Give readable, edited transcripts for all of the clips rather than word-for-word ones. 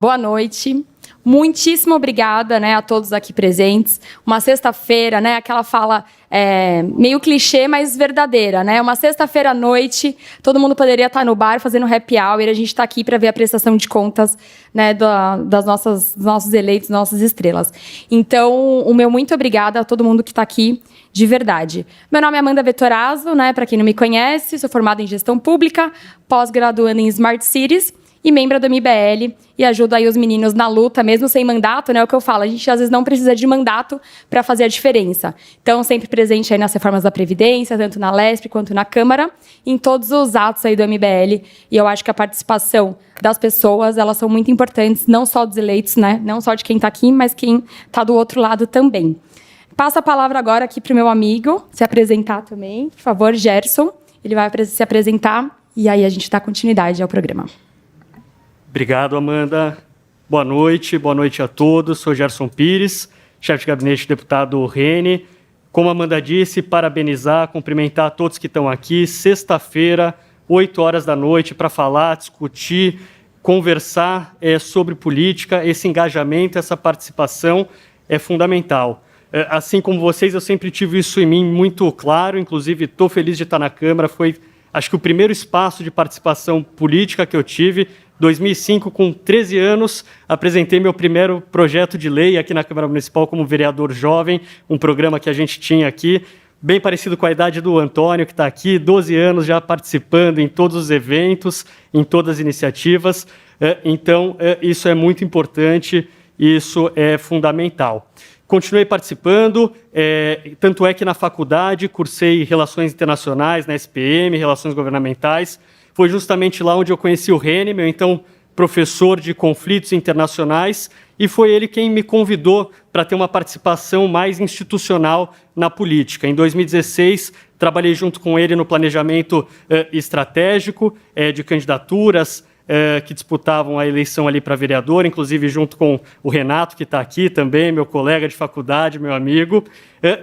Boa noite. Muitíssimo obrigada, né, a todos aqui presentes. Uma sexta-feira, né, aquela fala meio clichê, mas verdadeira, né? Uma sexta-feira à noite, todo mundo poderia estar no bar fazendo happy hour, e a gente está aqui para ver a prestação de contas, né, dos nossos eleitos, nossas estrelas. Então, o meu muito obrigada a todo mundo que está aqui, de verdade. Meu nome é Amanda Vettorazzo, né, para quem não me conhece, sou formada em gestão pública, pós-graduando em Smart Cities, e membro do MBL, e ajudo aí os meninos na luta, mesmo sem mandato, né? O que eu falo, a gente às vezes não precisa de mandato para fazer a diferença. Então, sempre presente aí nas reformas da Previdência, tanto na LESP quanto na Câmara, em todos os atos aí do MBL, e eu acho que a participação das pessoas, elas são muito importantes, não só dos eleitos, né? Não só de quem está aqui, mas quem está do outro lado também. Passo a palavra agora aqui para o meu amigo se apresentar também, por favor, Gerson. Ele vai se apresentar, e aí a gente dá continuidade ao programa. Obrigado, Amanda. Boa noite a todos. Sou Gerson Pires, chefe de gabinete do deputado Reni. Como a Amanda disse, parabenizar, cumprimentar todos que estão aqui. Sexta-feira, 8 horas da noite, para falar, discutir, conversar sobre política. Esse engajamento, essa participação é fundamental. Assim como vocês, eu sempre tive isso em mim muito claro. Inclusive, estou feliz de estar na Câmara. Foi, acho que, o primeiro espaço de participação política que eu tive. 2005, com 13 anos, apresentei meu primeiro projeto de lei aqui na Câmara Municipal como vereador jovem, um programa que a gente tinha aqui, bem parecido com a idade do Antônio, que está aqui, 12 anos já participando em todos os eventos, em todas as iniciativas. Então, isso é muito importante, isso é fundamental. Continuei participando, tanto é que na faculdade cursei Relações Internacionais, na SPM, Relações Governamentais. Foi justamente lá onde eu conheci o Reni, meu então professor de conflitos internacionais, e foi ele quem me convidou para ter uma participação mais institucional na política. Em 2016, trabalhei junto com ele no planejamento estratégico de candidaturas que disputavam a eleição ali para vereador, inclusive junto com o Renato, que está aqui também, meu colega de faculdade, meu amigo,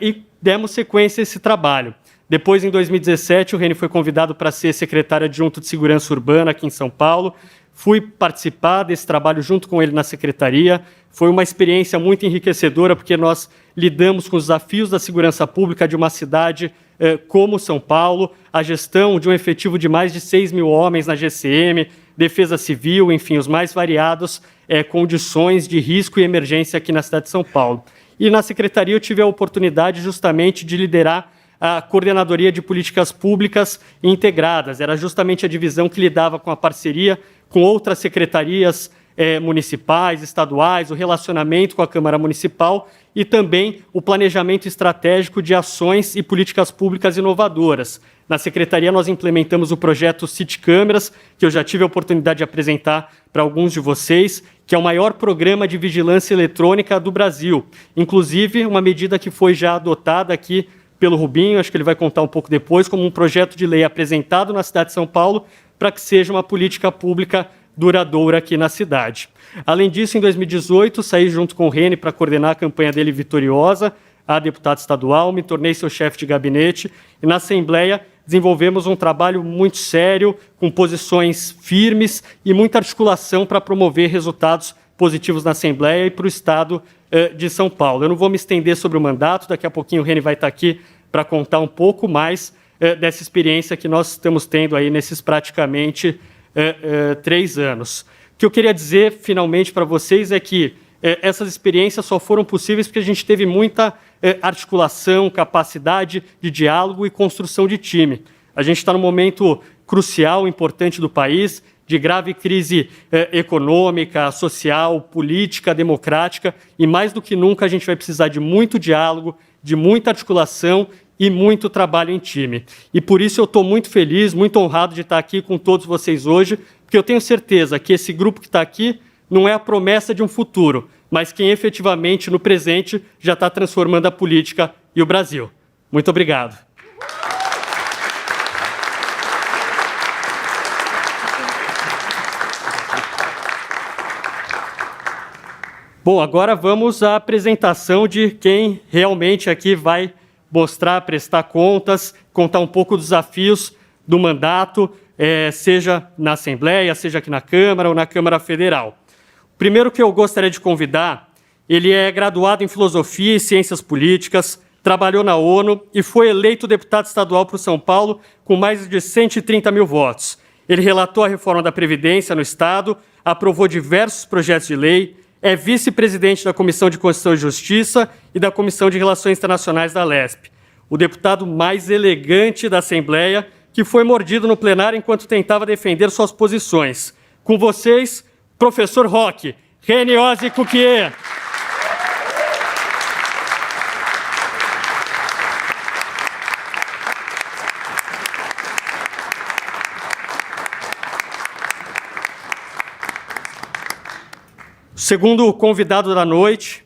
e demos sequência a esse trabalho. Depois, em 2017, o Reni foi convidado para ser secretário adjunto de Segurança Urbana aqui em São Paulo. Fui participar desse trabalho junto com ele na secretaria. Foi uma experiência muito enriquecedora, porque nós lidamos com os desafios da segurança pública de uma cidade como São Paulo, a gestão de um efetivo de mais de 6 mil homens na GCM, Defesa Civil, enfim, os mais variados condições de risco e emergência aqui na cidade de São Paulo. E na secretaria eu tive a oportunidade justamente de liderar a Coordenadoria de Políticas Públicas Integradas. Era justamente a divisão que lidava com a parceria com outras secretarias municipais, estaduais, o relacionamento com a Câmara Municipal e também o planejamento estratégico de ações e políticas públicas inovadoras. Na secretaria, nós implementamos o projeto City Câmeras, que eu já tive a oportunidade de apresentar para alguns de vocês, que é o maior programa de vigilância eletrônica do Brasil. Inclusive, uma medida que foi já adotada aqui pelo Rubinho, acho que ele vai contar um pouco depois, como um projeto de lei apresentado na cidade de São Paulo para que seja uma política pública duradoura aqui na cidade. Além disso, em 2018, saí junto com o Reni para coordenar a campanha dele vitoriosa a deputado estadual, me tornei seu chefe de gabinete e na Assembleia desenvolvemos um trabalho muito sério, com posições firmes e muita articulação para promover resultados positivos na Assembleia e para o Estado de São Paulo. Eu não vou me estender sobre o mandato, daqui a pouquinho o Reni vai estar aqui para contar um pouco mais dessa experiência que nós estamos tendo aí nesses praticamente 3 anos. O que eu queria dizer, finalmente, para vocês é que essas experiências só foram possíveis porque a gente teve muita articulação, capacidade de diálogo e construção de time. A gente está num momento crucial, importante do país, de grave crise econômica, social, política, democrática, e mais do que nunca a gente vai precisar de muito diálogo, de muita articulação e muito trabalho em time. E por isso eu estou muito feliz, muito honrado de estar aqui com todos vocês hoje, porque eu tenho certeza que esse grupo que está aqui não é a promessa de um futuro, mas quem efetivamente, no presente, já está transformando a política e o Brasil. Muito obrigado. Bom, agora vamos à apresentação de quem realmente aqui vai mostrar, prestar contas, contar um pouco dos desafios do mandato, seja na Assembleia, seja aqui na Câmara ou na Câmara Federal. Primeiro que eu gostaria de convidar, ele é graduado em Filosofia e Ciências Políticas, trabalhou na ONU e foi eleito deputado estadual para o São Paulo com mais de 130 mil votos. Ele relatou a reforma da Previdência no Estado, aprovou diversos projetos de lei, é vice-presidente da Comissão de Constituição e Justiça e da Comissão de Relações Internacionais da Lesp. O deputado mais elegante da Assembleia, que foi mordido no plenário enquanto tentava defender suas posições. Com vocês, professor Roque, René Ozzy Cuquier. Segundo convidado da noite,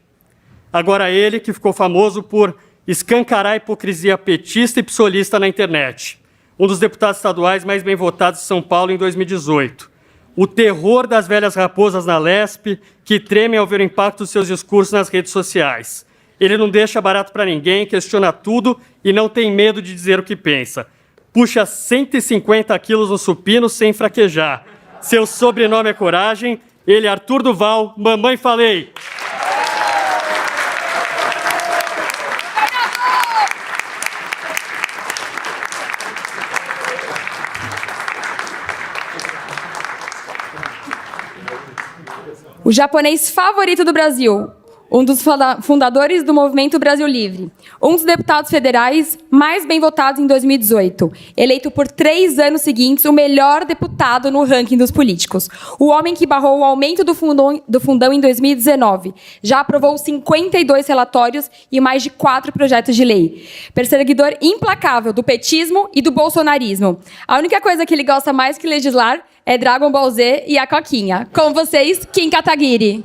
agora ele que ficou famoso por escancarar a hipocrisia petista e psolista na internet. Um dos deputados estaduais mais bem votados de São Paulo em 2018. O terror das velhas raposas na Lesp, que tremem ao ver o impacto dos seus discursos nas redes sociais. Ele não deixa barato para ninguém, questiona tudo e não tem medo de dizer o que pensa. Puxa 150 quilos no supino sem fraquejar. Seu sobrenome é Coragem. Ele, Arthur Duval, Mamãe Falei. O japonês favorito do Brasil, um dos fundadores do Movimento Brasil Livre, um dos deputados federais mais bem votados em 2018, eleito por 3 anos seguintes o melhor deputado no ranking dos políticos. O homem que barrou o aumento do fundão em 2019, já aprovou 52 relatórios e mais de 4 projetos de lei. Perseguidor implacável do petismo e do bolsonarismo. A única coisa que ele gosta mais que legislar é Dragon Ball Z e a Coquinha. Com vocês, Kim Kataguiri.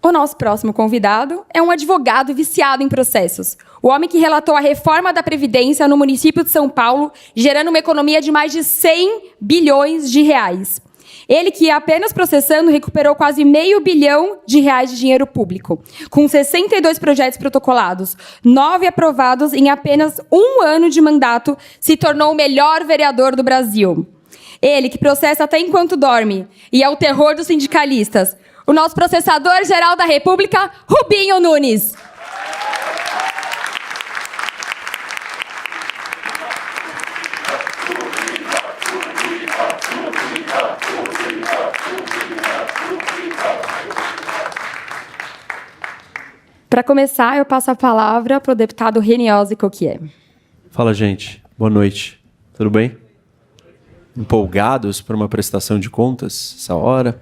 O nosso próximo convidado é um advogado viciado em processos. O homem que relatou a reforma da Previdência no município de São Paulo, gerando uma economia de mais de 100 bilhões de reais. Ele que, apenas processando, recuperou quase R$500 bilhão de dinheiro público, com 62 projetos protocolados, 9 aprovados em apenas 1 ano de mandato, se tornou o melhor vereador do Brasil. Ele que processa até enquanto dorme e é o terror dos sindicalistas. O nosso processador-geral da República, Rubinho Nunes. Para começar, eu passo a palavra para o deputado René Ozzy Cuquier. Fala, gente. Boa noite. Tudo bem? Empolgados para uma prestação de contas essa hora?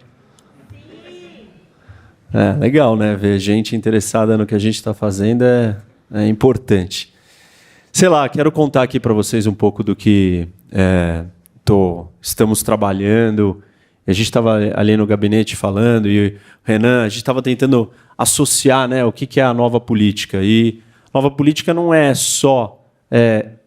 É legal, né? Ver gente interessada no que a gente está fazendo é importante. Sei lá, quero contar aqui para vocês um pouco do que estamos trabalhando. A gente estava ali no gabinete falando e o Renan, a gente estava tentando associar, né, o que é a nova política. E nova política não é só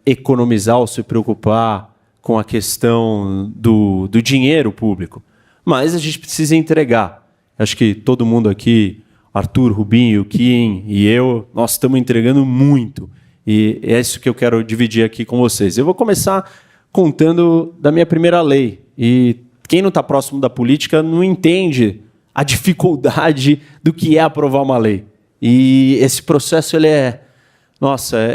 economizar ou se preocupar com a questão do dinheiro público, mas a gente precisa entregar. Acho que todo mundo aqui, Arthur, Rubinho, Kim e eu, nós estamos entregando muito. E é isso que eu quero dividir aqui com vocês. Eu vou começar contando da minha primeira lei. E quem não está próximo da política não entende a dificuldade do que é aprovar uma lei. E esse processo ele é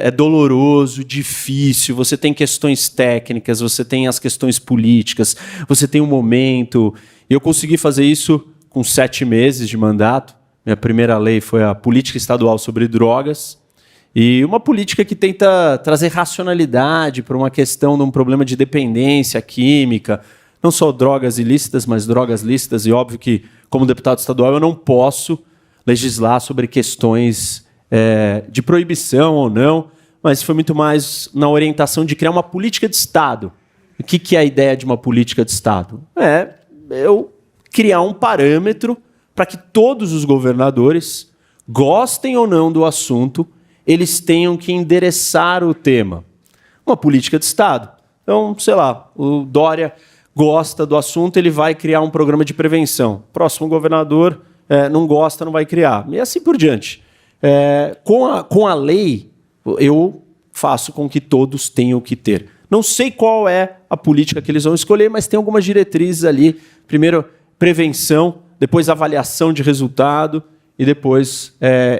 doloroso, difícil, você tem questões técnicas, você tem as questões políticas, você tem um momento. E eu consegui fazer isso com 7 meses de mandato. Minha primeira lei foi a Política Estadual sobre Drogas, e uma política que tenta trazer racionalidade para uma questão de um problema de dependência química, não só drogas ilícitas, mas drogas lícitas, e óbvio que, como deputado estadual, eu não posso legislar sobre questões de proibição ou não, mas foi muito mais na orientação de criar uma política de Estado. O que é a ideia de uma política de Estado? Eu criar um parâmetro para que todos os governadores, gostem ou não do assunto, eles tenham que endereçar o tema. Uma política de Estado. Então, sei lá, o Dória gosta do assunto, ele vai criar um programa de prevenção. Próximo governador não gosta, não vai criar. E assim por diante. Com a lei, eu faço com que todos tenham que ter. Não sei qual é a política que eles vão escolher, mas tem algumas diretrizes ali. Primeiro, prevenção, depois avaliação de resultado e depois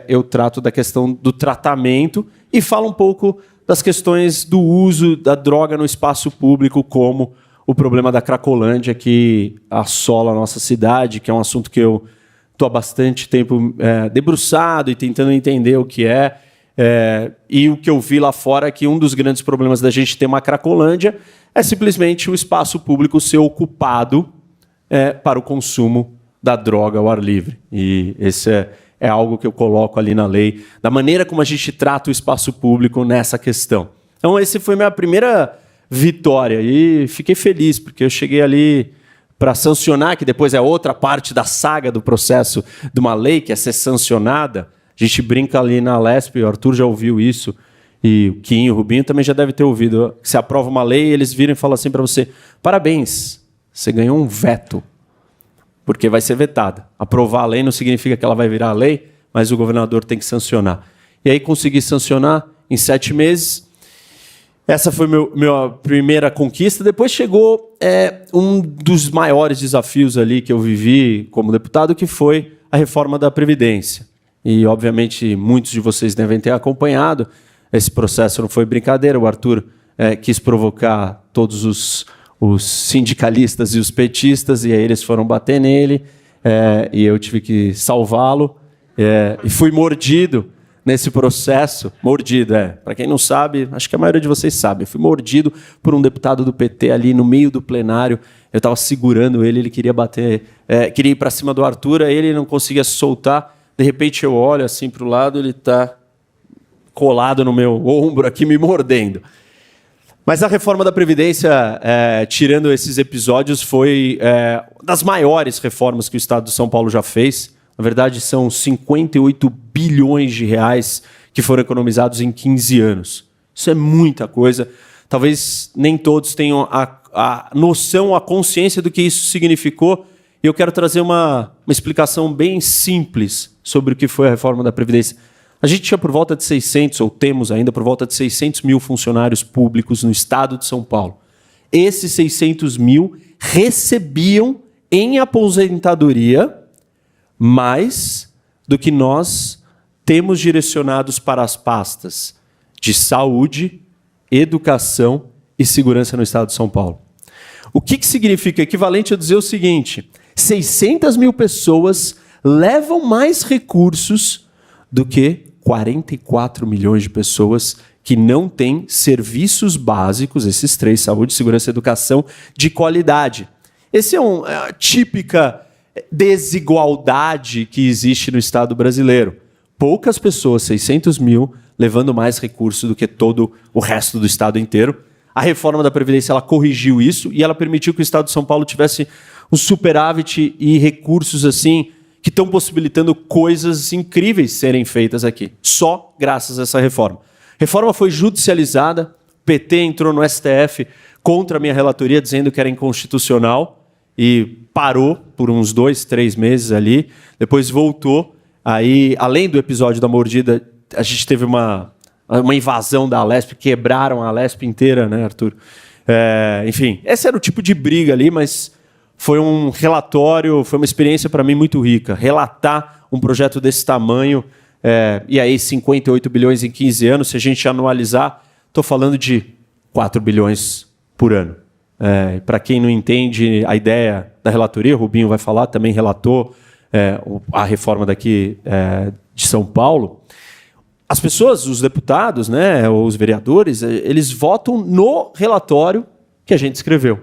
eu trato da questão do tratamento e falo um pouco das questões do uso da droga no espaço público, como o problema da Cracolândia, que assola a nossa cidade, que é um assunto que eu estou há bastante tempo debruçado e tentando entender o que é. E o que eu vi lá fora é que um dos grandes problemas da gente ter uma Cracolândia é simplesmente o espaço público ser ocupado para o consumo da droga ao ar livre. E esse é algo que eu coloco ali na lei, da maneira como a gente trata o espaço público nessa questão. Então, essa foi minha primeira vitória e fiquei feliz, porque eu cheguei ali para sancionar, que depois é outra parte da saga do processo de uma lei, que é ser sancionada. A gente brinca ali na Lesp, o Arthur já ouviu isso, e o Quinho, o Rubinho também já deve ter ouvido. Você aprova uma lei, eles viram e falam assim para você: parabéns, você ganhou um veto, porque vai ser vetada. Aprovar a lei não significa que ela vai virar lei, mas o governador tem que sancionar. E aí consegui sancionar em 7 meses. Essa foi minha primeira conquista. Depois chegou um dos maiores desafios ali que eu vivi como deputado, que foi a reforma da Previdência. E, obviamente, muitos de vocês devem ter acompanhado. Esse processo não foi brincadeira. O Arthur quis provocar todos os sindicalistas e os petistas, e aí eles foram bater nele, e eu tive que salvá-lo. E fui mordido nesse processo. Mordido, para quem não sabe, acho que a maioria de vocês sabe. Fui mordido por um deputado do PT ali no meio do plenário. Eu estava segurando ele queria bater, queria ir para cima do Arthur, aí ele não conseguia se soltar. De repente eu olho assim para o lado, ele está colado no meu ombro aqui, me mordendo. Mas a reforma da Previdência, tirando esses episódios, foi das maiores reformas que o Estado de São Paulo já fez. Na verdade, são 58 bilhões de reais que foram economizados em 15 anos. Isso é muita coisa. Talvez nem todos tenham a noção, a consciência do que isso significou. E eu quero trazer uma explicação bem simples sobre o que foi a reforma da Previdência. A gente tinha por volta de 600, ou temos ainda por volta de 600 mil funcionários públicos no estado de São Paulo. Esses 600 mil recebiam em aposentadoria mais do que nós temos direcionados para as pastas de saúde, educação e segurança no estado de São Paulo. O que significa? Equivalente a dizer o seguinte: 600 mil pessoas levam mais recursos do que 44 milhões de pessoas que não têm serviços básicos, esses 3, saúde, segurança e educação, de qualidade. Esse é a típica desigualdade que existe no Estado brasileiro. Poucas pessoas, 600 mil, levando mais recursos do que todo o resto do Estado inteiro. A reforma da Previdência ela corrigiu isso e ela permitiu que o Estado de São Paulo tivesse um superávit e recursos assim que estão possibilitando coisas incríveis serem feitas aqui, só graças a essa reforma. A reforma foi judicializada, o PT entrou no STF contra a minha relatoria, dizendo que era inconstitucional, e parou por uns 2, 3 meses ali, depois voltou. Aí, além do episódio da mordida, a gente teve uma invasão da Alesp, quebraram a Alesp inteira, né, Arthur? Enfim, esse era o tipo de briga ali, mas foi um relatório, foi uma experiência para mim muito rica. Relatar um projeto desse tamanho, e aí 58 bilhões em 15 anos, se a gente anualizar, estou falando de 4 bilhões por ano. Para quem não entende a ideia da relatoria, o Rubinho vai falar, também relatou a reforma daqui de São Paulo. As pessoas, os deputados, né, os vereadores, eles votam no relatório que a gente escreveu.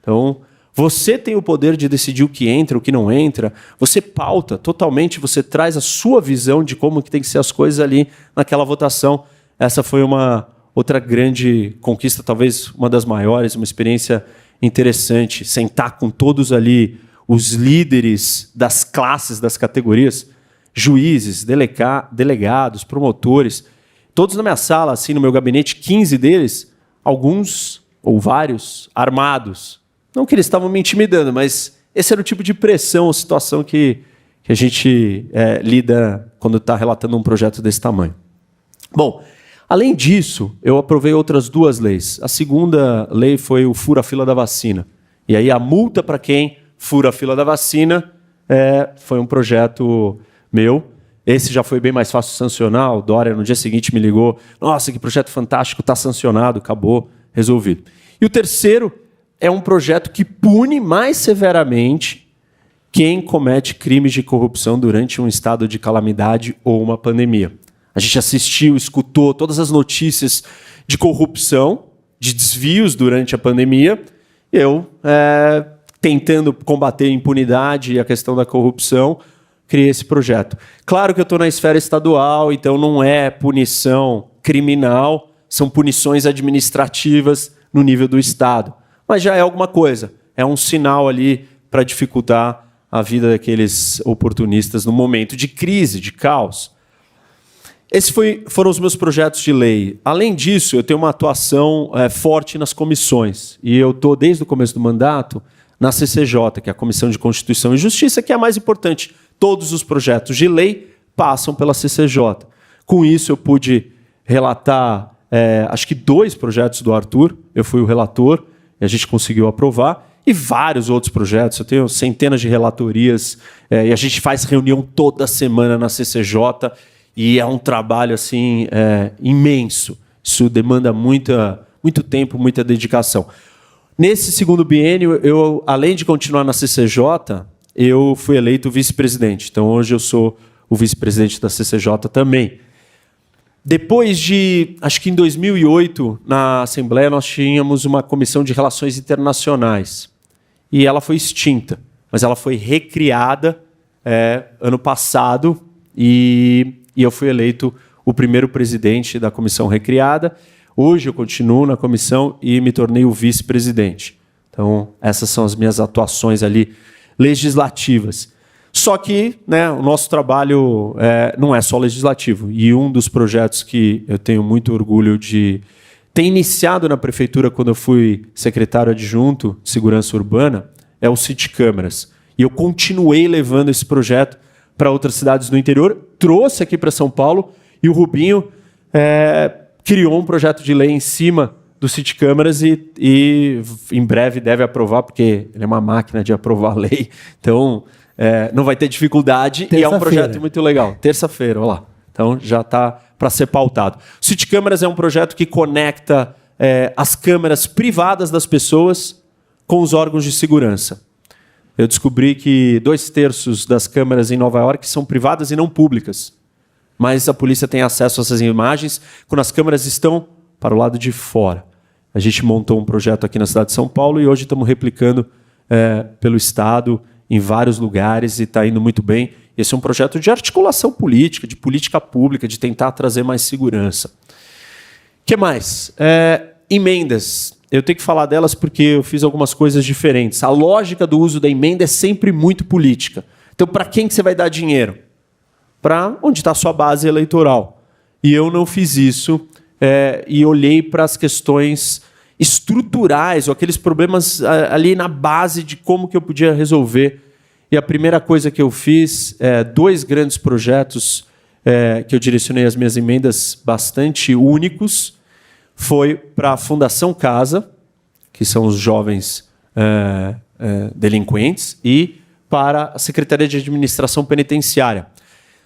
Então, você tem o poder de decidir o que entra, o que não entra. Você pauta totalmente, você traz a sua visão de como que tem que ser as coisas ali naquela votação. Essa foi uma outra grande conquista, talvez uma das maiores, uma experiência interessante. Sentar com todos ali, os líderes das classes, das categorias, juízes, delegados, promotores, todos na minha sala, assim, no meu gabinete, 15 deles, alguns ou vários armados. Não que eles estavam me intimidando, mas esse era o tipo de pressão ou situação que que a gente lida quando está relatando um projeto desse tamanho. Bom, além disso, eu aprovei outras 2 leis. A segunda lei foi o fura-fila da vacina. E aí a multa para quem fura a fila da vacina foi um projeto meu. Esse já foi bem mais fácil sancionar. O Dória, no dia seguinte, me ligou. Nossa, que projeto fantástico, está sancionado, acabou, resolvido. E o terceiro é um projeto que pune mais severamente quem comete crimes de corrupção durante um estado de calamidade ou uma pandemia. A gente assistiu, escutou todas as notícias de corrupção, de desvios durante a pandemia. Eu, tentando combater a impunidade e a questão da corrupção, criei esse projeto. Claro que eu estou na esfera estadual, então não é punição criminal, são punições administrativas no nível do Estado. Mas já é alguma coisa, é um sinal ali para dificultar a vida daqueles oportunistas no momento de crise, de caos. Esses foram os meus projetos de lei. Além disso, eu tenho uma atuação forte nas comissões. E eu estou, desde o começo do mandato, na CCJ, que é a Comissão de Constituição e Justiça, que é a mais importante. Todos os projetos de lei passam pela CCJ. Com isso, eu pude relatar, acho que 2 projetos do Arthur. Eu fui o relator e a gente conseguiu aprovar. E vários outros projetos. Eu tenho centenas de relatorias. E a gente faz reunião toda semana na CCJ. E é um trabalho assim, imenso. Isso demanda muito tempo, muita dedicação. Nesse segundo biênio, eu, além de continuar na CCJ, eu fui eleito vice-presidente. Então, hoje eu sou o vice-presidente da CCJ também. Depois de, acho que em 2008, na Assembleia, nós tínhamos uma comissão de relações internacionais. E ela foi extinta, mas ela foi recriada ano passado e eu fui eleito o primeiro presidente da comissão recriada. Hoje eu continuo na comissão e me tornei o vice-presidente. Então, essas são as minhas atuações ali legislativas. Só que, né, o nosso trabalho não é só legislativo. E um dos projetos que eu tenho muito orgulho de ter iniciado na prefeitura quando eu fui secretário adjunto de segurança urbana é o City Câmeras. E eu continuei levando esse projeto para outras cidades do interior, trouxe aqui para São Paulo e o Rubinho criou um projeto de lei em cima do City Câmeras e em breve deve aprovar, porque ele é uma máquina de aprovar a lei, então não vai ter dificuldade e é um projeto muito legal. Terça-feira, olha lá. Então já está para ser pautado. O City Câmeras é um projeto que conecta as câmeras privadas das pessoas com os órgãos de segurança. Eu descobri que 2/3 das câmeras em Nova York são privadas e não públicas. Mas a polícia tem acesso a essas imagens quando as câmeras estão para o lado de fora. A gente montou um projeto aqui na cidade de São Paulo e hoje estamos replicando pelo Estado, em vários lugares, e está indo muito bem. Esse é um projeto de articulação política, de política pública, de tentar trazer mais segurança. O que mais? Emendas. Eu tenho que falar delas porque eu fiz algumas coisas diferentes. A lógica do uso da emenda é sempre muito política. Então, para quem que você vai dar dinheiro? Para onde está a sua base eleitoral. E eu não fiz isso e olhei para as questões estruturais, ou aqueles problemas ali na base de como que eu podia resolver. E a primeira coisa que eu fiz, 2 grandes projetos que eu direcionei as minhas emendas bastante únicos, foi para a Fundação Casa, que são os jovens delinquentes, e para a Secretaria de Administração Penitenciária.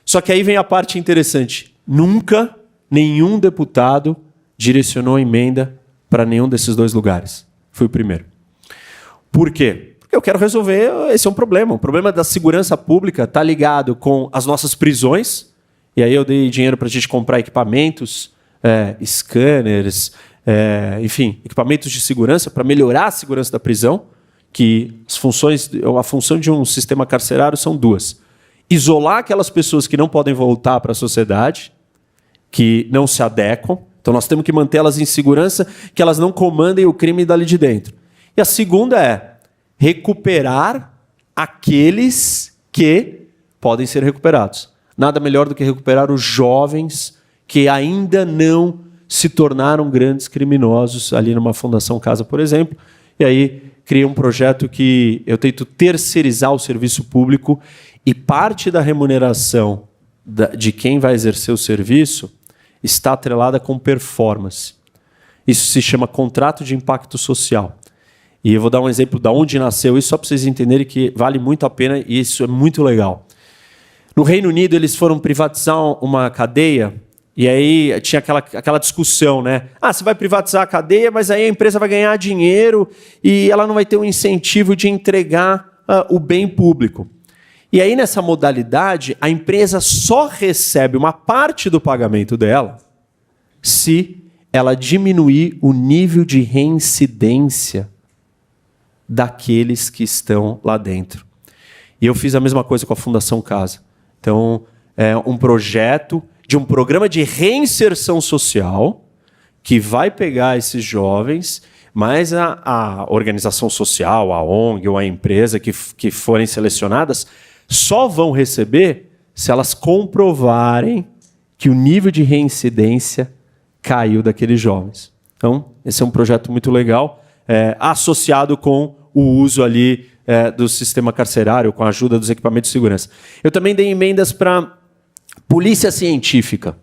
Só que aí vem a parte interessante. Nunca nenhum deputado direcionou emenda para nenhum desses 2 lugares. Fui o primeiro. Por quê? Porque eu quero resolver, esse é um problema. O problema da segurança pública está ligado com as nossas prisões, e aí eu dei dinheiro para a gente comprar equipamentos, scanners, enfim, equipamentos de segurança para melhorar a segurança da prisão, que a função de um sistema carcerário são 2. Isolar aquelas pessoas que não podem voltar para a sociedade, que não se adequam. Então nós temos que mantê-las em segurança, que elas não comandem o crime dali de dentro. E a segunda é recuperar aqueles que podem ser recuperados. Nada melhor do que recuperar os jovens que ainda não se tornaram grandes criminosos, ali numa Fundação Casa, por exemplo. E aí criei um projeto que eu tento terceirizar o serviço público E parte da remuneração de quem vai exercer o serviço está atrelada com performance. Isso se chama contrato de impacto social. E eu vou dar um exemplo de onde nasceu isso, só para vocês entenderem que vale muito a pena e isso é muito legal. No Reino Unido, eles foram privatizar uma cadeia e aí tinha aquela discussão, né? Você vai privatizar a cadeia, mas aí a empresa vai ganhar dinheiro e ela não vai ter um incentivo de entregar o bem público. E aí, nessa modalidade, a empresa só recebe uma parte do pagamento dela se ela diminuir o nível de reincidência daqueles que estão lá dentro. E eu fiz a mesma coisa com a Fundação Casa. Então, é um projeto de um programa de reinserção social que vai pegar esses jovens, mas a organização social, a ONG ou a empresa que forem selecionadas só vão receber se elas comprovarem que o nível de reincidência caiu daqueles jovens. Então, esse é um projeto muito legal, associado com o uso ali do sistema carcerário, com a ajuda dos equipamentos de segurança. Eu também dei emendas para polícia científica.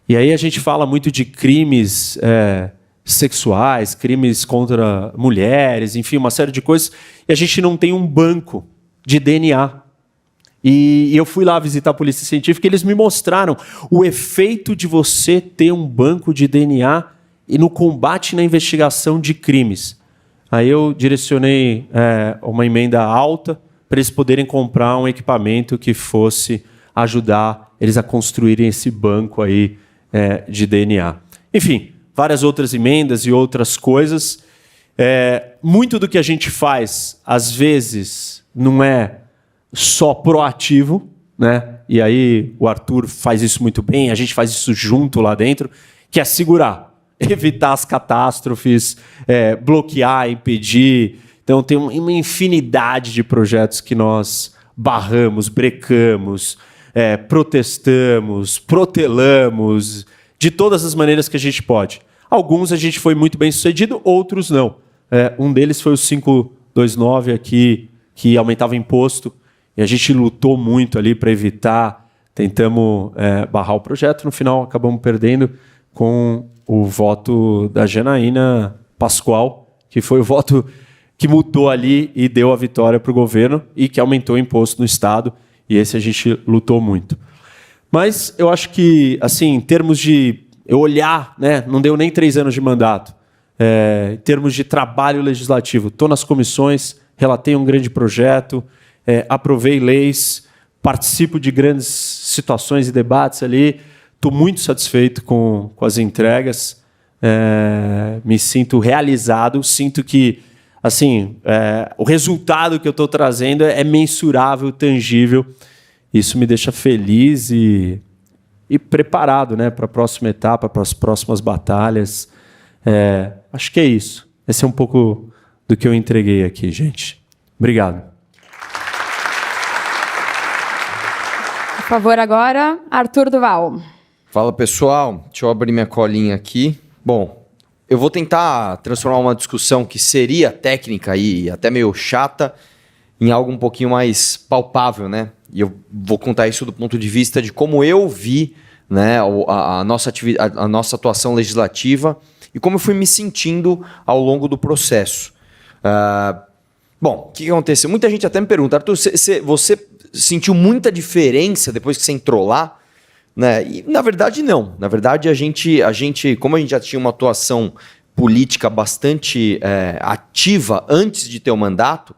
E aí a gente fala muito de crimes sexuais, crimes contra mulheres, enfim, uma série de coisas, e a gente não tem um banco de DNA. E eu fui lá visitar a polícia científica e eles me mostraram o efeito de você ter um banco de DNA e no combate e na investigação de crimes. Aí eu direcionei uma emenda alta para eles poderem comprar um equipamento que fosse ajudar eles a construírem esse banco aí de DNA. Enfim, várias outras emendas e outras coisas. Muito do que a gente faz, às vezes, não é só proativo, né? E aí o Arthur faz isso muito bem, a gente faz isso junto lá dentro, que é segurar, evitar as catástrofes, bloquear, impedir. Então tem uma infinidade de projetos que nós barramos, brecamos, protestamos, protelamos, de todas as maneiras que a gente pode. Alguns a gente foi muito bem sucedido, outros não. Um deles foi o 529 aqui, que aumentava o imposto, e a gente lutou muito ali para evitar, tentamos barrar o projeto, no final acabamos perdendo com o voto da Janaína Pascoal, que foi o voto que mudou ali e deu a vitória para o governo e que aumentou o imposto no Estado, e esse a gente lutou muito. Mas eu acho que, assim, em termos de eu olhar, né, não deu nem 3 anos de mandato, em termos de trabalho legislativo, estou nas comissões, relatei um grande projeto, aprovei leis, participo de grandes situações e debates ali, estou muito satisfeito com as entregas, me sinto realizado, sinto que assim, o resultado que eu estou trazendo é mensurável, tangível. Isso me deixa feliz e preparado, né, para a próxima etapa, para as próximas batalhas. Acho que é isso. Esse é um pouco do que eu entreguei aqui, gente. Obrigado. Por favor, agora, Arthur Duval. Fala, pessoal. Deixa eu abrir minha colinha aqui. Bom, eu vou tentar transformar uma discussão que seria técnica e até meio chata em algo um pouquinho mais palpável, né? E eu vou contar isso do ponto de vista de como eu vi, né, a nossa atuação legislativa e como eu fui me sentindo ao longo do processo. Bom, o que aconteceu? Muita gente até me pergunta, Arthur, você sentiu muita diferença depois que você entrou lá? Né? E, na verdade, não. Na verdade, a gente, como a gente já tinha uma atuação política bastante ativa antes de ter o mandato,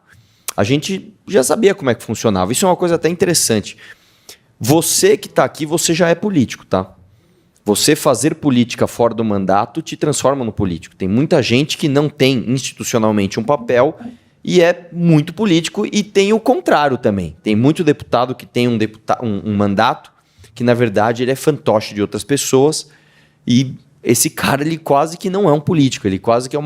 a gente já sabia como é que funcionava. Isso é uma coisa até interessante. Você que está aqui, você já é político, tá? Você fazer política fora do mandato te transforma no político. Tem muita gente que não tem institucionalmente um papel e é muito político, e tem o contrário também. Tem muito deputado que tem um mandato que, na verdade, ele é fantoche de outras pessoas, e esse cara, ele quase que não é um político, ele quase que é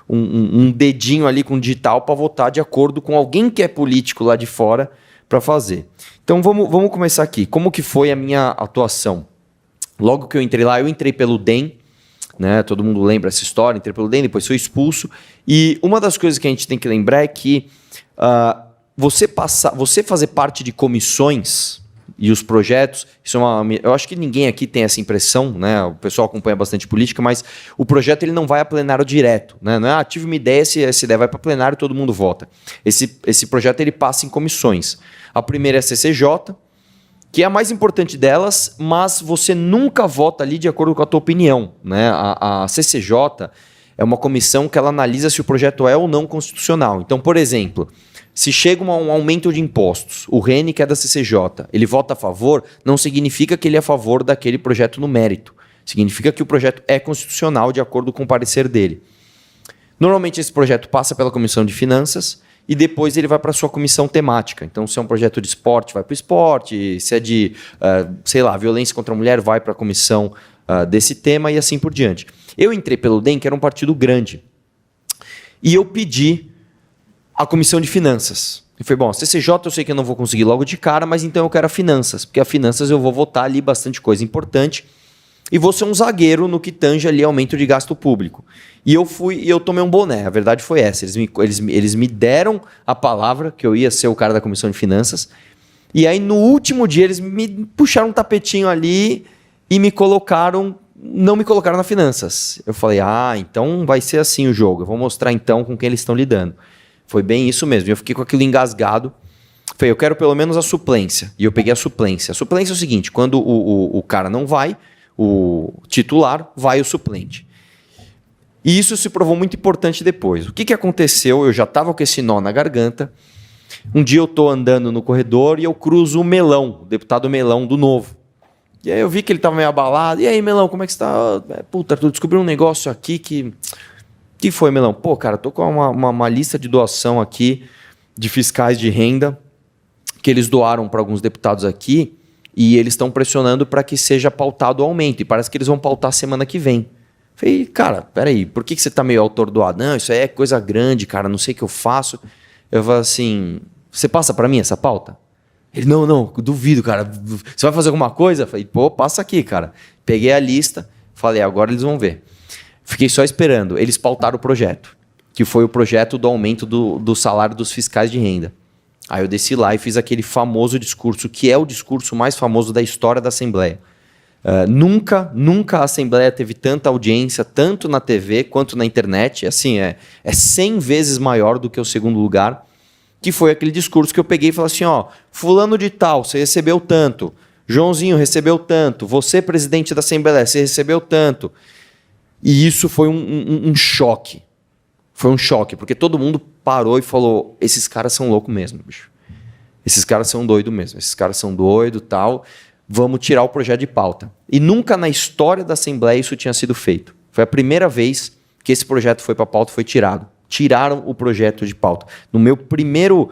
um dedinho ali com digital para votar de acordo com alguém que é político lá de fora para fazer. Então vamos começar aqui. Como que foi a minha atuação? Logo que eu entrei lá, eu entrei pelo DEM, né? Todo mundo lembra essa história, entrei pelo DEM, depois fui expulso, e uma das coisas que a gente tem que lembrar é que você fazer parte de comissões e os projetos, eu acho que ninguém aqui tem essa impressão, né? O pessoal acompanha bastante política, mas o projeto ele não vai a plenário direto, né? Não é, tive uma ideia, essa ideia vai para plenário e todo mundo vota. Esse projeto ele passa em comissões. A primeira é a CCJ, que é a mais importante delas, mas você nunca vota ali de acordo com a tua opinião, né? A CCJ é uma comissão que ela analisa se o projeto é ou não constitucional. Então, por exemplo, se chega um aumento de impostos, o Rene, que é da CCJ, ele vota a favor, não significa que ele é a favor daquele projeto no mérito. Significa que o projeto é constitucional de acordo com o parecer dele. Normalmente esse projeto passa pela Comissão de Finanças e depois ele vai para a sua comissão temática. Então, se é um projeto de esporte, vai para o esporte. Se é de, violência contra a mulher, vai para a comissão desse tema e assim por diante. Eu entrei pelo DEM, que era um partido grande. E eu pedi a Comissão de Finanças. Eu falei, bom, a CCJ eu sei que eu não vou conseguir logo de cara, mas então eu quero a Finanças, porque a Finanças eu vou votar ali bastante coisa importante e vou ser um zagueiro no que tange ali aumento de gasto público. E eu tomei um boné, a verdade foi essa. Eles me deram a palavra que eu ia ser o cara da Comissão de Finanças, e aí no último dia eles me puxaram um tapetinho ali e não me colocaram na Finanças. Eu falei, então vai ser assim o jogo, eu vou mostrar então com quem eles estão lidando. Foi bem isso mesmo. Eu fiquei com aquilo engasgado. Falei, eu quero pelo menos a suplência. E eu peguei a suplência. A suplência é o seguinte, quando o cara não vai, o titular, vai o suplente. E isso se provou muito importante depois. O que aconteceu? Eu já estava com esse nó na garganta. Um dia eu estou andando no corredor e eu cruzo o Melão, o deputado Melão do Novo. E aí eu vi que ele estava meio abalado. E aí, Melão, como é que você está? Puta, tu descobriu um negócio aqui que... O que foi, Melão? Pô, cara, tô com uma lista de doação aqui de fiscais de renda que eles doaram para alguns deputados aqui e eles estão pressionando para que seja pautado o aumento. E parece que eles vão pautar semana que vem. Falei, cara, peraí, por que você tá meio autordoado? Não, isso aí é coisa grande, cara, não sei o que eu faço. Eu falei assim, você passa para mim essa pauta? Ele, não, duvido, cara. Você vai fazer alguma coisa? Eu falei, pô, passa aqui, cara. Peguei a lista, falei, agora eles vão ver. Fiquei só esperando. Eles pautaram o projeto, que foi o projeto do aumento do salário dos fiscais de renda. Aí eu desci lá e fiz aquele famoso discurso, que é o discurso mais famoso da história da Assembleia. Nunca a Assembleia teve tanta audiência, tanto na TV quanto na internet. Assim, é 100 vezes maior do que o segundo lugar, que foi aquele discurso que eu peguei e falei assim, fulano de tal, você recebeu tanto. Joãozinho recebeu tanto. Você, presidente da Assembleia, você recebeu tanto. E isso foi um choque. Foi um choque, porque todo mundo parou e falou, esses caras são loucos mesmo, bicho. Esses caras são doidos mesmo. Esses caras são doidos, tal. Vamos tirar o projeto de pauta. E nunca na história da Assembleia isso tinha sido feito. Foi a primeira vez que esse projeto foi para pauta, foi tirado. Tiraram o projeto de pauta. No meu primeiro,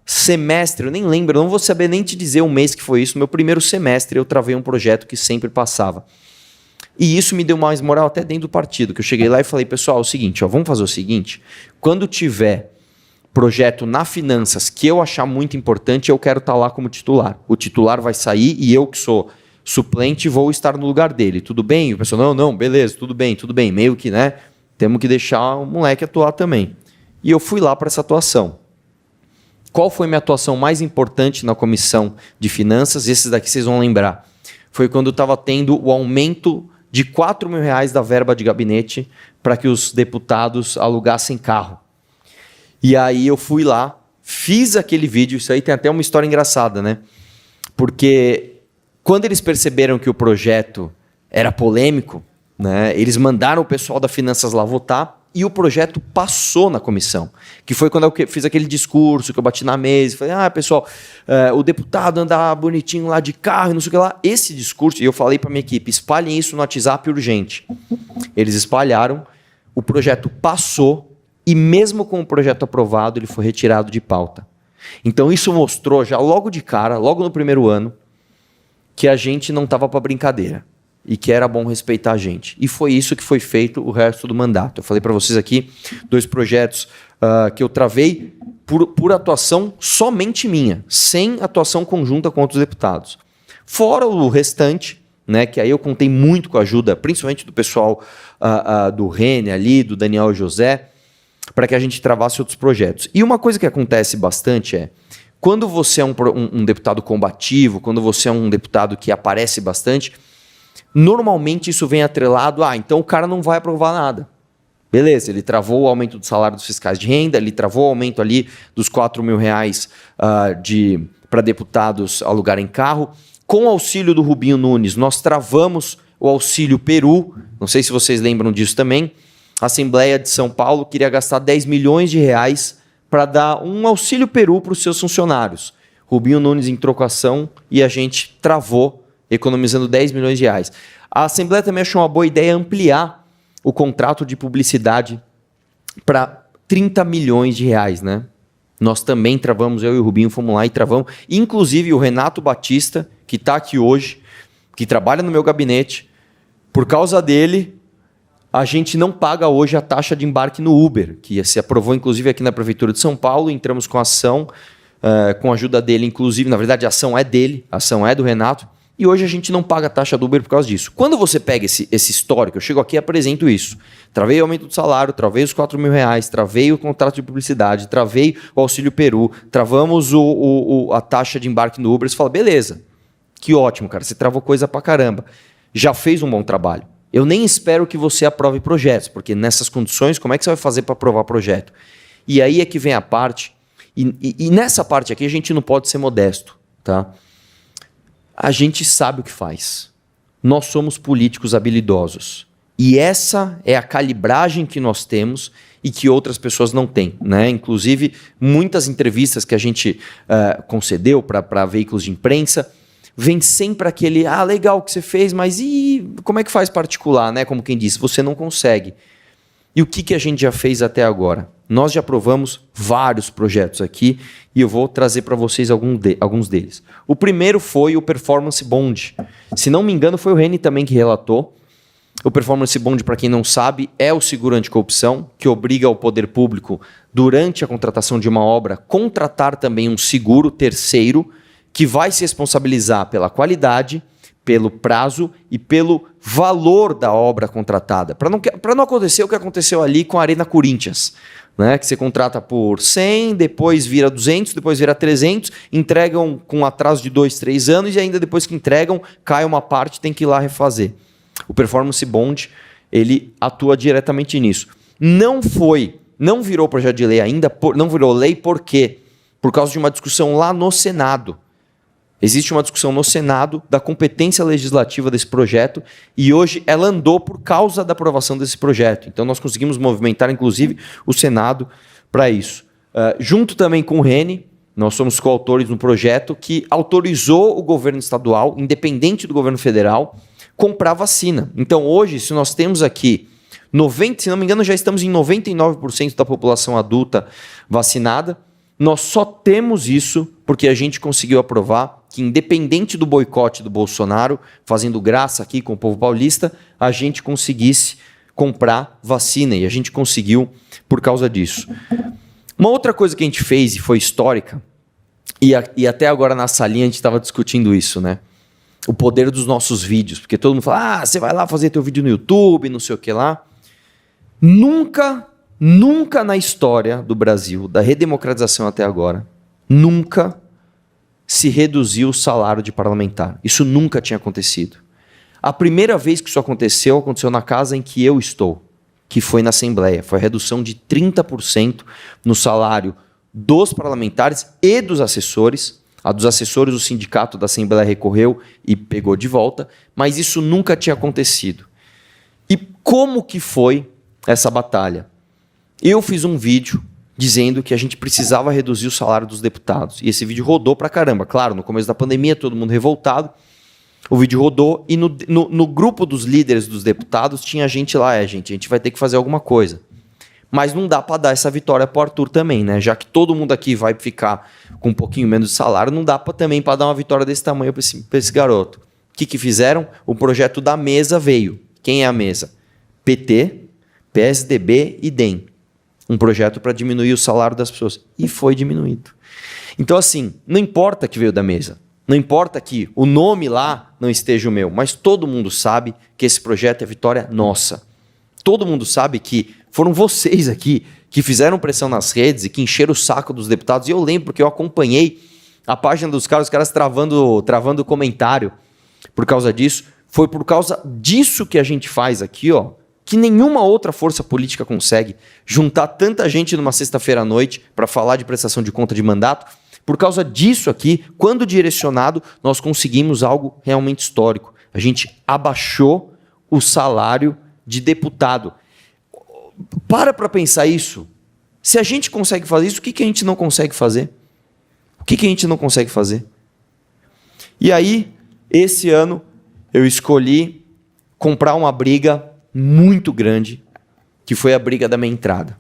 semestre, eu nem lembro, eu não vou saber nem te dizer o mês que foi isso. No meu primeiro semestre eu travei um projeto que sempre passava. E isso me deu mais moral até dentro do partido, que eu cheguei lá e falei, pessoal, é o seguinte, vamos fazer o seguinte, quando tiver projeto na Finanças que eu achar muito importante, eu quero estar lá como titular. O titular vai sair e eu que sou suplente vou estar no lugar dele. Tudo bem? E o pessoal, não, beleza, tudo bem. Meio que, né, temos que deixar o moleque atuar também. E eu fui lá para essa atuação. Qual foi minha atuação mais importante na Comissão de Finanças? Esses daqui vocês vão lembrar. Foi quando eu estava tendo o aumento de R$4 mil da verba de gabinete para que os deputados alugassem carro. E aí eu fui lá, fiz aquele vídeo, isso aí tem até uma história engraçada, né? Porque quando eles perceberam que o projeto era polêmico, né, eles mandaram o pessoal da Finanças lá votar e o projeto passou na comissão. Que foi quando eu fiz aquele discurso, que eu bati na mesa e falei, pessoal, o deputado anda bonitinho lá de carro e não sei o que lá. Esse discurso, e eu falei para minha equipe, espalhem isso no WhatsApp urgente. Eles espalharam, o projeto passou e mesmo com o projeto aprovado, ele foi retirado de pauta. Então isso mostrou já logo de cara, logo no primeiro ano, que a gente não estava para brincadeira. E que era bom respeitar a gente. E foi isso que foi feito o resto do mandato. Eu falei para vocês aqui 2 projetos que eu travei por atuação somente minha, sem atuação conjunta com outros deputados. Fora o restante, né, que aí eu contei muito com a ajuda, principalmente do pessoal do Rene ali, do Daniel José, para que a gente travasse outros projetos. E uma coisa que acontece bastante é, quando você é um deputado combativo, quando você é um deputado que aparece bastante, normalmente isso vem atrelado, então o cara não vai aprovar nada. Beleza, ele travou o aumento do salário dos fiscais de renda, ele travou o aumento ali dos R$4.000 para deputados alugarem carro. Com o auxílio do Rubinho Nunes, nós travamos o auxílio Peru, não sei se vocês lembram disso também. A Assembleia de São Paulo queria gastar R$10 milhões para dar um auxílio Peru para os seus funcionários. Rubinho Nunes entrou com a ação e a gente travou, economizando R$10 milhões. A Assembleia também achou uma boa ideia ampliar o contrato de publicidade para R$30 milhões, né? Nós também travamos, eu e o Rubinho fomos lá e travamos. Inclusive o Renato Batista, que está aqui hoje, que trabalha no meu gabinete, por causa dele, a gente não paga hoje a taxa de embarque no Uber, que se aprovou inclusive aqui na Prefeitura de São Paulo, entramos com a ação, com a ajuda dele, inclusive, na verdade a ação é dele, a ação é do Renato, e hoje a gente não paga a taxa do Uber por causa disso. Quando você pega esse histórico, eu chego aqui e apresento isso. Travei o aumento do salário, travei os R$4.000, travei o contrato de publicidade, travei o auxílio Peru, travamos a taxa de embarque no Uber. Você fala, beleza, que ótimo, cara, você travou coisa pra caramba. Já fez um bom trabalho. Eu nem espero que você aprove projetos, porque nessas condições, como é que você vai fazer para aprovar projeto? E aí é que vem a parte, e nessa parte aqui a gente não pode ser modesto, tá? A gente sabe o que faz. Nós somos políticos habilidosos. E essa é a calibragem que nós temos e que outras pessoas não têm, né? Inclusive, muitas entrevistas que a gente concedeu para veículos de imprensa, vem sempre aquele, legal o que você fez, mas e como é que faz particular, né? Como quem disse, você não consegue. E o que a gente já fez até agora? Nós já aprovamos vários projetos aqui e eu vou trazer para vocês alguns deles. O primeiro foi o Performance Bond. Se não me engano, foi o Reni também que relatou. O Performance Bond, para quem não sabe, é o seguro anticorrupção, que obriga o poder público, durante a contratação de uma obra, contratar também um seguro terceiro que vai se responsabilizar pela qualidade, pelo prazo e pelo valor da obra contratada. Para não acontecer o que aconteceu ali com a Arena Corinthians, né? Que você contrata por 100, depois vira 200, depois vira 300, entregam com atraso de 2, 3 anos e ainda depois que entregam, cai uma parte, tem que ir lá refazer. O Performance Bond, ele atua diretamente nisso. Não virou projeto de lei ainda, não virou lei por quê? Por causa de uma discussão lá no Senado. Existe uma discussão no Senado da competência legislativa desse projeto e hoje ela andou por causa da aprovação desse projeto. Então nós conseguimos movimentar, inclusive, o Senado para isso. Junto também com o Reni, nós somos coautores de um projeto que autorizou o governo estadual, independente do governo federal, comprar vacina. Então hoje, se nós temos aqui, se não me engano, já estamos em 99% da população adulta vacinada, nós só temos isso porque a gente conseguiu aprovar que, independente do boicote do Bolsonaro, fazendo graça aqui com o povo paulista, a gente conseguisse comprar vacina. E a gente conseguiu por causa disso. Uma outra coisa que a gente fez e foi histórica, e até agora na salinha a gente estava discutindo isso, né? O poder dos nossos vídeos. Porque todo mundo fala, você vai lá fazer teu vídeo no YouTube, não sei o que lá. Nunca na história do Brasil, da redemocratização até agora, nunca se reduziu o salário de parlamentar. Isso nunca tinha acontecido. A primeira vez que isso aconteceu na casa em que eu estou, que foi na Assembleia. Foi a redução de 30% no salário dos parlamentares e dos assessores. A dos assessores, o sindicato da Assembleia recorreu e pegou de volta, mas isso nunca tinha acontecido. E como que foi essa batalha? Eu fiz um vídeo dizendo que a gente precisava reduzir o salário dos deputados. E esse vídeo rodou pra caramba. Claro, no começo da pandemia, todo mundo revoltado. O vídeo rodou e no grupo dos líderes dos deputados tinha gente lá, a gente vai ter que fazer alguma coisa. Mas não dá para dar essa vitória pro Arthur também, né? Já que todo mundo aqui vai ficar com um pouquinho menos de salário, não dá também para dar uma vitória desse tamanho para esse garoto. O que fizeram? O projeto da mesa veio. Quem é a mesa? PT, PSDB e DEM. Um projeto para diminuir o salário das pessoas. E foi diminuído. Então, assim, não importa que veio da mesa. Não importa que o nome lá não esteja o meu. Mas todo mundo sabe que esse projeto é vitória nossa. Todo mundo sabe que foram vocês aqui que fizeram pressão nas redes e que encheram o saco dos deputados. E eu lembro porque eu acompanhei a página dos caras, os caras travando comentário por causa disso. Foi por causa disso que a gente faz aqui, ó, que nenhuma outra força política consegue juntar tanta gente numa sexta-feira à noite para falar de prestação de conta de mandato. Por causa disso aqui, quando direcionado, nós conseguimos algo realmente histórico. A gente abaixou o salário de deputado. Para pensar isso. Se a gente consegue fazer isso, o que a gente não consegue fazer? O que a gente não consegue fazer? E aí, esse ano, eu escolhi comprar uma briga muito grande, que foi a briga da minha entrada.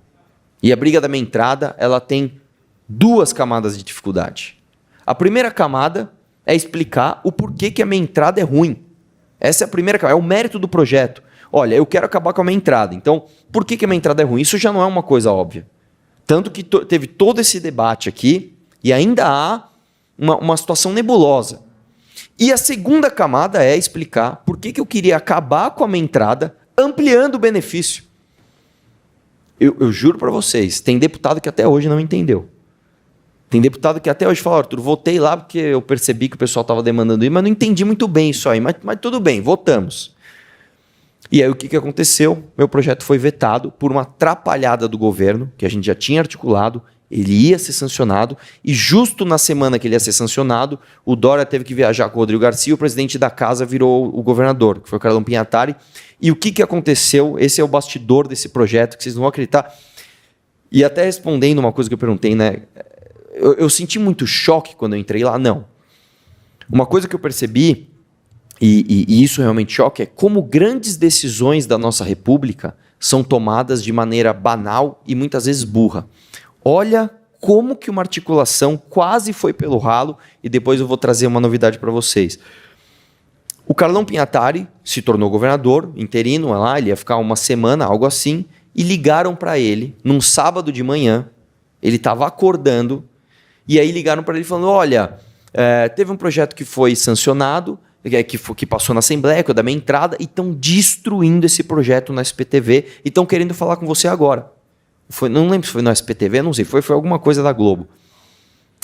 E a briga da minha entrada, ela tem duas camadas de dificuldade. A primeira camada é explicar o porquê que a minha entrada é ruim. Essa é a primeira camada, é o mérito do projeto. Olha, eu quero acabar com a minha entrada. Então, por que a minha entrada é ruim? Isso já não é uma coisa óbvia. Tanto que teve todo esse debate aqui e ainda há uma situação nebulosa. E a segunda camada é explicar por que eu queria acabar com a minha entrada ampliando o benefício. Eu juro para vocês, tem deputado que até hoje não entendeu. Tem deputado que até hoje fala, Arthur, votei lá porque eu percebi que o pessoal estava demandando isso, mas não entendi muito bem isso aí. Mas tudo bem, votamos. E aí o que aconteceu? Meu projeto foi vetado por uma atrapalhada do governo, que a gente já tinha articulado, ele ia ser sancionado, e justo na semana que ele ia ser sancionado, o Dória teve que viajar com o Rodrigo Garcia, e o presidente da casa virou o governador, que foi o Carlão Pinhatari. E o que aconteceu? Esse é o bastidor desse projeto, que vocês não vão acreditar. E até respondendo uma coisa que eu perguntei, né? Eu senti muito choque quando eu entrei lá? Não. Uma coisa que eu percebi, e isso realmente choque, é como grandes decisões da nossa república são tomadas de maneira banal e muitas vezes burra. Olha como que uma articulação quase foi pelo ralo, e depois eu vou trazer uma novidade para vocês. O Carlão Pinhatari se tornou governador interino, lá, ele ia ficar uma semana, algo assim, e ligaram para ele num sábado de manhã, ele estava acordando, e aí ligaram para ele falando, olha, teve um projeto que foi sancionado, que passou na Assembleia, que é da minha entrada, e estão destruindo esse projeto na SPTV, e estão querendo falar com você agora. Não lembro se foi no SPTV, não sei, foi alguma coisa da Globo.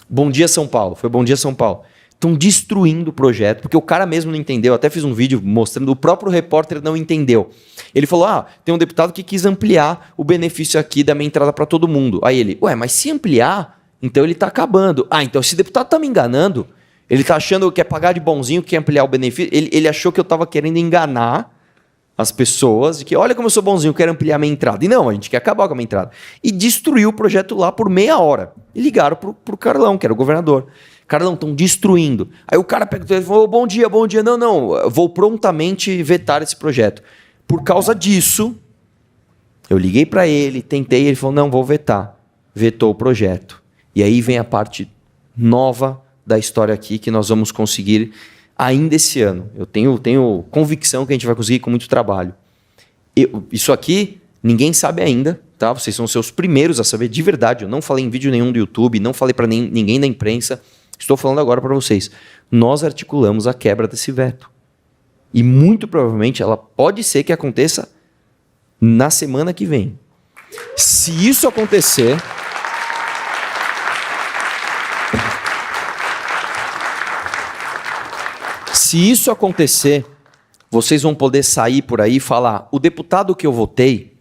Bom Dia São Paulo, foi Bom Dia São Paulo. Estão destruindo o projeto, porque o cara mesmo não entendeu. Eu até fiz um vídeo mostrando, o próprio repórter não entendeu. Ele falou, tem um deputado que quis ampliar o benefício aqui da minha entrada para todo mundo. Aí ele, mas se ampliar, então ele está acabando. Então esse deputado está me enganando. Ele está achando que é pagar de bonzinho, que é ampliar o benefício. Ele achou que eu estava querendo enganar as pessoas, de que olha como eu sou bonzinho, eu quero ampliar a minha entrada. E não, a gente quer acabar com a minha entrada. E destruiu o projeto lá por meia hora. E ligaram pro Carlão, que era o governador. Carlão, estão destruindo. Aí o cara pega o telefone e falou, bom dia. Não, vou prontamente vetar esse projeto. Por causa disso, eu liguei para ele, tentei, ele falou, não, vou vetar. Vetou o projeto. E aí vem a parte nova da história aqui, que nós vamos conseguir ainda esse ano. Eu tenho convicção que a gente vai conseguir com muito trabalho. Isso aqui, ninguém sabe ainda, tá? Vocês são os seus primeiros a saber de verdade. Eu não falei em vídeo nenhum do YouTube, não falei para ninguém da imprensa. Estou falando agora para vocês. Nós articulamos a quebra desse veto. E muito provavelmente ela pode ser que aconteça na semana que vem. Se isso acontecer... Se isso acontecer, vocês vão poder sair por aí e falar, o deputado que eu votei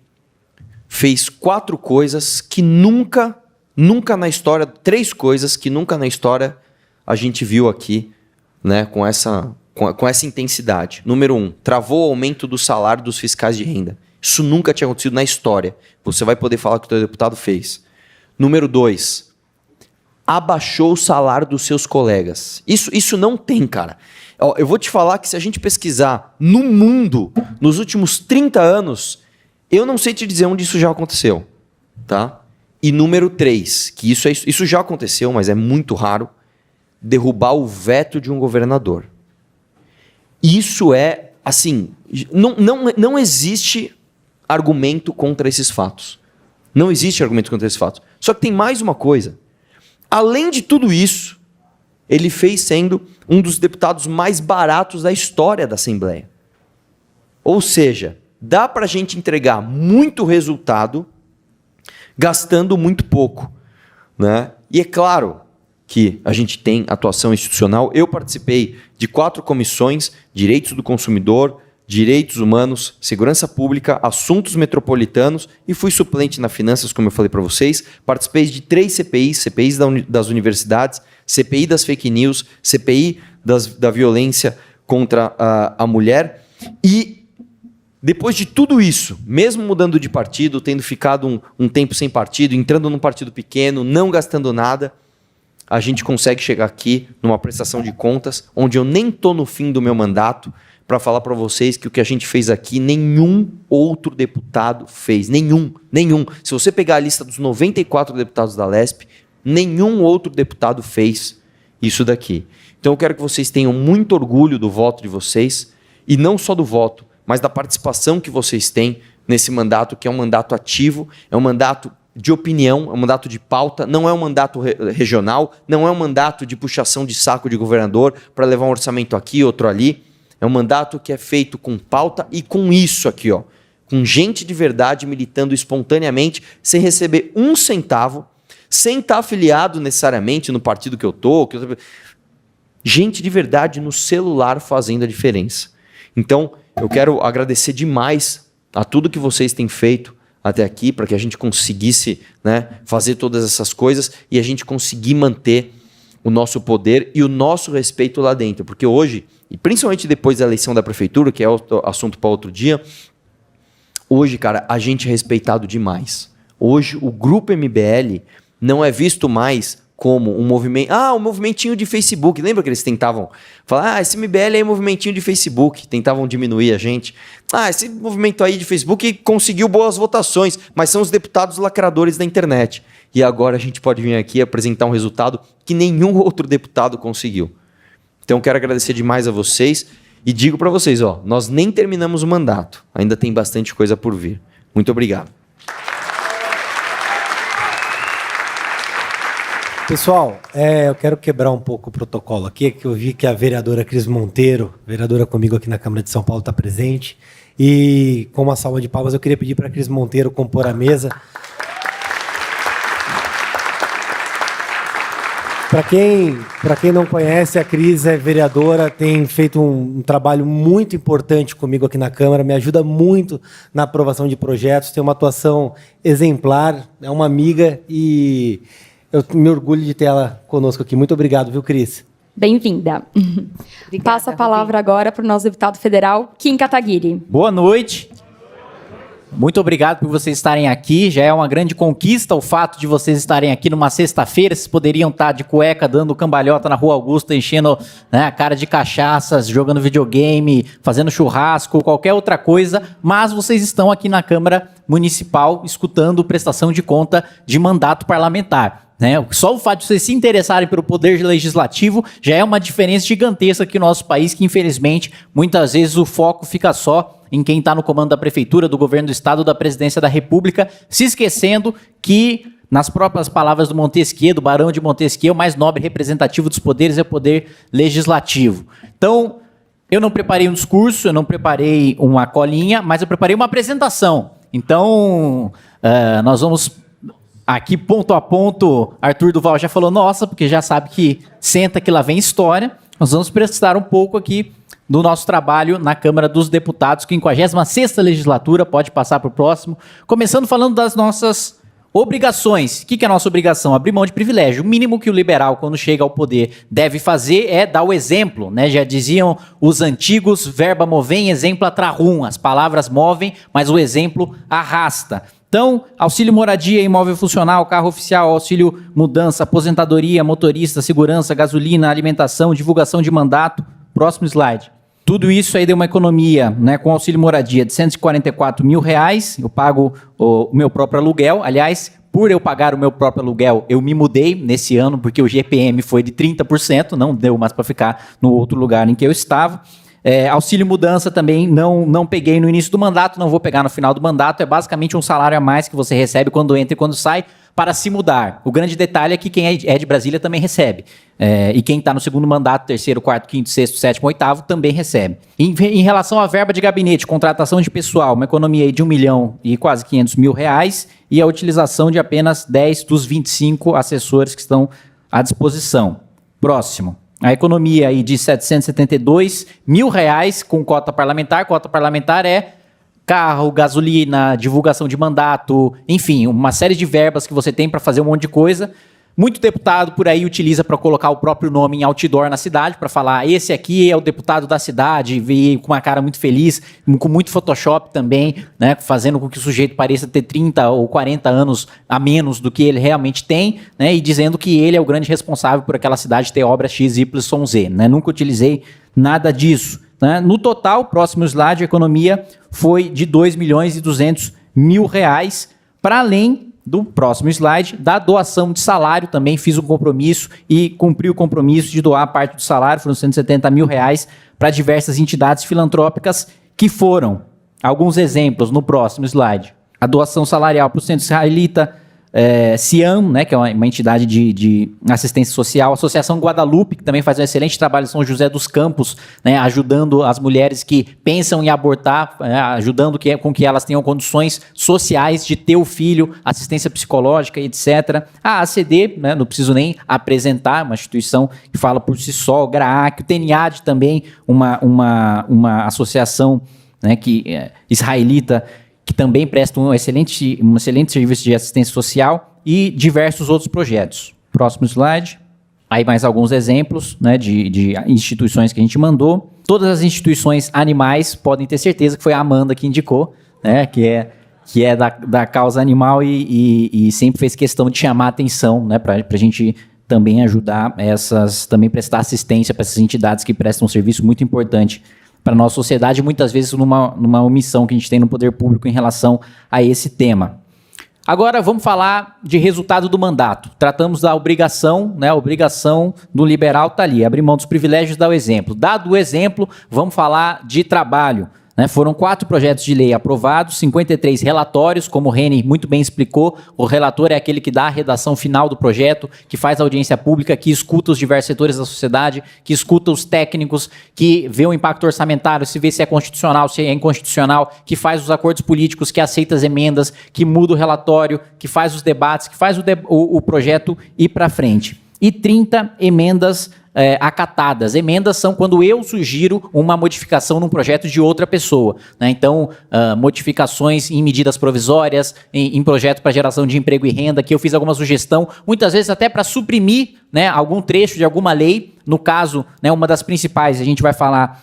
fez 4 coisas que nunca na história, 3 coisas que nunca na história a gente viu aqui, né, com essa intensidade. Número 1, travou o aumento do salário dos fiscais de renda. Isso nunca tinha acontecido na história. Você vai poder falar que o teu deputado fez. Número 2, abaixou o salário dos seus colegas. Isso não tem, cara. Eu vou te falar que se a gente pesquisar no mundo, nos últimos 30 anos, eu não sei te dizer onde isso já aconteceu. Tá? E número 3, que isso já aconteceu, mas é muito raro, derrubar o veto de um governador. Isso é, assim, não existe argumento contra esses fatos. Não existe argumento contra esses fatos. Só que tem mais uma coisa. Além de tudo isso, ele fez sendo um dos deputados mais baratos da história da Assembleia. Ou seja, dá para a gente entregar muito resultado gastando muito pouco, né? E é claro que a gente tem atuação institucional. Eu participei de 4 comissões: direitos do consumidor, direitos humanos, segurança pública, assuntos metropolitanos, e fui suplente na finanças, como eu falei para vocês. Participei de 3 CPIs, CPIs das universidades, CPI das fake news, CPI da violência contra a mulher. E depois de tudo isso, mesmo mudando de partido, tendo ficado um tempo sem partido, entrando num partido pequeno, não gastando nada, a gente consegue chegar aqui numa prestação de contas, onde eu nem estou no fim do meu mandato, para falar para vocês que o que a gente fez aqui, nenhum outro deputado fez. Nenhum. Se você pegar a lista dos 94 deputados da LESP, nenhum outro deputado fez isso daqui. Então eu quero que vocês tenham muito orgulho do voto de vocês, e não só do voto, mas da participação que vocês têm nesse mandato, que é um mandato ativo, é um mandato de opinião, é um mandato de pauta, não é um mandato regional, não é um mandato de puxação de saco de governador para levar um orçamento aqui, outro ali. É um mandato que é feito com pauta e com isso aqui, ó, com gente de verdade militando espontaneamente, sem receber um centavo, sem estar afiliado necessariamente no partido que eu tô. Gente de verdade no celular fazendo a diferença. Então, eu quero agradecer demais a tudo que vocês têm feito até aqui, para que a gente conseguisse, né, fazer todas essas coisas e a gente conseguir manter o nosso poder e o nosso respeito lá dentro. Porque hoje, e principalmente depois da eleição da prefeitura, que é outro assunto para outro dia, hoje, cara, a gente é respeitado demais. Hoje, o Grupo MBL não é visto mais como um movimento... um movimentinho de Facebook. Lembra que eles tentavam falar, esse MBL é um movimentinho de Facebook. Tentavam diminuir a gente. Esse movimento aí de Facebook conseguiu boas votações, mas são os deputados lacradores da internet. E agora a gente pode vir aqui apresentar um resultado que nenhum outro deputado conseguiu. Então, quero agradecer demais a vocês e digo para vocês, ó, nós nem terminamos o mandato. Ainda tem bastante coisa por vir. Muito obrigado. Pessoal, eu quero quebrar um pouco o protocolo aqui, que eu vi que a vereadora Cris Monteiro, vereadora comigo aqui na Câmara de São Paulo, está presente. E com uma salva de palmas, eu queria pedir para a Cris Monteiro compor a mesa. Para quem não conhece, a Cris é vereadora, tem feito um trabalho muito importante comigo aqui na Câmara, me ajuda muito na aprovação de projetos, tem uma atuação exemplar, é uma amiga e eu me orgulho de ter ela conosco aqui. Muito obrigado, viu, Cris? Bem-vinda. Passo a palavra agora para o nosso deputado federal, Kim Kataguiri. Boa noite. Muito obrigado por vocês estarem aqui. Já é uma grande conquista o fato de vocês estarem aqui numa sexta-feira. Vocês poderiam estar de cueca, dando cambalhota na Rua Augusta, enchendo, né, a cara de cachaças, jogando videogame, fazendo churrasco, qualquer outra coisa. Mas vocês estão aqui na Câmara Municipal escutando prestação de conta de mandato parlamentar. Né? Só o fato de vocês se interessarem pelo poder legislativo já é uma diferença gigantesca aqui no nosso país, que infelizmente muitas vezes o foco fica só em quem está no comando da prefeitura, do governo do estado, da presidência da república, se esquecendo que, nas próprias palavras do Montesquieu, do Barão de Montesquieu, o mais nobre representativo dos poderes é o poder legislativo. Então, eu não preparei um discurso, eu não preparei uma colinha, mas eu preparei uma apresentação. Então, nós vamos... Aqui, ponto a ponto, Arthur Duval já falou, nossa, porque já sabe que senta que lá vem história. Nós vamos prestar um pouco aqui do nosso trabalho na Câmara dos Deputados, 56ª legislatura, pode passar para o próximo. Começando falando das nossas obrigações. O que é a nossa obrigação? Abrir mão de privilégio. O mínimo que o liberal, quando chega ao poder, deve fazer é dar o exemplo, né? Já diziam os antigos, verba movem, exemplo trahum. As palavras movem, mas o exemplo arrasta. Então, auxílio moradia, imóvel funcional, carro oficial, auxílio mudança, aposentadoria, motorista, segurança, gasolina, alimentação, divulgação de mandato. Próximo slide. Tudo isso aí deu uma economia, né, com auxílio moradia de R$144 mil. Eu pago o meu próprio aluguel. Aliás, por eu pagar o meu próprio aluguel, eu me mudei nesse ano, porque o GPM foi de 30%, não deu mais para ficar no outro lugar em que eu estava. Auxílio mudança também não peguei no início do mandato, não vou pegar no final do mandato. É basicamente um salário a mais que você recebe quando entra e quando sai para se mudar. O grande detalhe é que quem é de Brasília também recebe. E quem está no segundo mandato, terceiro, quarto, quinto, sexto, sétimo, oitavo, também recebe. Em relação à verba de gabinete, contratação de pessoal, uma economia aí de 1 milhão e quase 500 mil reais e a utilização de apenas 10 dos 25 assessores que estão à disposição. Próximo. A economia aí de R$ 772 mil com cota parlamentar. Cota parlamentar é carro, gasolina, divulgação de mandato, enfim, uma série de verbas que você tem para fazer um monte de coisa. Muito deputado por aí utiliza para colocar o próprio nome em outdoor na cidade, para falar, esse aqui é o deputado da cidade, veio com uma cara muito feliz, com muito Photoshop também, né, fazendo com que o sujeito pareça ter 30 ou 40 anos a menos do que ele realmente tem, né, e dizendo que ele é o grande responsável por aquela cidade ter obra X, Y, Z. Né? Nunca utilizei nada disso. Né? No total, próximo slide, a economia foi de R$ 2.200.000, para além do próximo slide, da doação de salário, também fiz um compromisso e cumpri o compromisso de doar parte do salário, foram R$ 170 mil para diversas entidades filantrópicas que foram, alguns exemplos no próximo slide, a doação salarial para o Centro Israelita, CIAM, né, que é uma entidade de assistência social, a Associação Guadalupe, que também faz um excelente trabalho em São José dos Campos, né, ajudando as mulheres que pensam em abortar, ajudando com que elas tenham condições sociais de ter o filho, assistência psicológica, etc. A ACD, né, não preciso nem apresentar, uma instituição que fala por si só, o GRAAC, o TENIAD também, uma associação, né, israelita, que também presta um excelente serviço de assistência social e diversos outros projetos. Próximo slide. Aí mais alguns exemplos, né, de instituições que a gente mandou. Todas as instituições animais podem ter certeza que foi a Amanda que indicou, né, que é da causa animal e sempre fez questão de chamar a atenção, né, para a gente também ajudar também prestar assistência para essas entidades que prestam um serviço muito importante para a nossa sociedade, muitas vezes numa omissão que a gente tem no poder público em relação a esse tema. Agora vamos falar de resultado do mandato. Tratamos da obrigação, né? A obrigação do liberal está ali, abrir mão dos privilégios e dar o exemplo. Dado o exemplo, vamos falar de trabalho. Né? Foram 4 projetos de lei aprovados, 53 relatórios, como o Reni muito bem explicou. O relator é aquele que dá a redação final do projeto, que faz a audiência pública, que escuta os diversos setores da sociedade, que escuta os técnicos, que vê o impacto orçamentário, se vê se é constitucional, se é inconstitucional, que faz os acordos políticos, que aceita as emendas, que muda o relatório, que faz os debates, que faz o projeto ir para frente. E 30 emendas acatadas. Emendas são quando eu sugiro uma modificação num projeto de outra pessoa. Né? Então, modificações em medidas provisórias, em projeto para geração de emprego e renda, que eu fiz alguma sugestão, muitas vezes até para suprimir, né, algum trecho de alguma lei. No caso, né, uma das principais, a gente vai falar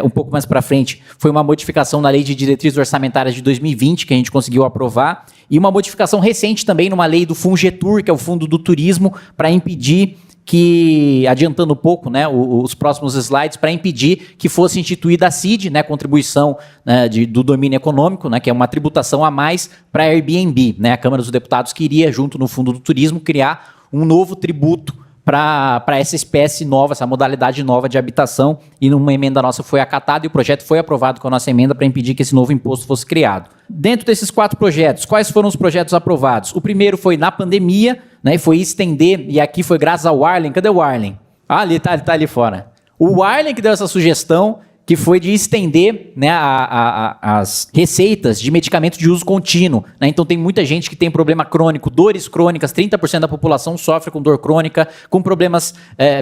um pouco mais para frente, foi uma modificação na Lei de Diretrizes Orçamentárias de 2020, que a gente conseguiu aprovar, e uma modificação recente também numa lei do FUNGETUR, que é o Fundo do Turismo, para impedir que, adiantando um pouco, né, os próximos slides, para impedir que fosse instituída a CID, né, contribuição, né, do domínio econômico, né, que é uma tributação a mais para a Airbnb. Né, a Câmara dos Deputados queria, junto no Fundo do Turismo, criar um novo tributo para essa espécie nova, essa modalidade nova de habitação, e numa emenda nossa foi acatada e o projeto foi aprovado com a nossa emenda para impedir que esse novo imposto fosse criado. Dentro desses 4 projetos, quais foram os projetos aprovados? O primeiro foi na pandemia, né, e foi estender, e aqui foi graças ao Arlen. Cadê o Arlen? Ah, ele está ali fora. O Arlen que deu essa sugestão, que foi de estender, né, as receitas de medicamento de uso contínuo. Né? Então tem muita gente que tem problema crônico, dores crônicas, 30% da população sofre com dor crônica, com problemas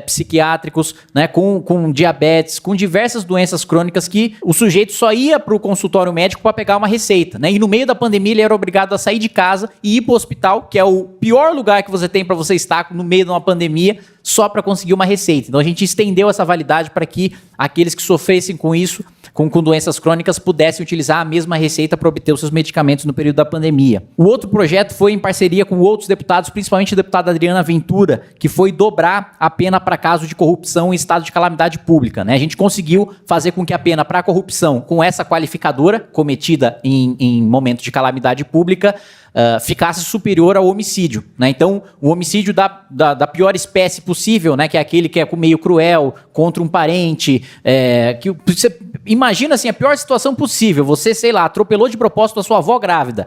psiquiátricos, né, com diabetes, com diversas doenças crônicas que o sujeito só ia para o consultório médico para pegar uma receita. Né? E no meio da pandemia ele era obrigado a sair de casa e ir para o hospital, que é o pior lugar que você tem para você estar no meio de uma pandemia, só para conseguir uma receita. Então a gente estendeu essa validade para que aqueles que sofressem com isso, com doenças crônicas, pudessem utilizar a mesma receita para obter os seus medicamentos no período da pandemia. O outro projeto foi em parceria com outros deputados, principalmente a deputada Adriana Ventura, que foi dobrar a pena para caso de corrupção em estado de calamidade pública. Né? A gente conseguiu fazer com que a pena para corrupção, com essa qualificadora, cometida em momento de calamidade pública, ficasse superior ao homicídio, né? Então, o homicídio da pior espécie possível, né? Que é aquele que é meio cruel, contra um parente, que você imagina assim, a pior situação possível, você, sei lá, atropelou de propósito a sua avó grávida,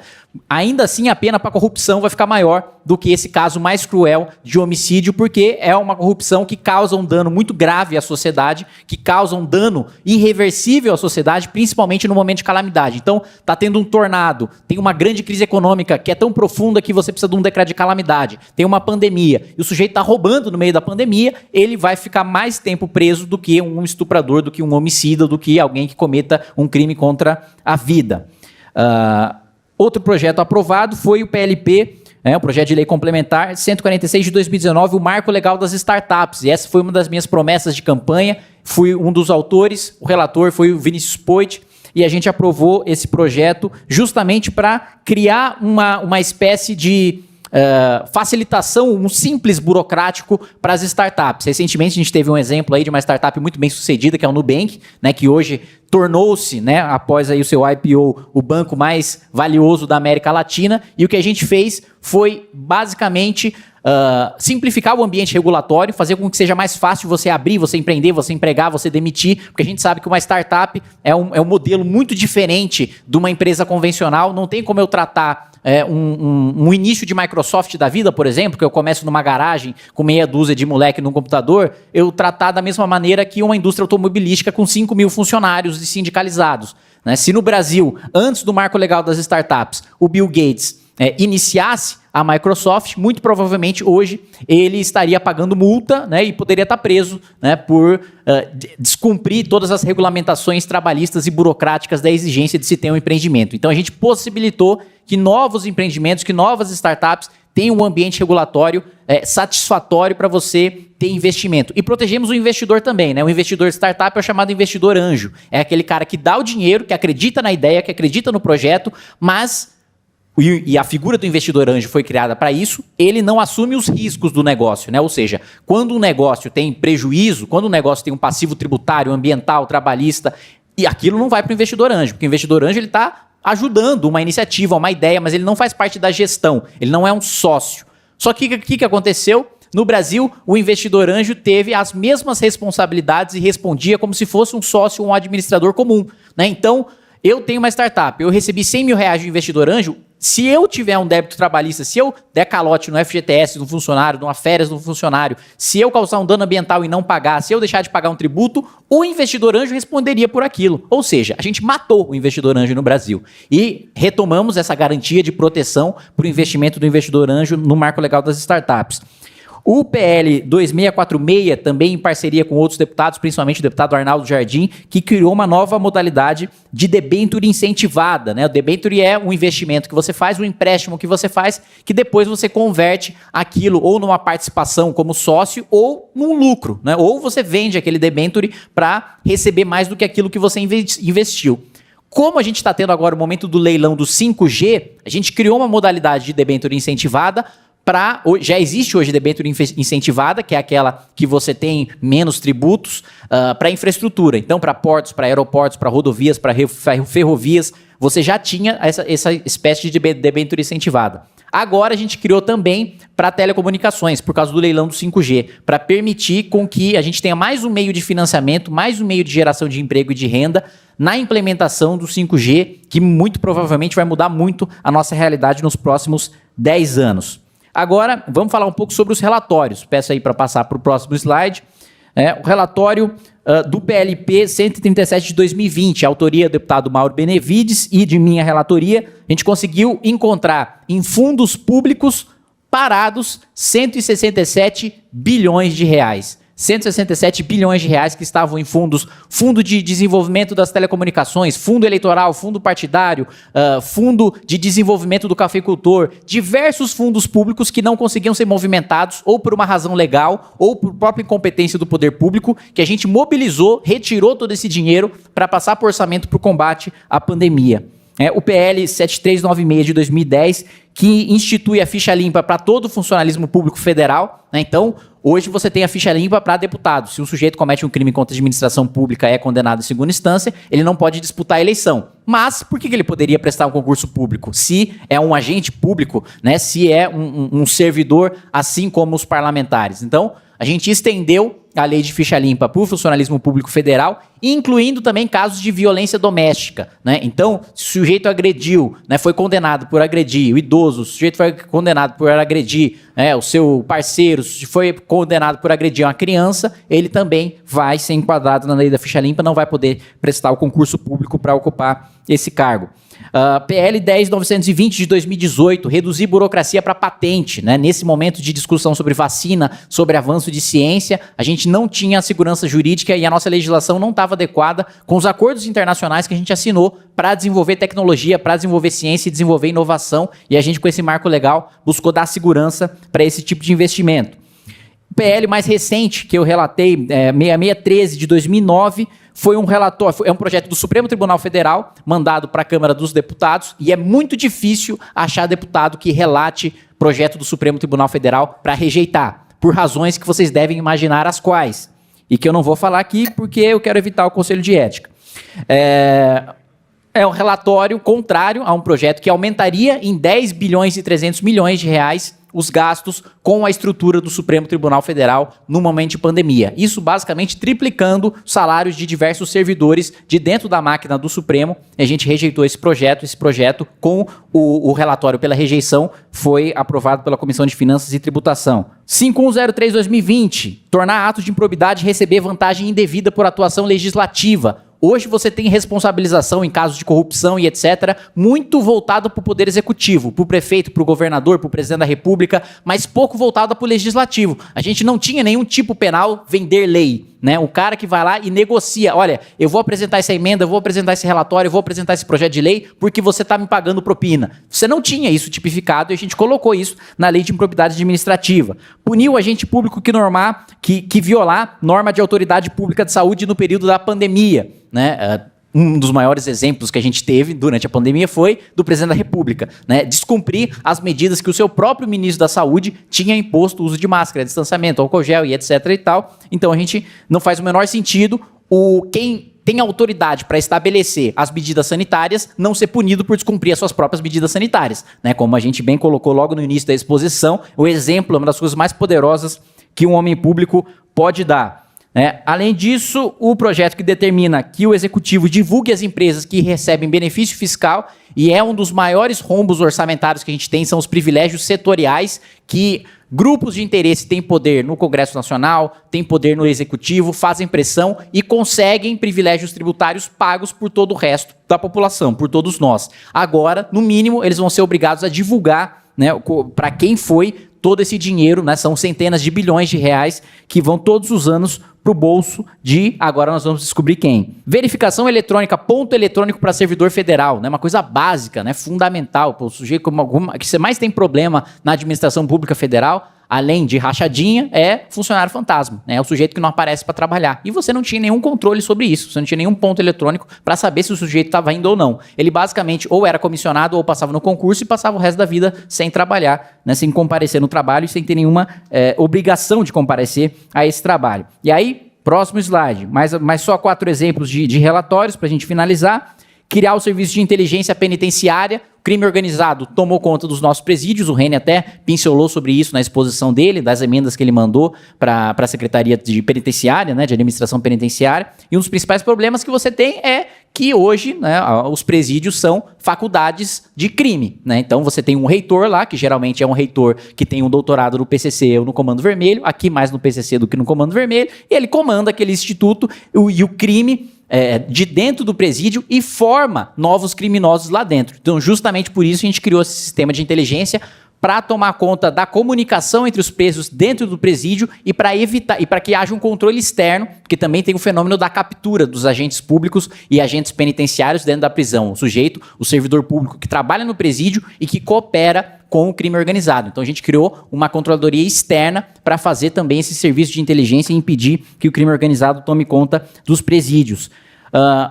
ainda assim a pena para corrupção vai ficar maior do que esse caso mais cruel de homicídio, porque é uma corrupção que causa um dano muito grave à sociedade, que causa um dano irreversível à sociedade, principalmente no momento de calamidade. Então, tá tendo um tornado, tem uma grande crise econômica que é tão profunda que você precisa de um decreto de calamidade, tem uma pandemia, e o sujeito tá roubando no meio da pandemia, ele vai ficar mais tempo preso do que um estuprador, do que um homicida, do que alguém que cometa um crime contra a vida. Outro projeto aprovado foi o PLP, o projeto de lei complementar 146 de 2019, o marco legal das startups. E essa foi uma das minhas promessas de campanha, fui um dos autores, o relator foi o Vinícius Poit, e a gente aprovou esse projeto justamente para criar uma espécie de facilitação, um simples burocrático para as startups. Recentemente a gente teve um exemplo aí de uma startup muito bem sucedida, que é o Nubank, né, que hoje tornou-se, né, após aí o seu IPO, o banco mais valioso da América Latina, e o que a gente fez foi basicamente simplificar o ambiente regulatório, fazer com que seja mais fácil você abrir, você empreender, você empregar, você demitir, porque a gente sabe que uma startup é um modelo muito diferente de uma empresa convencional. Não tem como eu tratar um início de Microsoft da vida, por exemplo, que eu começo numa garagem com meia dúzia de moleque num computador, eu tratar da mesma maneira que uma indústria automobilística com 5 mil funcionários e sindicalizados, né? Se no Brasil, antes do marco legal das startups, o Bill Gates iniciasse a Microsoft, muito provavelmente hoje ele estaria pagando multa, né, e poderia estar preso, né, por descumprir todas as regulamentações trabalhistas e burocráticas da exigência de se ter um empreendimento. Então a gente possibilitou que novos empreendimentos, que novas startups tenham um ambiente regulatório satisfatório para você ter investimento. E protegemos o investidor também, né? O investidor startup é o chamado investidor anjo. É aquele cara que dá o dinheiro, que acredita na ideia, que acredita no projeto, mas e a figura do investidor anjo foi criada para isso, ele não assume os riscos do negócio, né? Ou seja, quando um negócio tem prejuízo, quando um negócio tem um passivo tributário, ambiental, trabalhista, e aquilo não vai para o investidor anjo, porque o investidor anjo ele está ajudando uma iniciativa, uma ideia, mas ele não faz parte da gestão, ele não é um sócio. Só que o que aconteceu? No Brasil, o investidor anjo teve as mesmas responsabilidades e respondia como se fosse um sócio ou um administrador comum, né? Então, eu tenho uma startup, eu recebi 100 mil reais de investidor anjo, se eu tiver um débito trabalhista, se eu der calote no FGTS do funcionário, numa férias do funcionário, se eu causar um dano ambiental e não pagar, se eu deixar de pagar um tributo, o investidor anjo responderia por aquilo. Ou seja, a gente matou o investidor anjo no Brasil. E retomamos essa garantia de proteção para o investimento do investidor anjo no marco legal das startups. O PL 2646, também em parceria com outros deputados, principalmente o deputado Arnaldo Jardim, que criou uma nova modalidade de debênture incentivada, né? O debênture é um investimento que você faz, um empréstimo que você faz, que depois você converte aquilo ou numa participação como sócio ou num lucro, né? Ou você vende aquele debênture para receber mais do que aquilo que você investiu. Como a gente está tendo agora o momento do leilão do 5G, a gente criou uma modalidade de debênture incentivada. Já existe hoje debênture incentivada, que é aquela que você tem menos tributos para infraestrutura. Então, para portos, para aeroportos, para rodovias, para ferrovias, você já tinha essa espécie de debênture incentivada. Agora a gente criou também para telecomunicações, por causa do leilão do 5G, para permitir com que a gente tenha mais um meio de financiamento, mais um meio de geração de emprego e de renda na implementação do 5G, que muito provavelmente vai mudar muito a nossa realidade nos próximos 10 anos. Agora, vamos falar um pouco sobre os relatórios. Peço aí para passar para o próximo slide. O relatório do PLP 137 de 2020, a autoria do deputado Mauro Benevides e de minha relatoria, a gente conseguiu encontrar em fundos públicos parados 167 bilhões de reais. 167 bilhões de reais que estavam em fundos, fundo de desenvolvimento das telecomunicações, fundo eleitoral, fundo partidário, fundo de desenvolvimento do cafeicultor, diversos fundos públicos que não conseguiam ser movimentados ou por uma razão legal ou por própria incompetência do poder público, que a gente mobilizou, retirou todo esse dinheiro para passar por orçamento para o combate à pandemia. o PL 7396 de 2010, que institui a ficha limpa para todo o funcionalismo público federal, né? Então, hoje você tem a ficha limpa para deputado. Se um sujeito comete um crime contra a administração pública e é condenado em segunda instância, ele não pode disputar a eleição. Mas por que ele poderia prestar um concurso público? Se é um agente público, né? Se é um servidor, assim como os parlamentares. Então, a gente estendeu a lei de ficha limpa para o funcionalismo público federal, incluindo também casos de violência doméstica, né? Então, se o sujeito agrediu, né, foi condenado por agredir o idoso, se o sujeito foi condenado por agredir o seu parceiro, se foi condenado por agredir uma criança, ele também vai ser enquadrado na lei da ficha limpa, não vai poder prestar o concurso público para ocupar esse cargo. PL 10.920 de 2018, reduzir burocracia para patente, né? Nesse momento de discussão sobre vacina, sobre avanço de ciência, a gente não tinha segurança jurídica e a nossa legislação não estava adequada com os acordos internacionais que a gente assinou para desenvolver tecnologia, para desenvolver ciência e desenvolver inovação, e a gente com esse marco legal buscou dar segurança para esse tipo de investimento. O PL mais recente que eu relatei, 6613 de 2009, foi um relatório, é um projeto do Supremo Tribunal Federal, mandado para a Câmara dos Deputados, e é muito difícil achar deputado que relate projeto do Supremo Tribunal Federal para rejeitar, por razões que vocês devem imaginar as quais, e que eu não vou falar aqui porque eu quero evitar o Conselho de Ética. É um relatório contrário a um projeto que aumentaria em 10 bilhões e 300 milhões de reais os gastos com a estrutura do Supremo Tribunal Federal no momento de pandemia. Isso basicamente triplicando salários de diversos servidores de dentro da máquina do Supremo. A gente rejeitou esse projeto com o relatório pela rejeição foi aprovado pela Comissão de Finanças e Tributação. 5103/2020, tornar atos de improbidade receber vantagem indevida por atuação legislativa. Hoje você tem responsabilização em casos de corrupção e etc., muito voltado para o Poder Executivo, para o prefeito, para o governador, para o presidente da República, mas pouco voltado para o Legislativo. A gente não tinha nenhum tipo penal vender lei, né? O cara que vai lá e negocia, olha, eu vou apresentar essa emenda, eu vou apresentar esse relatório, eu vou apresentar esse projeto de lei porque você está me pagando propina. Você não tinha isso tipificado e a gente colocou isso na Lei de Improbidade Administrativa. Puniu o agente público que violar norma de autoridade pública de saúde no período da pandemia, né? Um dos maiores exemplos que a gente teve durante a pandemia foi do presidente da República, né? Descumprir as medidas que o seu próprio ministro da Saúde tinha imposto, o uso de máscara, distanciamento, álcool gel e etc. e tal. Então a gente não faz o menor sentido quem tem autoridade para estabelecer as medidas sanitárias não ser punido por descumprir as suas próprias medidas sanitárias, né? Como a gente bem colocou logo no início da exposição, o exemplo é uma das coisas mais poderosas que um homem público pode dar. Além disso, o projeto que determina que o executivo divulgue as empresas que recebem benefício fiscal, e é um dos maiores rombos orçamentários que a gente tem, são os privilégios setoriais, que grupos de interesse têm poder no Congresso Nacional, têm poder no Executivo, fazem pressão e conseguem privilégios tributários pagos por todo o resto da população, por todos nós. Agora, no mínimo, eles vão ser obrigados a divulgar, né, para quem foi todo esse dinheiro, né? São centenas de bilhões de reais que vão todos os anos para o bolso de, agora nós vamos descobrir quem. Verificação eletrônica, ponto eletrônico para servidor federal, né? Uma coisa básica, né? Fundamental, para o sujeito que você mais tem problema na administração pública federal, além de rachadinha, é funcionário fantasma, né? É o sujeito que não aparece para trabalhar. E você não tinha nenhum controle sobre isso, você não tinha nenhum ponto eletrônico para saber se o sujeito estava indo ou não. Ele basicamente ou era comissionado ou passava no concurso e passava o resto da vida sem trabalhar, né? Sem comparecer no trabalho e sem ter nenhuma obrigação de comparecer a esse trabalho. E aí, próximo slide, mais só 4 exemplos de relatórios para a gente finalizar. Criar o serviço de inteligência penitenciária. O crime organizado tomou conta dos nossos presídios, o Reni até pincelou sobre isso na exposição dele, das emendas que ele mandou para a Secretaria de Penitenciária, né, de Administração Penitenciária. E um dos principais problemas que você tem é que hoje, né, os presídios são faculdades de crime, né? Então você tem um reitor lá, que geralmente é um reitor que tem um doutorado no PCC ou no Comando Vermelho, aqui mais no PCC do que no Comando Vermelho, e ele comanda aquele instituto e o crime de dentro do presídio e forma novos criminosos lá dentro. Então, justamente por isso a gente criou esse sistema de inteligência para tomar conta da comunicação entre os presos dentro do presídio e para evitar e para que haja um controle externo, porque também tem o fenômeno da captura dos agentes públicos e agentes penitenciários dentro da prisão. O servidor público que trabalha no presídio e que coopera com o crime organizado. Então a gente criou uma controladoria externa para fazer também esse serviço de inteligência e impedir que o crime organizado tome conta dos presídios.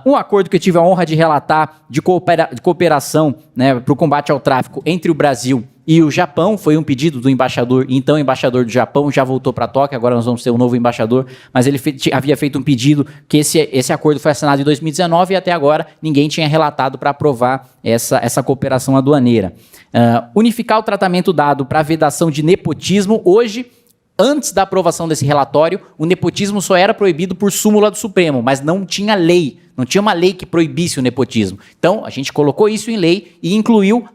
Um acordo que eu tive a honra de relatar de cooperação, né, para o combate ao tráfico entre o Brasil e o Japão, foi um pedido do embaixador, então embaixador do Japão, já voltou para Tóquio, agora nós vamos ter um novo embaixador, mas ele havia feito um pedido que esse acordo foi assinado em 2019 e até agora ninguém tinha relatado para aprovar essa cooperação aduaneira. Unificar o tratamento dado para a vedação de nepotismo. Hoje, antes da aprovação desse relatório, o nepotismo só era proibido por súmula do Supremo, mas não tinha lei, não tinha uma lei que proibisse o nepotismo. Então, a gente colocou isso em lei e incluiu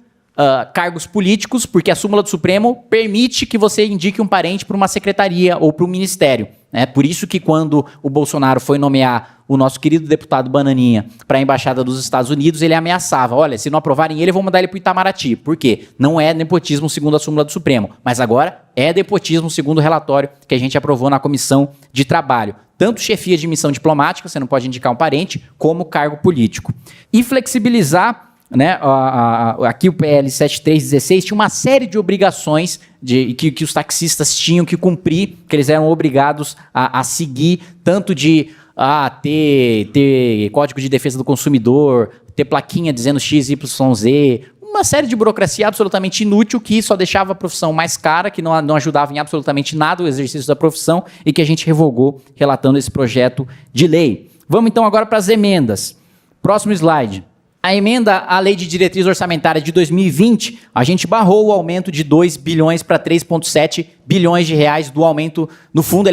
cargos políticos, porque a súmula do Supremo permite que você indique um parente para uma secretaria ou para um ministério. É por isso que quando o Bolsonaro foi nomear o nosso querido deputado Bananinha para a Embaixada dos Estados Unidos, ele ameaçava, olha, se não aprovarem ele, eu vou mandar ele para o Itamaraty. Por quê? Não é nepotismo segundo a súmula do Supremo, mas agora é nepotismo segundo o relatório que a gente aprovou na Comissão de Trabalho. Tanto chefia de missão diplomática, você não pode indicar um parente, como cargo político. E flexibilizar, né, aqui o PL 7316 tinha uma série de obrigações que os taxistas tinham que cumprir, que eles eram obrigados a seguir, tanto de ter código de defesa do consumidor, ter plaquinha dizendo XYZ, uma série de burocracia absolutamente inútil que só deixava a profissão mais cara, que não ajudava em absolutamente nada o exercício da profissão e que a gente revogou relatando esse projeto de lei. Vamos então agora para as emendas. Próximo slide. A emenda à Lei de Diretriz Orçamentária de 2020, a gente barrou o aumento de 2 bilhões para 3,7 bilhões de reais do aumento no fundo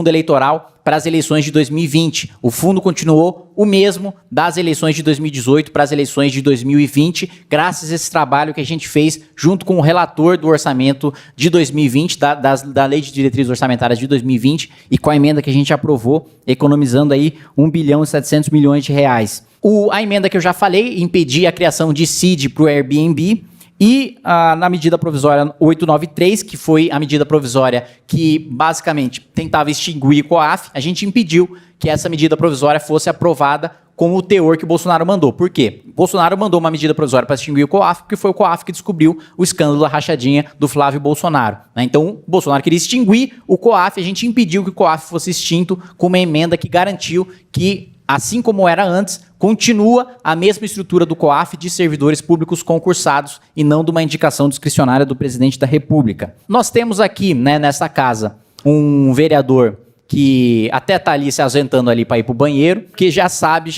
eleitoral para as eleições de 2020. O fundo continuou o mesmo das eleições de 2018 para as eleições de 2020, graças a esse trabalho que a gente fez junto com o relator do orçamento de 2020, da Lei de Diretriz Orçamentárias de 2020, e com a emenda que a gente aprovou, economizando aí 1 bilhão e 700 milhões de reais. A emenda que eu já falei, impedir a criação de CID para o Airbnb, e na medida provisória 893, que foi a medida provisória que basicamente tentava extinguir o COAF, a gente impediu que essa medida provisória fosse aprovada com o teor que o Bolsonaro mandou. Por quê? O Bolsonaro mandou uma medida provisória para extinguir o COAF, porque foi o COAF que descobriu o escândalo da rachadinha do Flávio Bolsonaro, né? Então, o Bolsonaro queria extinguir o COAF, a gente impediu que o COAF fosse extinto com uma emenda que garantiu que, assim como era antes, continua a mesma estrutura do COAF de servidores públicos concursados e não de uma indicação discricionária do presidente da República. Nós temos aqui, né, nessa casa, um vereador que até está ali se ausentando ali para ir para o banheiro, que já sabe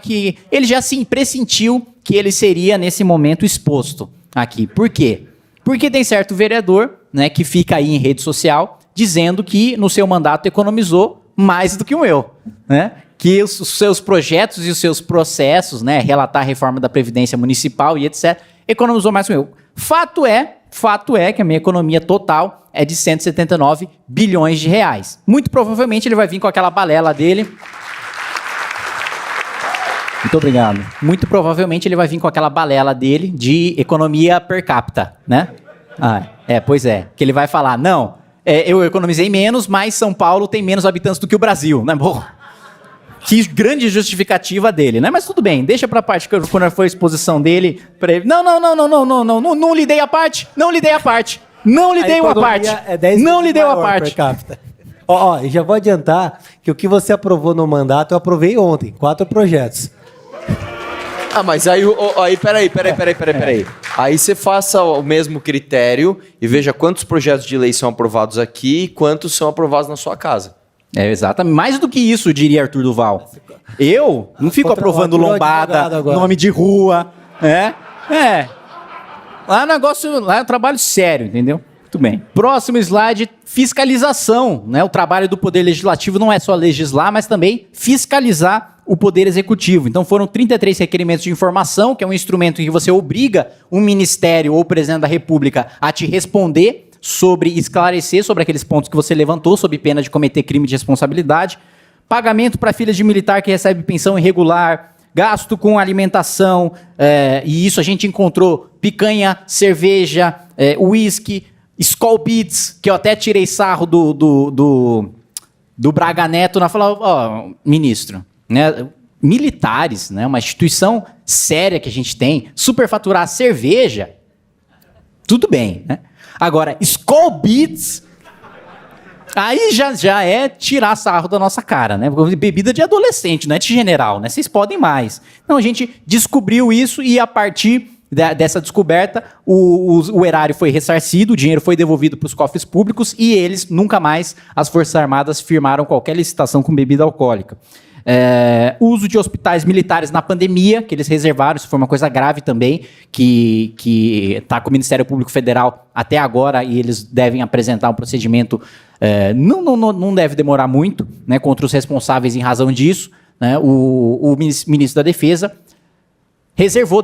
que ele já se pressentiu que ele seria, nesse momento, exposto aqui. Por quê? Porque tem certo vereador, né, que fica aí em rede social dizendo que no seu mandato economizou mais do que o meu, né? Que os seus projetos e os seus processos, né, relatar a reforma da Previdência Municipal e etc., economizou mais que o meu. Fato é que a minha economia total é de 179 bilhões de reais. Muito provavelmente ele vai vir com aquela balela dele. Muito obrigado. Muito provavelmente ele vai vir com aquela balela dele de economia per capita, né? Pois é. Que ele vai falar, não, eu economizei menos, mas São Paulo tem menos habitantes do que o Brasil, né? Bom, que grande justificativa dele, né? Mas tudo bem, deixa pra parte quando for a exposição dele. Pra ele. Não lhe dei a parte. Não lhe dei a parte. Não lhe dei a parte. Não lhe deu a parte. E já vou adiantar que o que você aprovou no mandato, eu aprovei ontem. 4 projetos. Mas aí peraí. Aí você faça o mesmo critério e veja quantos projetos de lei são aprovados aqui e quantos são aprovados na sua casa. Exatamente. Mais do que isso, diria Arthur Duval. Eu não fico aprovando lombada, nome de rua, Lá é um trabalho sério, entendeu? Muito bem. Próximo slide, fiscalização, né? O trabalho do Poder Legislativo não é só legislar, mas também fiscalizar o Poder Executivo. Então foram 33 requerimentos de informação, que é um instrumento em que você obriga um ministério ou o presidente da República a te responder esclarecer sobre aqueles pontos que você levantou, sob pena de cometer crime de responsabilidade. Pagamento para filha de militar que recebe pensão irregular, gasto com alimentação, e isso a gente encontrou picanha, cerveja, uísque, Skol Beats, que eu até tirei sarro do Braga Neto, na falar, ministro, né, militares, né, uma instituição séria que a gente tem, superfaturar cerveja, tudo bem, né? Agora, Skol Beats, Aí já é tirar sarro da nossa cara, né? Bebida de adolescente, não é de general, né? Vocês podem mais. Então a gente descobriu isso e a partir dessa descoberta o erário foi ressarcido, o dinheiro foi devolvido para os cofres públicos e eles, nunca mais, as Forças Armadas firmaram qualquer licitação com bebida alcoólica. Uso de hospitais militares na pandemia, que eles reservaram, isso foi uma coisa grave também, que está com o Ministério Público Federal até agora e eles devem apresentar um procedimento, não deve demorar muito, né, contra os responsáveis em razão disso, né, o ministro da Defesa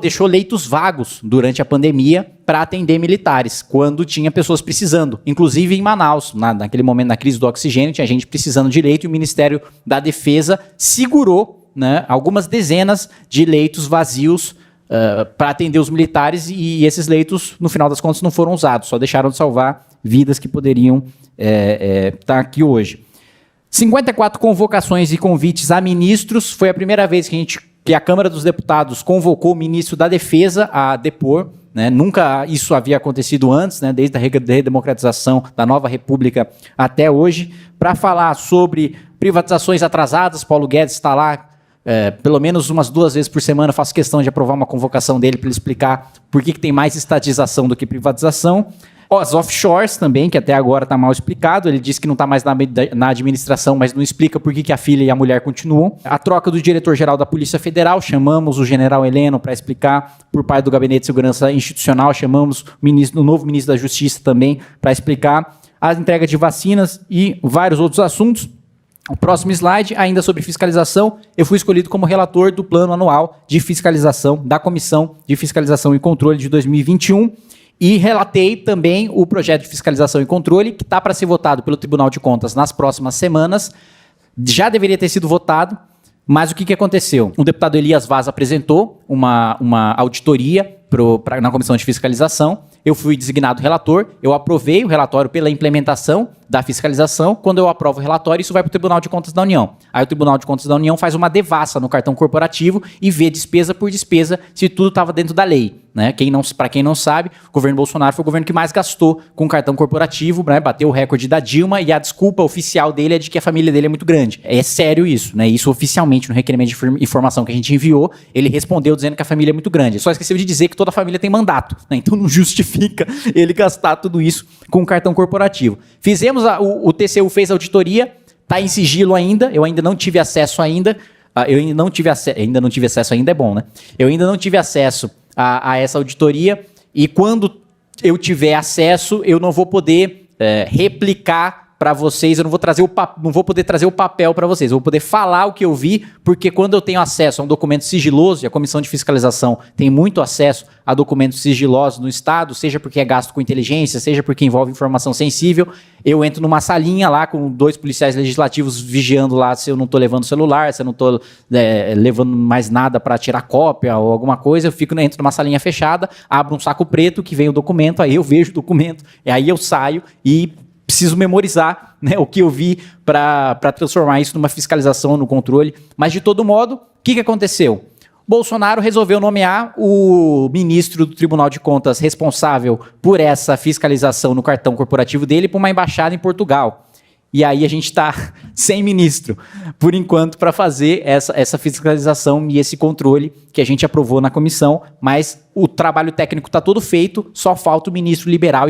deixou leitos vagos durante a pandemia para atender militares, quando tinha pessoas precisando. Inclusive em Manaus, naquele momento, na crise do oxigênio, tinha gente precisando de leito e o Ministério da Defesa segurou, né, algumas dezenas de leitos vazios para atender os militares e esses leitos, no final das contas, não foram usados, só deixaram de salvar vidas que poderiam estar aqui hoje. 54 convocações e convites a ministros, foi a primeira vez que a Câmara dos Deputados convocou o ministro da Defesa a depor, né? Nunca isso havia acontecido antes, né? Desde a redemocratização da nova república até hoje, para falar sobre privatizações atrasadas. Paulo Guedes está lá pelo menos umas 2 vezes por semana, faço questão de aprovar uma convocação dele para ele explicar por que tem mais estatização do que privatização. As offshores também, que até agora está mal explicado. Ele disse que não está mais na administração, mas não explica por que a filha e a mulher continuam. A troca do diretor-geral da Polícia Federal, chamamos o general Heleno para explicar. Por parte do Gabinete de Segurança Institucional, chamamos o novo ministro da Justiça também para explicar. A entrega de vacinas e vários outros assuntos. O próximo slide, ainda sobre fiscalização, eu fui escolhido como relator do Plano Anual de Fiscalização da Comissão de Fiscalização e Controle de 2021. E relatei também o projeto de fiscalização e controle, que está para ser votado pelo Tribunal de Contas nas próximas semanas. Já deveria ter sido votado, mas o que aconteceu? O deputado Elias Vaz apresentou uma auditoria na Comissão de Fiscalização. Eu fui designado relator, eu aprovei o relatório pela implementação da fiscalização. Quando eu aprovo o relatório, isso vai para o Tribunal de Contas da União. Aí o Tribunal de Contas da União faz uma devassa no cartão corporativo e vê despesa por despesa se tudo estava dentro da lei. Né? Para quem não sabe, o governo Bolsonaro foi o governo que mais gastou com cartão corporativo, né? Bateu o recorde da Dilma e a desculpa oficial dele é de que a família dele é muito grande. É sério isso, né? Isso oficialmente no requerimento de informação que a gente enviou, ele respondeu dizendo que a família é muito grande. Só esqueceu de dizer que toda a família tem mandato, né? Então não justifica ele gastar tudo isso com cartão corporativo. O TCU fez a auditoria, está em sigilo ainda, eu ainda não tive acesso ainda. Ainda não tive acesso ainda, é bom, né? Eu ainda não tive acesso a essa auditoria e quando eu tiver acesso, eu não vou poder replicar para vocês, eu não vou poder trazer o papel para vocês, eu vou poder falar o que eu vi, porque quando eu tenho acesso a um documento sigiloso, e a Comissão de Fiscalização tem muito acesso a documentos sigilosos no Estado, seja porque é gasto com inteligência, seja porque envolve informação sensível, eu entro numa salinha lá com 2 policiais legislativos vigiando lá se eu não estou levando celular, se eu não estou levando mais nada para tirar cópia ou alguma coisa, entro numa salinha fechada, abro um saco preto que vem o documento, aí eu vejo o documento, e aí eu saio e preciso memorizar, né, o que eu vi para transformar isso numa fiscalização, no controle. Mas, de todo modo, o que aconteceu? Bolsonaro resolveu nomear o ministro do Tribunal de Contas responsável por essa fiscalização no cartão corporativo dele para uma embaixada em Portugal. E aí a gente está sem ministro, por enquanto, para fazer essa fiscalização e esse controle que a gente aprovou na comissão, mas o trabalho técnico está todo feito, só falta o ministro liberar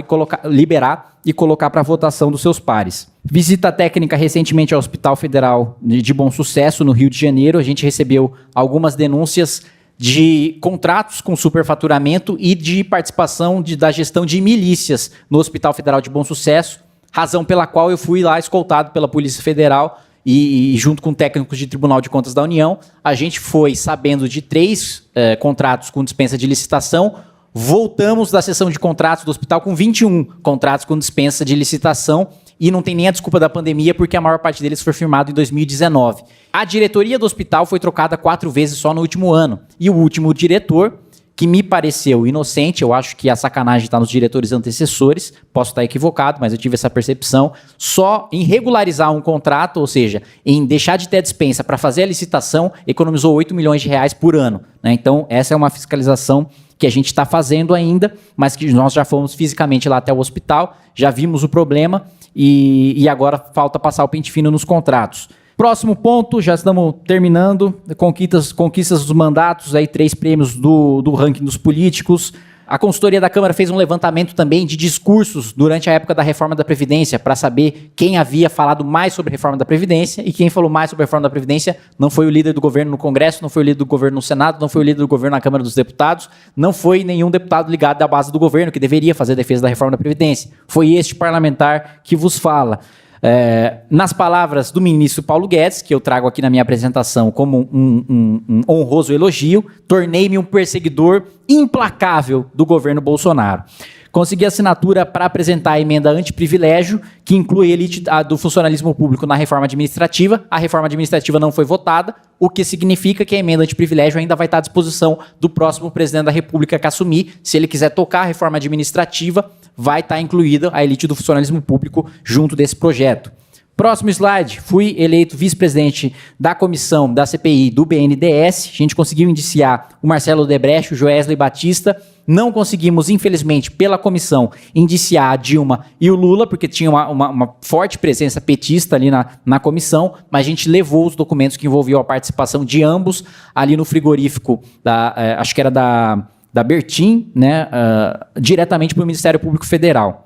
e colocar para votação dos seus pares. Visita técnica recentemente ao Hospital Federal de Bom Sucesso, no Rio de Janeiro, a gente recebeu algumas denúncias de contratos com superfaturamento e de participação da gestão de milícias no Hospital Federal de Bom Sucesso, razão pela qual eu fui lá escoltado pela Polícia Federal e junto com técnicos de Tribunal de Contas da União, a gente foi sabendo de 3 contratos com dispensa de licitação, voltamos da sessão de contratos do hospital com 21 contratos com dispensa de licitação e não tem nem a desculpa da pandemia porque a maior parte deles foi firmado em 2019. A diretoria do hospital foi trocada 4 vezes só no último ano e o último diretor, que me pareceu inocente, eu acho que a sacanagem está nos diretores antecessores, posso estar equivocado, mas eu tive essa percepção, só em regularizar um contrato, ou seja, em deixar de ter a dispensa para fazer a licitação, economizou 8 milhões de reais por ano. Né? Então, essa é uma fiscalização que a gente está fazendo ainda, mas que nós já fomos fisicamente lá até o hospital, já vimos o problema e agora falta passar o pente fino nos contratos. Próximo ponto, já estamos terminando, conquistas dos mandatos, aí 3 prêmios do ranking dos políticos. A consultoria da Câmara fez um levantamento também de discursos durante a época da reforma da Previdência, para saber quem havia falado mais sobre a reforma da Previdência, e quem falou mais sobre a reforma da Previdência não foi o líder do governo no Congresso, não foi o líder do governo no Senado, não foi o líder do governo na Câmara dos Deputados, não foi nenhum deputado ligado à base do governo que deveria fazer a defesa da reforma da Previdência. Foi este parlamentar que vos fala. Nas palavras do ministro Paulo Guedes, que eu trago aqui na minha apresentação como um honroso elogio, tornei-me um perseguidor implacável do governo Bolsonaro. Consegui assinatura para apresentar a emenda antiprivilégio, que inclui a elite do funcionalismo público na reforma administrativa. A reforma administrativa não foi votada, o que significa que a emenda antiprivilégio ainda vai estar à disposição do próximo presidente da República que assumir. Se ele quiser tocar a reforma administrativa, vai estar incluída a elite do funcionalismo público junto desse projeto. Próximo slide, fui eleito vice-presidente da comissão da CPI do BNDES. A gente conseguiu indiciar o Marcelo Odebrecht, o Joesley Batista. Não conseguimos, infelizmente, pela comissão, indiciar a Dilma e o Lula, porque tinha uma forte presença petista ali na comissão, mas a gente levou os documentos que envolviam a participação de ambos ali no frigorífico, acho que era da Bertin, né, diretamente para o Ministério Público Federal.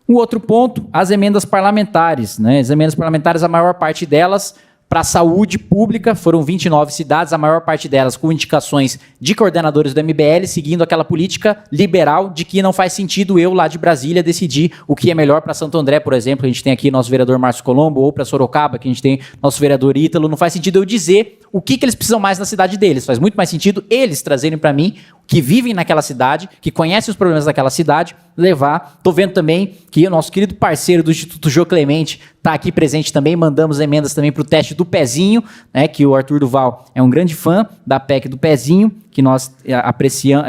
Um outro ponto, as emendas parlamentares. Né? As emendas parlamentares, a maior parte delas para a saúde pública, foram 29 cidades, a maior parte delas com indicações de coordenadores do MBL, seguindo aquela política liberal de que não faz sentido eu, lá de Brasília, decidir o que é melhor para Santo André, por exemplo. A gente tem aqui nosso vereador Márcio Colombo, ou para Sorocaba, que a gente tem nosso vereador Ítalo. Não faz sentido eu dizer o que eles precisam mais na cidade deles. Faz muito mais sentido eles trazerem para mim, que vivem naquela cidade, que conhecem os problemas daquela cidade, levar. Estou vendo também que o nosso querido parceiro do Instituto Jô Clemente está aqui presente também. Mandamos emendas também para o teste do pezinho, né, que o Arthur Duval é um grande fã da PEC do pezinho, que nós apreciamos,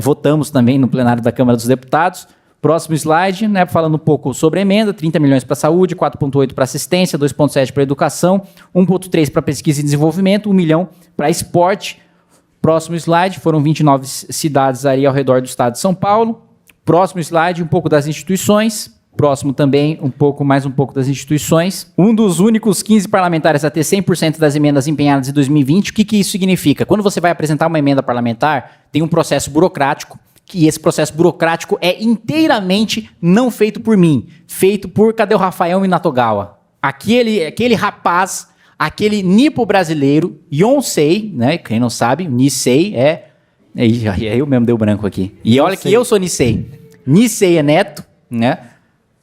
votamos também no plenário da Câmara dos Deputados. Próximo slide, né, falando um pouco sobre a emenda, 30 milhões para a saúde, 4,8 para assistência, 2,7 para educação, 1,3 para pesquisa e desenvolvimento, 1 milhão para esporte. Próximo slide, foram 29 cidades aí ao redor do estado de São Paulo. Próximo slide, um pouco das instituições. Próximo também, mais um pouco das instituições. Um dos únicos 15 parlamentares a ter 100% das emendas empenhadas em 2020. O que isso significa? Quando você vai apresentar uma emenda parlamentar, tem um processo burocrático, e esse processo burocrático é inteiramente não feito por mim, feito por, cadê o Rafael Minatogawa? Aquele rapaz, aquele nipo brasileiro, Yonsei, né? Quem não sabe, Nisei eu mesmo deu branco aqui. E olha que eu sou Nisei. Nisei é neto, né?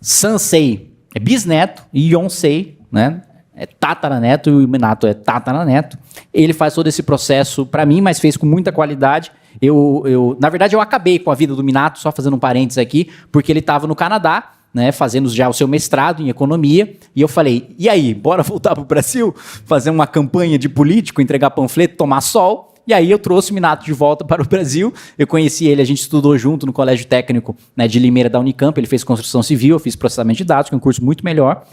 Sansei é bisneto e Yonsei, né, é tataraneto, e o Minato é tataraneto. Ele faz todo esse processo para mim, mas fez com muita qualidade. Na verdade, eu acabei com a vida do Minato, só fazendo um parênteses aqui, porque ele estava no Canadá, né, fazendo já o seu mestrado em economia, e eu falei, e aí, bora voltar para o Brasil, fazer uma campanha de político, entregar panfleto, tomar sol. E aí eu trouxe o Minato de volta para o Brasil. Eu conheci ele, a gente estudou junto no Colégio Técnico, né, de Limeira da Unicamp. Ele fez construção civil, eu fiz processamento de dados, que é um curso muito melhor.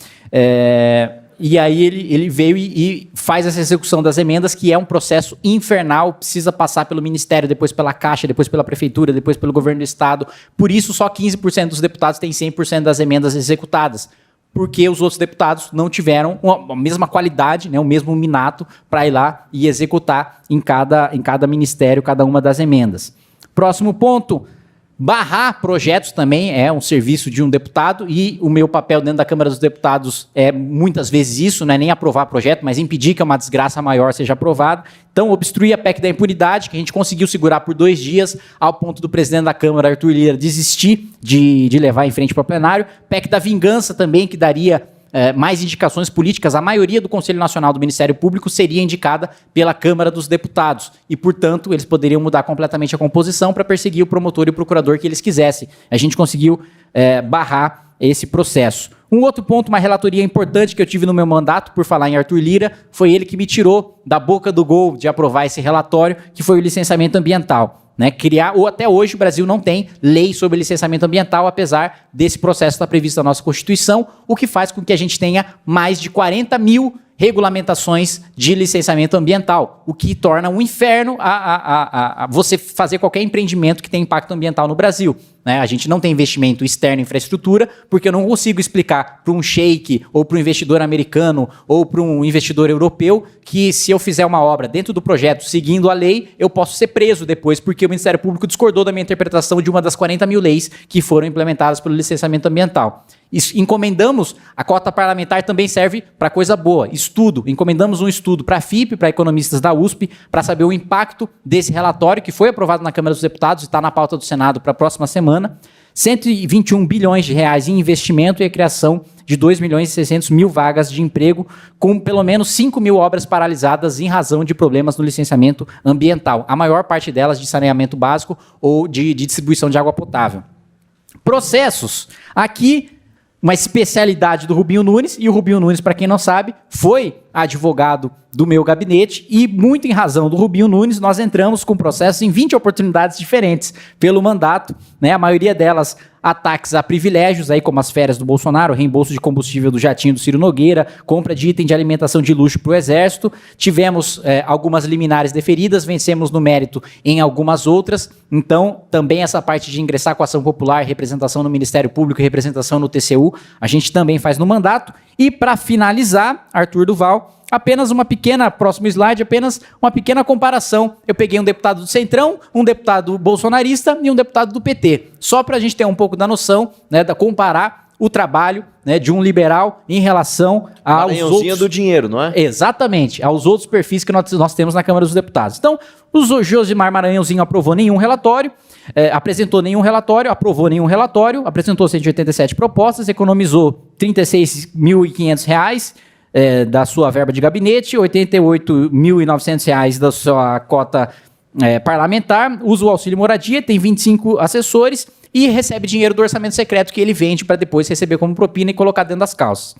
E aí ele veio e faz essa execução das emendas, que é um processo infernal, precisa passar pelo Ministério, depois pela Caixa, depois pela Prefeitura, depois pelo Governo do Estado. Por isso, só 15% dos deputados têm 100% das emendas executadas, porque os outros deputados não tiveram a mesma qualidade, né, o mesmo minato para ir lá e executar em cada ministério cada uma das emendas. Próximo ponto, barrar projetos também é um serviço de um deputado, e o meu papel dentro da Câmara dos Deputados é muitas vezes isso, não é nem aprovar projeto, mas impedir que uma desgraça maior seja aprovada. Então, obstruir a PEC da impunidade, que a gente conseguiu segurar por 2 dias, ao ponto do presidente da Câmara, Arthur Lira, desistir de levar em frente para o plenário. PEC da vingança também, que daria mais indicações políticas. A maioria do Conselho Nacional do Ministério Público seria indicada pela Câmara dos Deputados e, portanto, eles poderiam mudar completamente a composição para perseguir o promotor e o procurador que eles quisessem. A gente conseguiu barrar esse processo. Um outro ponto, uma relatoria importante que eu tive no meu mandato, por falar em Arthur Lira, foi ele que me tirou da boca do gol de aprovar esse relatório, que foi o licenciamento ambiental. Né, até hoje o Brasil não tem lei sobre licenciamento ambiental, apesar desse processo estar previsto na nossa Constituição, o que faz com que a gente tenha mais de 40 mil regulamentações de licenciamento ambiental, o que torna um inferno a você fazer qualquer empreendimento que tenha impacto ambiental no Brasil. Né? A gente não tem investimento externo em infraestrutura, porque eu não consigo explicar para um sheik, ou para um investidor americano, ou para um investidor europeu, que se eu fizer uma obra dentro do projeto, seguindo a lei, eu posso ser preso depois, porque o Ministério Público discordou da minha interpretação de uma das 40 mil leis que foram implementadas pelo licenciamento ambiental. Encomendamos, a cota parlamentar também serve para coisa boa, estudo. Encomendamos um estudo para a FIP, para economistas da USP, para saber o impacto desse relatório que foi aprovado na Câmara dos Deputados e está na pauta do Senado para a próxima semana. 121 bilhões de reais em investimento e a criação de 2 milhões e 600 mil vagas de emprego, com pelo menos 5 mil obras paralisadas em razão de problemas no licenciamento ambiental. A maior parte delas de saneamento básico ou de distribuição de água potável. Processos. Aqui, uma especialidade do Rubinho Nunes, e o Rubinho Nunes, para quem não sabe, foi advogado do meu gabinete, e muito em razão do Rubinho Nunes, nós entramos com processos em 20 oportunidades diferentes pelo mandato, né? A maioria delas ataques a privilégios, aí como as férias do Bolsonaro, reembolso de combustível do jatinho do Ciro Nogueira, compra de item de alimentação de luxo para o Exército. Tivemos algumas liminares deferidas, vencemos no mérito em algumas outras. Então, também essa parte de ingressar com ação popular, representação no Ministério Público, representação no TCU, a gente também faz no mandato. E para finalizar, Arthur Duval, apenas uma pequena, próximo slide, apenas uma pequena comparação. Eu peguei um deputado do Centrão, um deputado bolsonarista e um deputado do PT. Só para a gente ter um pouco da noção, né, da comparar o trabalho, né, de um liberal em relação aos outros... do dinheiro, não é? Exatamente, aos outros perfis que nós temos na Câmara dos Deputados. Então, o Josimar Maranhãozinho aprovou nenhum relatório, apresentou nenhum relatório, aprovou nenhum relatório, apresentou 187 propostas, economizou R$ 36.500 da sua verba de gabinete, R$ 88.900 da sua cota parlamentar, usa o auxílio moradia, tem 25 assessores e recebe dinheiro do orçamento secreto que ele vende para depois receber como propina e colocar dentro das calças.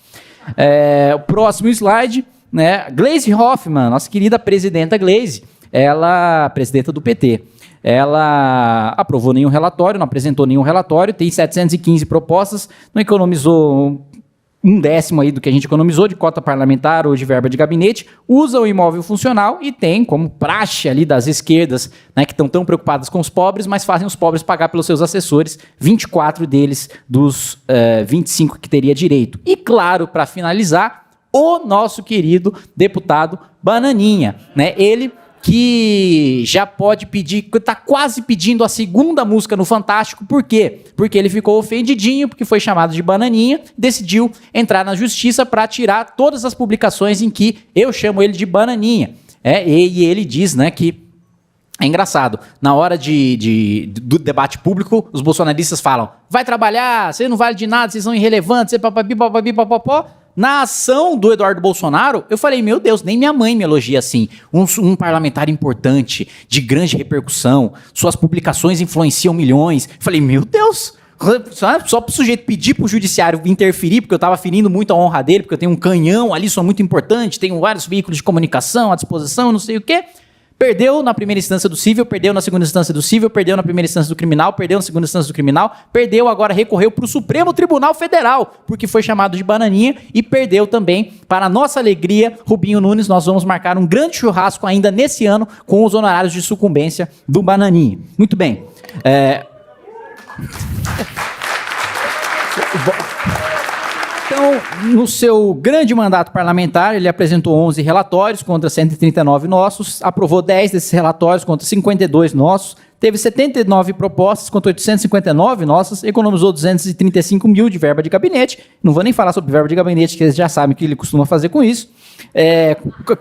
O próximo slide, né? Gleisi Hoffmann, nossa querida presidenta Gleisi, ela, presidenta do PT, ela aprovou nenhum relatório, não apresentou nenhum relatório, tem 715 propostas, não economizou um décimo aí do que a gente economizou de cota parlamentar ou de verba de gabinete, usa o imóvel funcional e tem como praxe ali das esquerdas, né, que estão tão preocupadas com os pobres, mas fazem os pobres pagar pelos seus assessores, 24 deles dos 25 que teria direito. E claro, para finalizar, o nosso querido deputado Bananinha, né, ele que já pode pedir, está quase pedindo a segunda música no Fantástico. Por quê? Porque ele ficou ofendidinho, porque foi chamado de Bananinha, decidiu entrar na justiça para tirar todas as publicações em que eu chamo ele de Bananinha. E ele diz, né, que é engraçado, na hora do debate público, os bolsonaristas falam, vai trabalhar, você não vale de nada, vocês são irrelevantes, você papapi, papapi, papapó. Na ação do Eduardo Bolsonaro, eu falei, meu Deus, nem minha mãe me elogia assim. Um parlamentar importante, de grande repercussão, suas publicações influenciam milhões. Eu falei, meu Deus, só para o sujeito pedir para o judiciário interferir, porque eu estava ferindo muito a honra dele, porque eu tenho um canhão ali, sou muito importante, tenho vários veículos de comunicação à disposição, não sei o quê. Perdeu na primeira instância do cível, perdeu na segunda instância do cível, perdeu na primeira instância do criminal, perdeu na segunda instância do criminal, perdeu, agora recorreu para o Supremo Tribunal Federal, porque foi chamado de Bananinha, e perdeu também, para a nossa alegria, Rubinho Nunes. Nós vamos marcar um grande churrasco ainda nesse ano com os honorários de sucumbência do Bananinha. Muito bem. Então, no seu grande mandato parlamentar, ele apresentou 11 relatórios contra 139 nossos, aprovou 10 desses relatórios contra 52 nossos, teve 79 propostas contra 859 nossas, economizou 235 mil de verba de gabinete. Não vou nem falar sobre verba de gabinete, que eles já sabem o que ele costuma fazer com isso.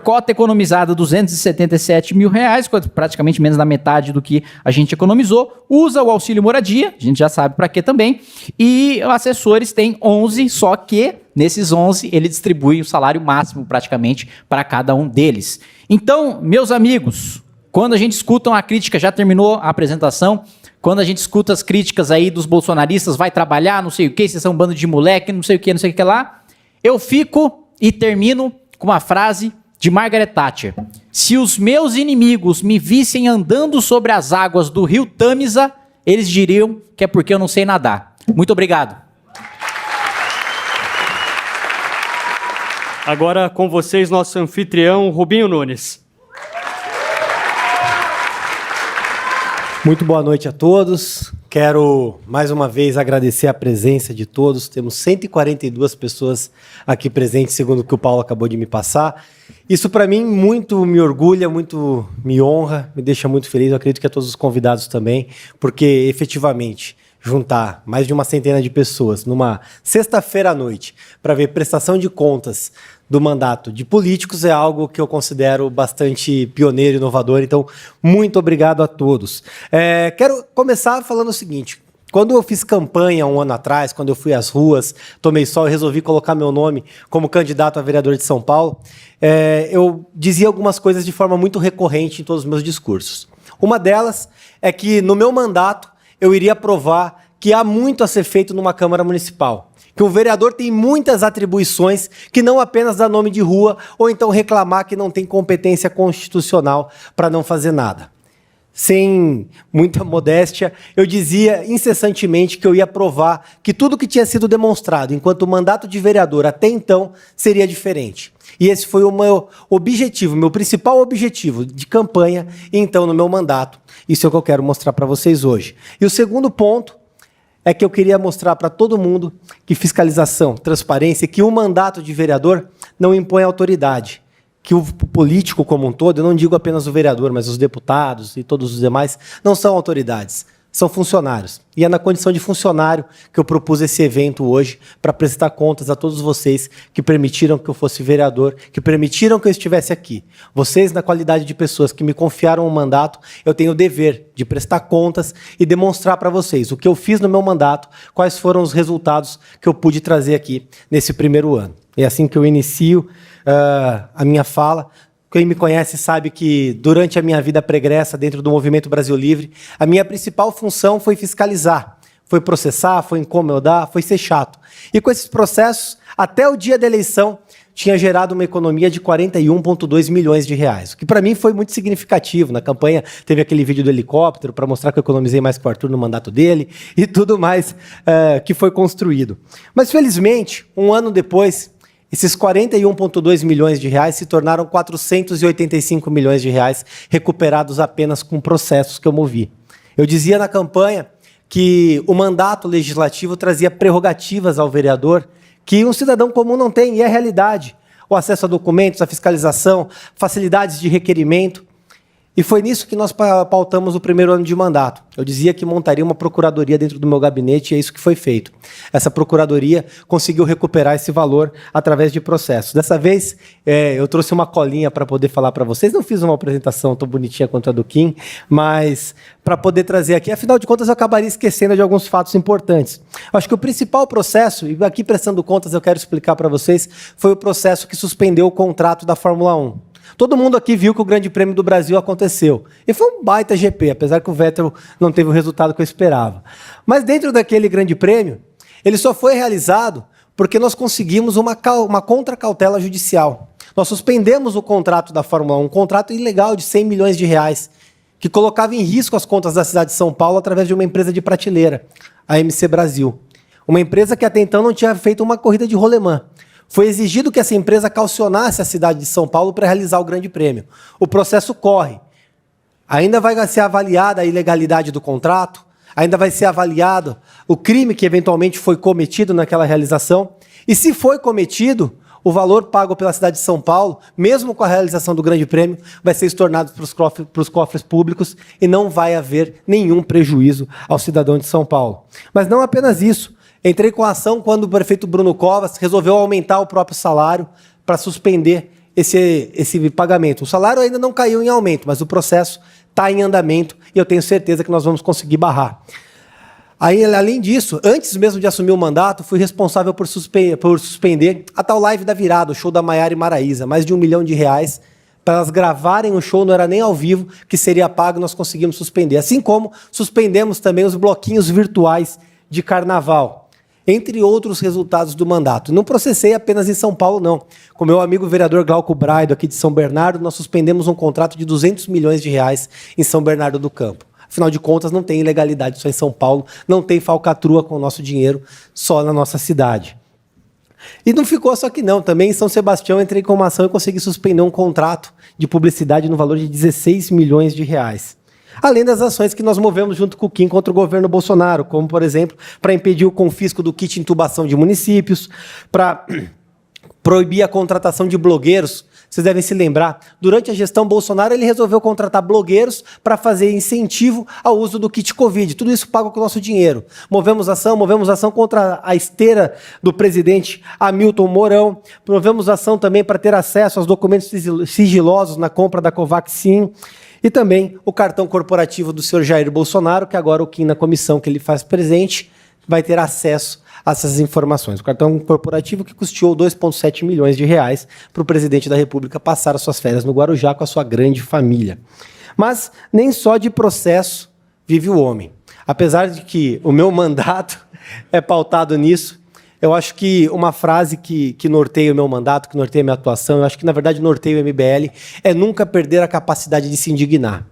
Cota economizada, 277 mil reais, praticamente menos da metade do que a gente economizou. Usa o auxílio moradia, a gente já sabe para que também. E assessores tem 11, só que nesses 11 ele distribui o salário máximo praticamente para cada um deles. Então, meus amigos, quando a gente escuta uma crítica, já terminou a apresentação, quando a gente escuta as críticas aí dos bolsonaristas, vai trabalhar, não sei o que, vocês são um bando de moleque, não sei o que lá, eu fico e termino com uma frase de Margaret Thatcher. Se os meus inimigos me vissem andando sobre as águas do rio Tâmisa, eles diriam que é porque eu não sei nadar. Muito obrigado. Agora com vocês, nosso anfitrião, Rubinho Nunes. Muito boa noite a todos. Quero, mais uma vez, agradecer a presença de todos. Temos 142 pessoas aqui presentes, segundo o que o Paulo acabou de me passar. Isso, para mim, muito me orgulha, muito me honra, me deixa muito feliz. Eu acredito que a todos os convidados também, porque, efetivamente, juntar mais de uma centena de pessoas numa sexta-feira à noite para ver prestação de contas do mandato de políticos é algo que eu considero bastante pioneiro e inovador. Então, muito obrigado a todos. Quero começar falando o seguinte. Quando eu fiz campanha um ano atrás, quando eu fui às ruas, tomei sol e resolvi colocar meu nome como candidato a vereador de São Paulo, eu dizia algumas coisas de forma muito recorrente em todos os meus discursos. Uma delas é que, no meu mandato, eu iria provar que há muito a ser feito numa Câmara Municipal. Que o vereador tem muitas atribuições que não apenas dá nome de rua ou então reclamar que não tem competência constitucional para não fazer nada. Sem muita modéstia, eu dizia incessantemente que eu ia provar que tudo que tinha sido demonstrado enquanto o mandato de vereador até então seria diferente. E esse foi o meu objetivo, meu principal objetivo de campanha, então, no meu mandato. Isso é o que eu quero mostrar para vocês hoje. E o segundo ponto é que eu queria mostrar para todo mundo que fiscalização, transparência, que o mandato de vereador não impõe autoridade. Que o político como um todo, eu não digo apenas o vereador, mas os deputados e todos os demais, não são autoridades, são funcionários. E é na condição de funcionário que eu propus esse evento hoje para prestar contas a todos vocês que permitiram que eu fosse vereador, que permitiram que eu estivesse aqui. Vocês, na qualidade de pessoas que me confiaram o mandato, eu tenho o dever de prestar contas e demonstrar para vocês o que eu fiz no meu mandato, quais foram os resultados que eu pude trazer aqui nesse primeiro ano. É assim que eu inicio a minha fala. Quem me conhece sabe que, durante a minha vida pregressa dentro do Movimento Brasil Livre, a minha principal função foi fiscalizar, foi processar, foi incomodar, foi ser chato. E com esses processos, até o dia da eleição, tinha gerado uma economia de 41,2 milhões de reais, o que para mim foi muito significativo. Na campanha teve aquele vídeo do helicóptero para mostrar que eu economizei mais que o Arthur no mandato dele e tudo mais que foi construído. Mas, felizmente, um ano depois, esses 41,2 milhões de reais se tornaram 485 milhões de reais recuperados apenas com processos que eu movi. Eu dizia na campanha que o mandato legislativo trazia prerrogativas ao vereador que um cidadão comum não tem, e é a realidade. O acesso a documentos, a fiscalização, facilidades de requerimento. E foi nisso que nós pautamos o primeiro ano de mandato. Eu dizia que montaria uma procuradoria dentro do meu gabinete e é isso que foi feito. Essa procuradoria conseguiu recuperar esse valor através de processos. Dessa vez, eu trouxe uma colinha para poder falar para vocês. Não fiz uma apresentação tão bonitinha quanto a do Kim, mas para poder trazer aqui. Afinal de contas, eu acabaria esquecendo de alguns fatos importantes. Eu acho que o principal processo, e aqui prestando contas eu quero explicar para vocês, foi o processo que suspendeu o contrato da Fórmula 1. Todo mundo aqui viu que o Grande Prêmio do Brasil aconteceu. E foi um baita GP, apesar que o Vettel não teve o resultado que eu esperava. Mas dentro daquele Grande Prêmio, ele só foi realizado porque nós conseguimos uma contracautela judicial. Nós suspendemos o contrato da Fórmula 1, um contrato ilegal de 100 milhões de reais, que colocava em risco as contas da cidade de São Paulo através de uma empresa de prateleira, a MC Brasil. Uma empresa que até então não tinha feito uma corrida de rolemã. Foi exigido que essa empresa calcionasse a cidade de São Paulo para realizar o Grande Prêmio. O processo corre. Ainda vai ser avaliada a ilegalidade do contrato, ainda vai ser avaliado o crime que eventualmente foi cometido naquela realização. E se foi cometido, o valor pago pela cidade de São Paulo, mesmo com a realização do Grande Prêmio, vai ser estornado para os cofres públicos e não vai haver nenhum prejuízo ao cidadão de São Paulo. Mas não apenas isso. Entrei com a ação quando o prefeito Bruno Covas resolveu aumentar o próprio salário para suspender esse pagamento. O salário ainda não caiu em aumento, mas o processo está em andamento e eu tenho certeza que nós vamos conseguir barrar. Aí, além disso, antes mesmo de assumir o mandato, fui responsável por suspender a tal live da virada, o show da Maiara e Maraísa, mais de R$1 milhão para elas gravarem o show, não era nem ao vivo, que seria pago, nós conseguimos suspender. Assim como suspendemos também os bloquinhos virtuais de carnaval, entre outros resultados do mandato. Não processei apenas em São Paulo, não. Com meu amigo vereador Glauco Braido, aqui de São Bernardo, nós suspendemos um contrato de R$200 milhões em São Bernardo do Campo. Afinal de contas, não tem ilegalidade só em São Paulo, não tem falcatrua com o nosso dinheiro só na nossa cidade. E não ficou só que não. Também em São Sebastião entrei com uma ação e consegui suspender um contrato de publicidade no valor de 16 milhões de reais. Além das ações que nós movemos junto com o Kim contra o governo Bolsonaro, como, por exemplo, para impedir o confisco do kit intubação de municípios, para proibir a contratação de blogueiros. Vocês devem se lembrar, durante a gestão Bolsonaro, ele resolveu contratar blogueiros para fazer incentivo ao uso do kit Covid. Tudo isso pago com o nosso dinheiro. Movemos ação contra a esteira do presidente Hamilton Mourão. Movemos ação também para ter acesso aos documentos sigilosos na compra da Covaxin. E também o cartão corporativo do senhor Jair Bolsonaro, que agora o Kim, na comissão que ele faz presente, vai ter acesso a essas informações. O cartão corporativo que custeou 2,7 milhões de reais para o presidente da República passar as suas férias no Guarujá com a sua grande família. Mas nem só de processo vive o homem. Apesar de que o meu mandato é pautado nisso, eu acho que uma frase que norteia o meu mandato, que norteia a minha atuação, eu acho que, na verdade, norteia o MBL, é nunca perder a capacidade de se indignar.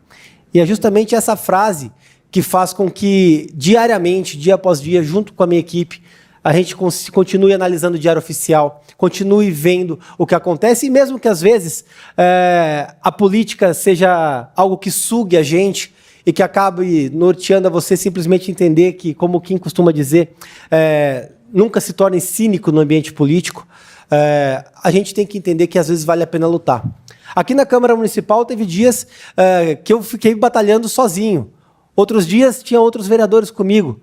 E é justamente essa frase que faz com que, diariamente, dia após dia, junto com a minha equipe, a gente continue analisando o Diário Oficial, continue vendo o que acontece, e mesmo que, às vezes, a política seja algo que sugue a gente e que acabe norteando a você simplesmente entender que, como o Kim costuma dizer, nunca se torne cínico no ambiente político, a gente tem que entender que às vezes vale a pena lutar. Aqui na Câmara Municipal teve dias que eu fiquei batalhando sozinho. Outros dias tinha outros vereadores comigo.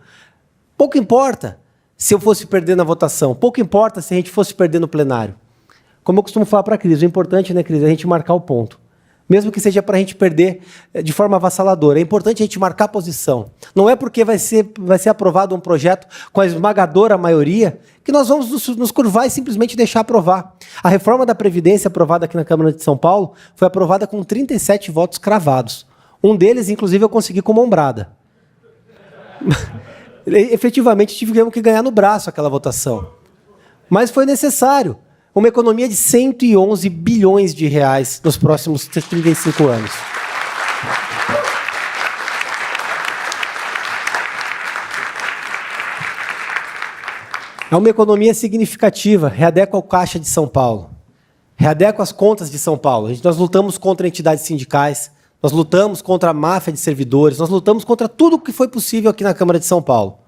Pouco importa se eu fosse perder na votação, pouco importa se a gente fosse perder no plenário. Como eu costumo falar para a Cris, o importante, né, Cris, é a gente marcar o ponto. Mesmo que seja para a gente perder de forma avassaladora. É importante a gente marcar a posição. Não é porque vai ser aprovado um projeto com a esmagadora maioria que nós vamos nos curvar e simplesmente deixar aprovar. A reforma da Previdência aprovada aqui na Câmara de São Paulo foi aprovada com 37 votos cravados. Um deles, inclusive, eu consegui com mão brada. Efetivamente, tivemos que ganhar no braço aquela votação. Mas foi necessário. Uma economia de 111 bilhões de reais nos próximos 35 anos. É uma economia significativa, readequa ao Caixa de São Paulo, readequa as contas de São Paulo. Nós lutamos contra entidades sindicais, nós lutamos contra a máfia de servidores, nós lutamos contra tudo o que foi possível aqui na Câmara de São Paulo.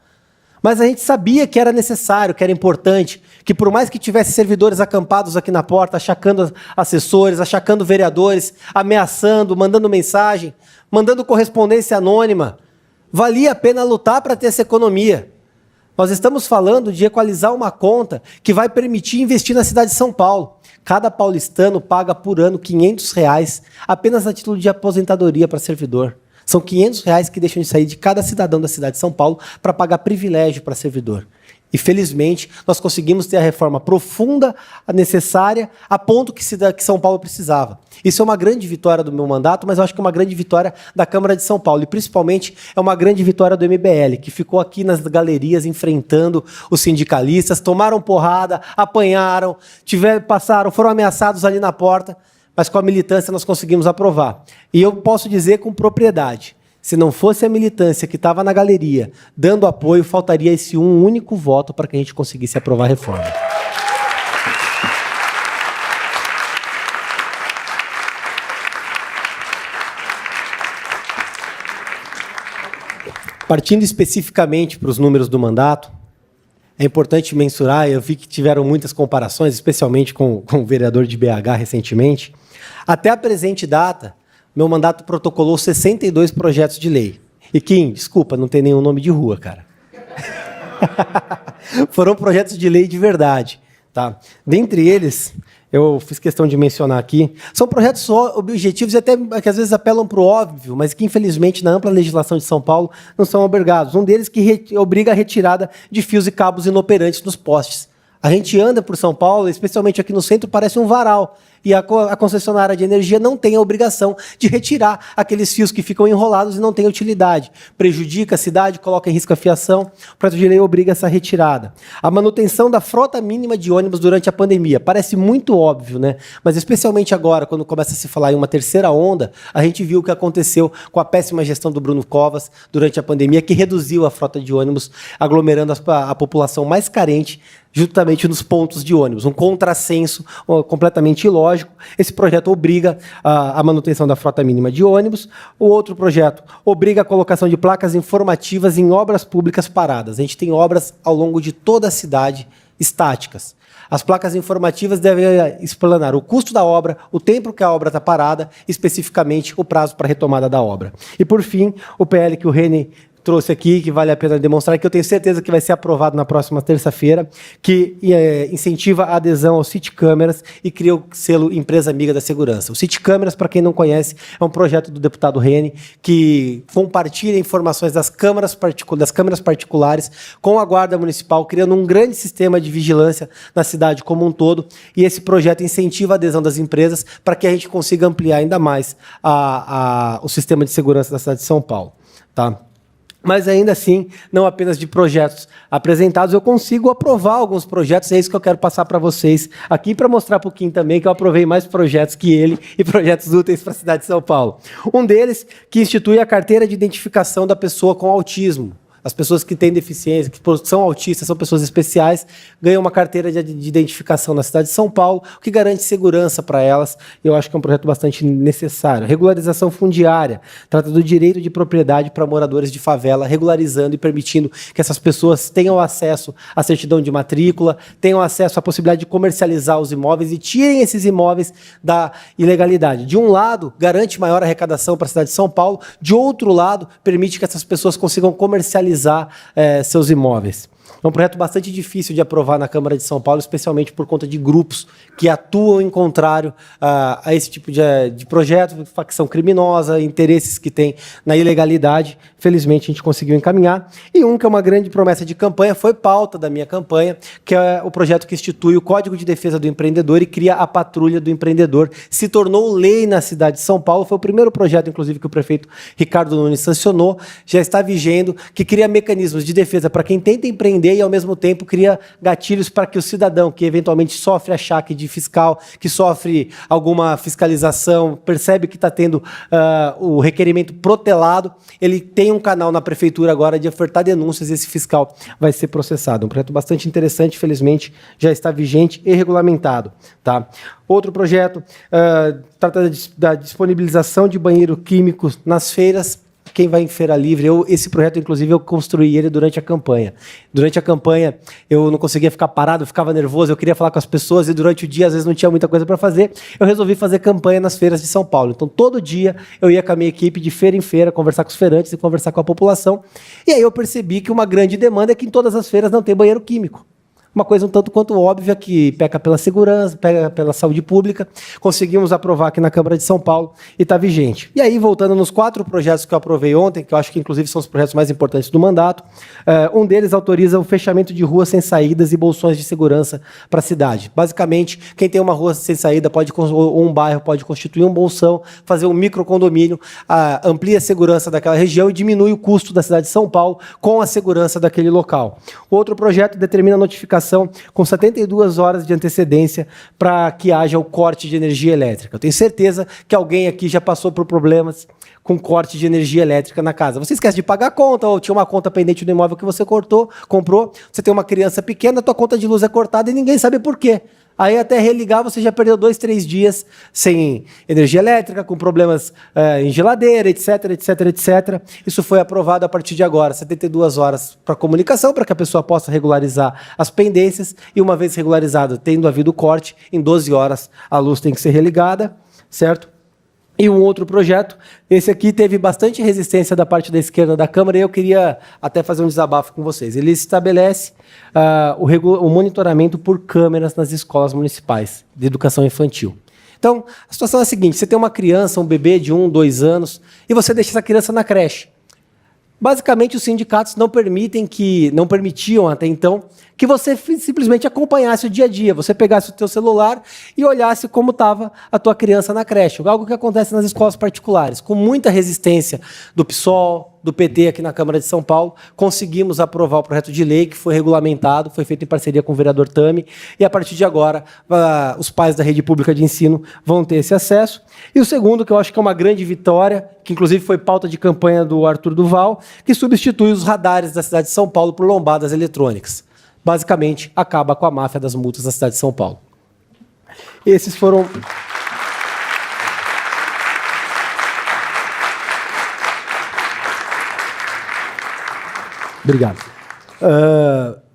Mas a gente sabia que era necessário, que era importante, que por mais que tivesse servidores acampados aqui na porta, achacando assessores, achacando vereadores, ameaçando, mandando mensagem, mandando correspondência anônima, valia a pena lutar para ter essa economia. Nós estamos falando de equalizar uma conta que vai permitir investir na cidade de São Paulo. Cada paulistano paga por ano R$500 apenas a título de aposentadoria para servidor. São R$500 que deixam de sair de cada cidadão da cidade de São Paulo para pagar privilégio para servidor. E, felizmente, nós conseguimos ter a reforma profunda, a necessária, a ponto que São Paulo precisava. Isso é uma grande vitória do meu mandato, mas eu acho que é uma grande vitória da Câmara de São Paulo. E, principalmente, é uma grande vitória do MBL, que ficou aqui nas galerias enfrentando os sindicalistas, tomaram porrada, apanharam, foram ameaçados ali na porta, mas com a militância nós conseguimos aprovar. E eu posso dizer com propriedade, se não fosse a militância que estava na galeria dando apoio, faltaria esse um único voto para que a gente conseguisse aprovar a reforma. Partindo especificamente para os números do mandato, é importante mensurar, eu vi que tiveram muitas comparações, especialmente com o vereador de BH recentemente. Até a presente data, meu mandato protocolou 62 projetos de lei. E Kim, desculpa, não tem nenhum nome de rua, cara. Foram projetos de lei de verdade. Tá? Dentre eles, eu fiz questão de mencionar aqui, são projetos objetivos e até que às vezes apelam para o óbvio, mas que infelizmente na ampla legislação de São Paulo não são obrigados. Um deles que obriga a retirada de fios e cabos inoperantes nos postes. A gente anda por São Paulo, especialmente aqui no centro, parece um varal. e a concessionária de energia não tem a obrigação de retirar aqueles fios que ficam enrolados e não têm utilidade. Prejudica a cidade, coloca em risco a fiação, o projeto de lei obriga essa retirada. A manutenção da frota mínima de ônibus durante a pandemia. Parece muito óbvio, né? Mas especialmente agora, quando começa a se falar em uma terceira onda, a gente viu o que aconteceu com a péssima gestão do Bruno Covas durante a pandemia, que reduziu a frota de ônibus, aglomerando a população mais carente justamente nos pontos de ônibus. Um contrassenso completamente ilógico. Esse projeto obriga a manutenção da frota mínima de ônibus. O outro projeto obriga a colocação de placas informativas em obras públicas paradas. A gente tem obras ao longo de toda a cidade estáticas. As placas informativas devem explanar o custo da obra, o tempo que a obra está parada, especificamente o prazo para a retomada da obra. E, por fim, o PL que o Reni trouxe aqui, que vale a pena demonstrar, que eu tenho certeza que vai ser aprovado na próxima terça-feira, que incentiva a adesão ao City Câmeras e cria o selo Empresa Amiga da Segurança. O City Câmeras, para quem não conhece, é um projeto do deputado Reni, que compartilha informações das câmeras particulares com a Guarda Municipal, criando um grande sistema de vigilância na cidade como um todo, e esse projeto incentiva a adesão das empresas para que a gente consiga ampliar ainda mais o sistema de segurança da cidade de São Paulo. Tá? Mas ainda assim, não apenas de projetos apresentados, eu consigo aprovar alguns projetos, é isso que eu quero passar para vocês aqui, para mostrar para o Kim também que eu aprovei mais projetos que ele e projetos úteis para a cidade de São Paulo. Um deles, que institui a carteira de identificação da pessoa com autismo. As pessoas que têm deficiência, que são autistas, são pessoas especiais, ganham uma carteira de identificação na cidade de São Paulo, o que garante segurança para elas. Eu acho que é um projeto bastante necessário. Regularização fundiária. Trata do direito de propriedade para moradores de favela, regularizando e permitindo que essas pessoas tenham acesso à certidão de matrícula, tenham acesso à possibilidade de comercializar os imóveis e tirem esses imóveis da ilegalidade. De um lado, garante maior arrecadação para a cidade de São Paulo, de outro lado, permite que essas pessoas consigam comercializar seus imóveis. É um projeto bastante difícil de aprovar na Câmara de São Paulo, especialmente por conta de grupos que atuam em contrário a esse tipo de projeto, facção criminosa, interesses que tem na ilegalidade. Felizmente, a gente conseguiu encaminhar. E que é uma grande promessa de campanha, foi pauta da minha campanha, que é o projeto que institui o Código de Defesa do Empreendedor e cria a Patrulha do Empreendedor. Se tornou lei na cidade de São Paulo, foi o primeiro projeto, inclusive, que o prefeito Ricardo Nunes sancionou, já está vigendo, que cria mecanismos de defesa para quem tenta empreender e, ao mesmo tempo, cria gatilhos para que o cidadão que eventualmente sofre achaque de fiscal, que sofre alguma fiscalização, percebe que está tendo o requerimento protelado, ele tem um canal na prefeitura agora de ofertar denúncias e esse fiscal vai ser processado. Um projeto bastante interessante, felizmente, já está vigente e regulamentado. Tá? Outro projeto trata da disponibilização de banheiro químico nas feiras. Quem vai em feira livre, esse projeto, inclusive, eu construí ele durante a campanha. Durante a campanha, eu não conseguia ficar parado, eu ficava nervoso, eu queria falar com as pessoas e durante o dia, às vezes, não tinha muita coisa para fazer. Eu resolvi fazer campanha nas feiras de São Paulo. Então, todo dia, eu ia com a minha equipe de feira em feira, conversar com os feirantes e conversar com a população. E aí eu percebi que uma grande demanda é que em todas as feiras não tem banheiro químico. Uma coisa um tanto quanto óbvia, que peca pela segurança, peca pela saúde pública. Conseguimos aprovar aqui na Câmara de São Paulo e está vigente. E aí, voltando nos 4 projetos que eu aprovei ontem, que eu acho que inclusive são os projetos mais importantes do mandato, um deles autoriza o fechamento de ruas sem saídas e bolsões de segurança para a cidade. Basicamente, quem tem uma rua sem saída ou um bairro pode constituir um bolsão, fazer um microcondomínio, amplia a segurança daquela região e diminui o custo da cidade de São Paulo com a segurança daquele local. O outro projeto determina a notificação com 72 horas de antecedência para que haja o corte de energia elétrica. Eu tenho certeza que alguém aqui já passou por problemas com corte de energia elétrica na casa. Você esquece de pagar a conta, ou tinha uma conta pendente do imóvel que você comprou, você tem uma criança pequena, a tua conta de luz é cortada e ninguém sabe por quê. Aí até religar você já perdeu 2, 3 dias sem energia elétrica, com problemas em geladeira, etc, etc, etc. Isso foi aprovado a partir de agora, 72 horas para comunicação, para que a pessoa possa regularizar as pendências e uma vez regularizado, tendo havido corte, em 12 horas a luz tem que ser religada, certo? E um outro projeto, esse aqui teve bastante resistência da parte da esquerda da Câmara e eu queria até fazer um desabafo com vocês. Ele estabelece o monitoramento por câmeras nas escolas municipais de educação infantil. Então, a situação é a seguinte, você tem uma criança, um bebê de 1, 2 anos, e você deixa essa criança na creche. Basicamente, os sindicatos não permitiam até então que você simplesmente acompanhasse o dia a dia, você pegasse o teu celular e olhasse como estava a tua criança na creche, algo que acontece nas escolas particulares. Com muita resistência do PSOL, do PT aqui na Câmara de São Paulo, conseguimos aprovar o projeto de lei que foi regulamentado, foi feito em parceria com o vereador Tami, e a partir de agora os pais da rede pública de ensino vão ter esse acesso. E o segundo, que eu acho que é uma grande vitória, que inclusive foi pauta de campanha do Arthur Duval, que substitui os radares da cidade de São Paulo por lombadas eletrônicas. Basicamente, acaba com a máfia das multas da cidade de São Paulo. Esses foram... Obrigado.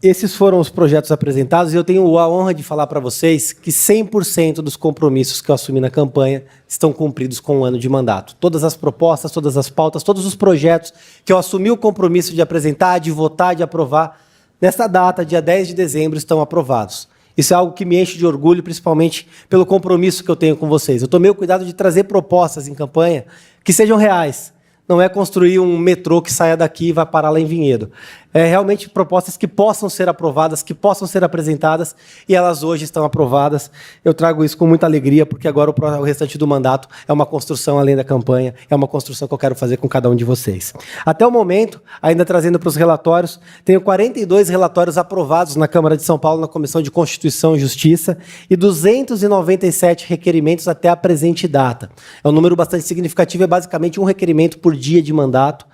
Esses foram os projetos apresentados e eu tenho a honra de falar para vocês que 100% dos compromissos que eu assumi na campanha estão cumpridos com um ano de mandato. Todas as propostas, todas as pautas, todos os projetos que eu assumi o compromisso de apresentar, de votar, de aprovar, nesta data, dia 10 de dezembro, estão aprovados. Isso é algo que me enche de orgulho, principalmente pelo compromisso que eu tenho com vocês. Eu tomei o cuidado de trazer propostas em campanha que sejam reais. Não é construir um metrô que saia daqui e vá parar lá em Vinhedo. É realmente propostas que possam ser aprovadas, que possam ser apresentadas, e elas hoje estão aprovadas. Eu trago isso com muita alegria, porque agora o restante do mandato é uma construção além da campanha, é uma construção que eu quero fazer com cada um de vocês. Até o momento, ainda trazendo para os relatórios, tenho 42 relatórios aprovados na Câmara de São Paulo, na Comissão de Constituição e Justiça, e 297 requerimentos até a presente data. É um número bastante significativo, é basicamente um requerimento por dia de mandato.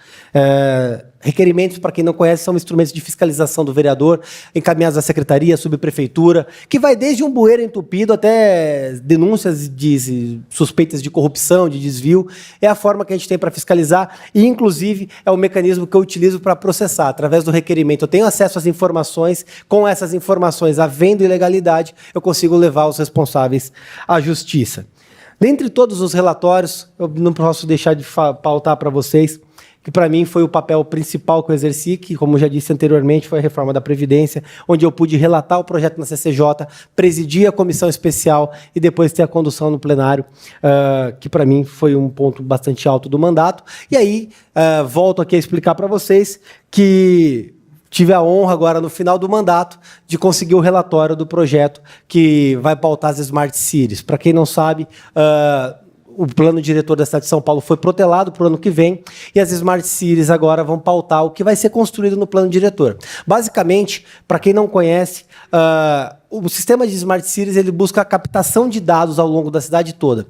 Requerimentos, para quem não conhece, são instrumentos de fiscalização do vereador, encaminhados à secretaria, à subprefeitura, que vai desde um bueiro entupido até denúncias de suspeitas de corrupção, de desvio. É a forma que a gente tem para fiscalizar e, inclusive, é o mecanismo que eu utilizo para processar. Através do requerimento, eu tenho acesso às informações. Com essas informações, havendo ilegalidade, eu consigo levar os responsáveis à justiça. Dentre todos os relatórios, eu não posso deixar de pautar para vocês que para mim foi o papel principal que eu exerci, que, como já disse anteriormente, foi a reforma da Previdência, onde eu pude relatar o projeto na CCJ, presidir a comissão especial e depois ter a condução no plenário, que para mim foi um ponto bastante alto do mandato. E aí, volto aqui a explicar para vocês que tive a honra agora, no final do mandato, de conseguir o relatório do projeto que vai pautar as Smart Cities. Para quem não sabe, o plano diretor da cidade de São Paulo foi protelado para o ano que vem e as Smart Cities agora vão pautar o que vai ser construído no plano diretor. Basicamente, para quem não conhece, o sistema de Smart Cities ele busca a captação de dados ao longo da cidade toda,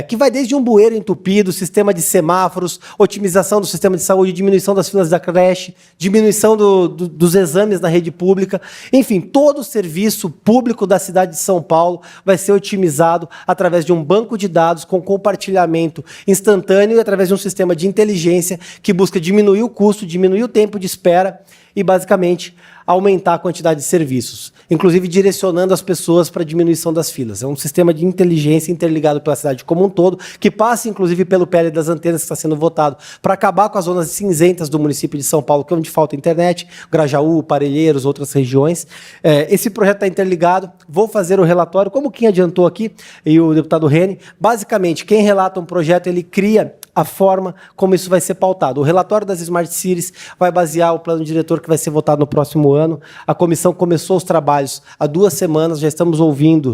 que vai desde um bueiro entupido, sistema de semáforos, otimização do sistema de saúde, diminuição das filas da creche, diminuição dos exames na rede pública, enfim, todo o serviço público da cidade de São Paulo vai ser otimizado através de um banco de dados com compartilhamento instantâneo e através de um sistema de inteligência que busca diminuir o custo, diminuir o tempo de espera e, basicamente, aumentar a quantidade de serviços, inclusive direcionando as pessoas para a diminuição das filas. É um sistema de inteligência interligado pela cidade como um todo, que passa, inclusive, pelo PL das antenas que está sendo votado para acabar com as zonas cinzentas do município de São Paulo, que é onde falta internet, Grajaú, Parelheiros, outras regiões. Esse projeto está interligado. Vou fazer o relatório, como quem adiantou aqui, e o deputado Reni. Basicamente, quem relata um projeto, ele cria a forma como isso vai ser pautado. O relatório das Smart Cities vai basear o plano diretor que vai ser votado no próximo ano. A comissão começou os trabalhos há 2 semanas, já estamos ouvindo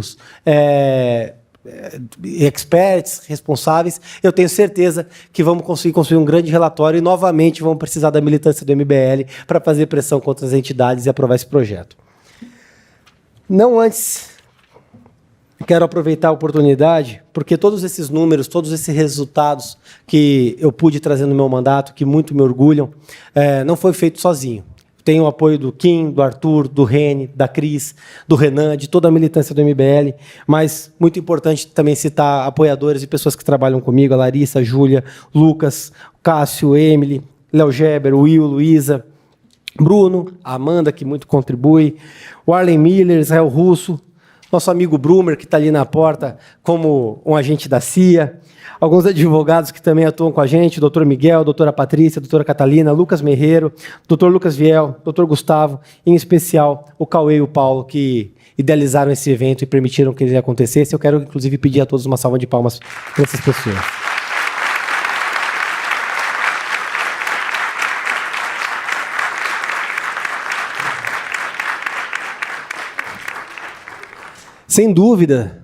experts, responsáveis. Eu tenho certeza que vamos conseguir construir um grande relatório e, novamente, vamos precisar da militância do MBL para fazer pressão contra as entidades e aprovar esse projeto. Não antes... Quero aproveitar a oportunidade, porque todos esses números, todos esses resultados que eu pude trazer no meu mandato, que muito me orgulham, não foi feito sozinho. Tenho o apoio do Kim, do Arthur, do Reni, da Cris, do Renan, de toda a militância do MBL, mas muito importante também citar apoiadores e pessoas que trabalham comigo, a Larissa, a Júlia, Lucas, Cássio, Emily, Léo Geber, Will, Luísa, Bruno, a Amanda, que muito contribui, o Arlen Miller, Israel Russo, nosso amigo Brumer, que está ali na porta como um agente da CIA, alguns advogados que também atuam com a gente, o doutor Miguel, a doutora Patrícia, a doutora Catalina, Lucas Merreiro, doutor Lucas Viel, doutor Gustavo, em especial o Cauê e o Paulo, que idealizaram esse evento e permitiram que ele acontecesse. Eu quero, inclusive, pedir a todos uma salva de palmas para essas pessoas. Sem dúvida,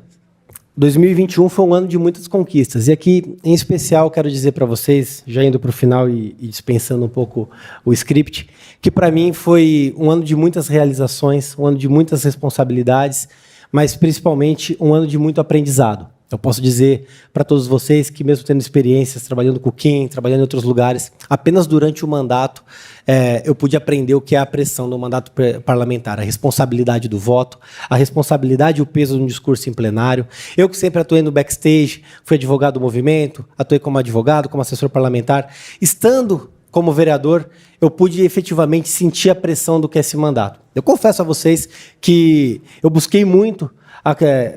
2021 foi um ano de muitas conquistas. E aqui, em especial, quero dizer para vocês, já indo para o final e dispensando um pouco o script, que para mim foi um ano de muitas realizações, um ano de muitas responsabilidades, mas principalmente um ano de muito aprendizado. Eu posso dizer para todos vocês que, mesmo tendo experiências trabalhando com o Kim, trabalhando em outros lugares, apenas durante o mandato eu pude aprender o que é a pressão do mandato parlamentar, a responsabilidade do voto, a responsabilidade e o peso de um discurso em plenário. Eu que sempre atuei no backstage, fui advogado do movimento, atuei como advogado, como assessor parlamentar. Estando como vereador, eu pude efetivamente sentir a pressão do que é esse mandato. Eu confesso a vocês que eu busquei muito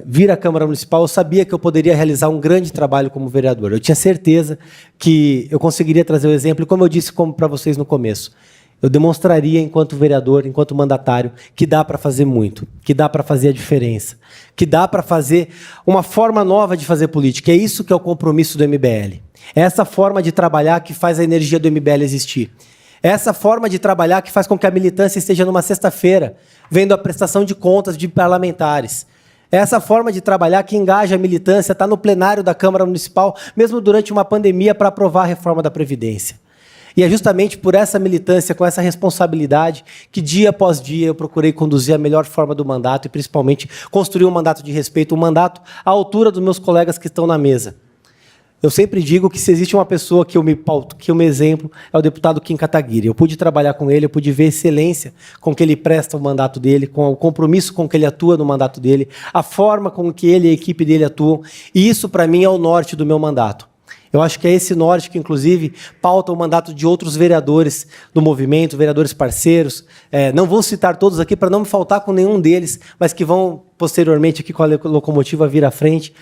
vir à Câmara Municipal. Eu sabia que eu poderia realizar um grande trabalho como vereador. Eu tinha certeza que eu conseguiria trazer o exemplo, e como eu disse para vocês no começo, eu demonstraria, enquanto vereador, enquanto mandatário, que dá para fazer muito, que dá para fazer a diferença, que dá para fazer uma forma nova de fazer política. É isso que é o compromisso do MBL. É essa forma de trabalhar que faz a energia do MBL existir. É essa forma de trabalhar que faz com que a militância esteja numa sexta-feira, vendo a prestação de contas de parlamentares. É essa forma de trabalhar que engaja a militância, está no plenário da Câmara Municipal, mesmo durante uma pandemia, para aprovar a reforma da Previdência. E é justamente por essa militância, com essa responsabilidade, que dia após dia eu procurei conduzir a melhor forma do mandato e, principalmente, construir um mandato de respeito, um mandato à altura dos meus colegas que estão na mesa. Eu sempre digo que, se existe uma pessoa que eu me pauto, que eu me exemplo, é o deputado Kim Kataguiri. Eu pude trabalhar com ele, eu pude ver a excelência com que ele presta o mandato dele, com o compromisso com que ele atua no mandato dele, a forma com que ele e a equipe dele atuam. E isso, para mim, é o norte do meu mandato. Eu acho que é esse norte que, inclusive, pauta o mandato de outros vereadores do movimento, vereadores parceiros. Não vou citar todos aqui para não me faltar com nenhum deles, mas que vão, posteriormente, aqui com a locomotiva vir à frente,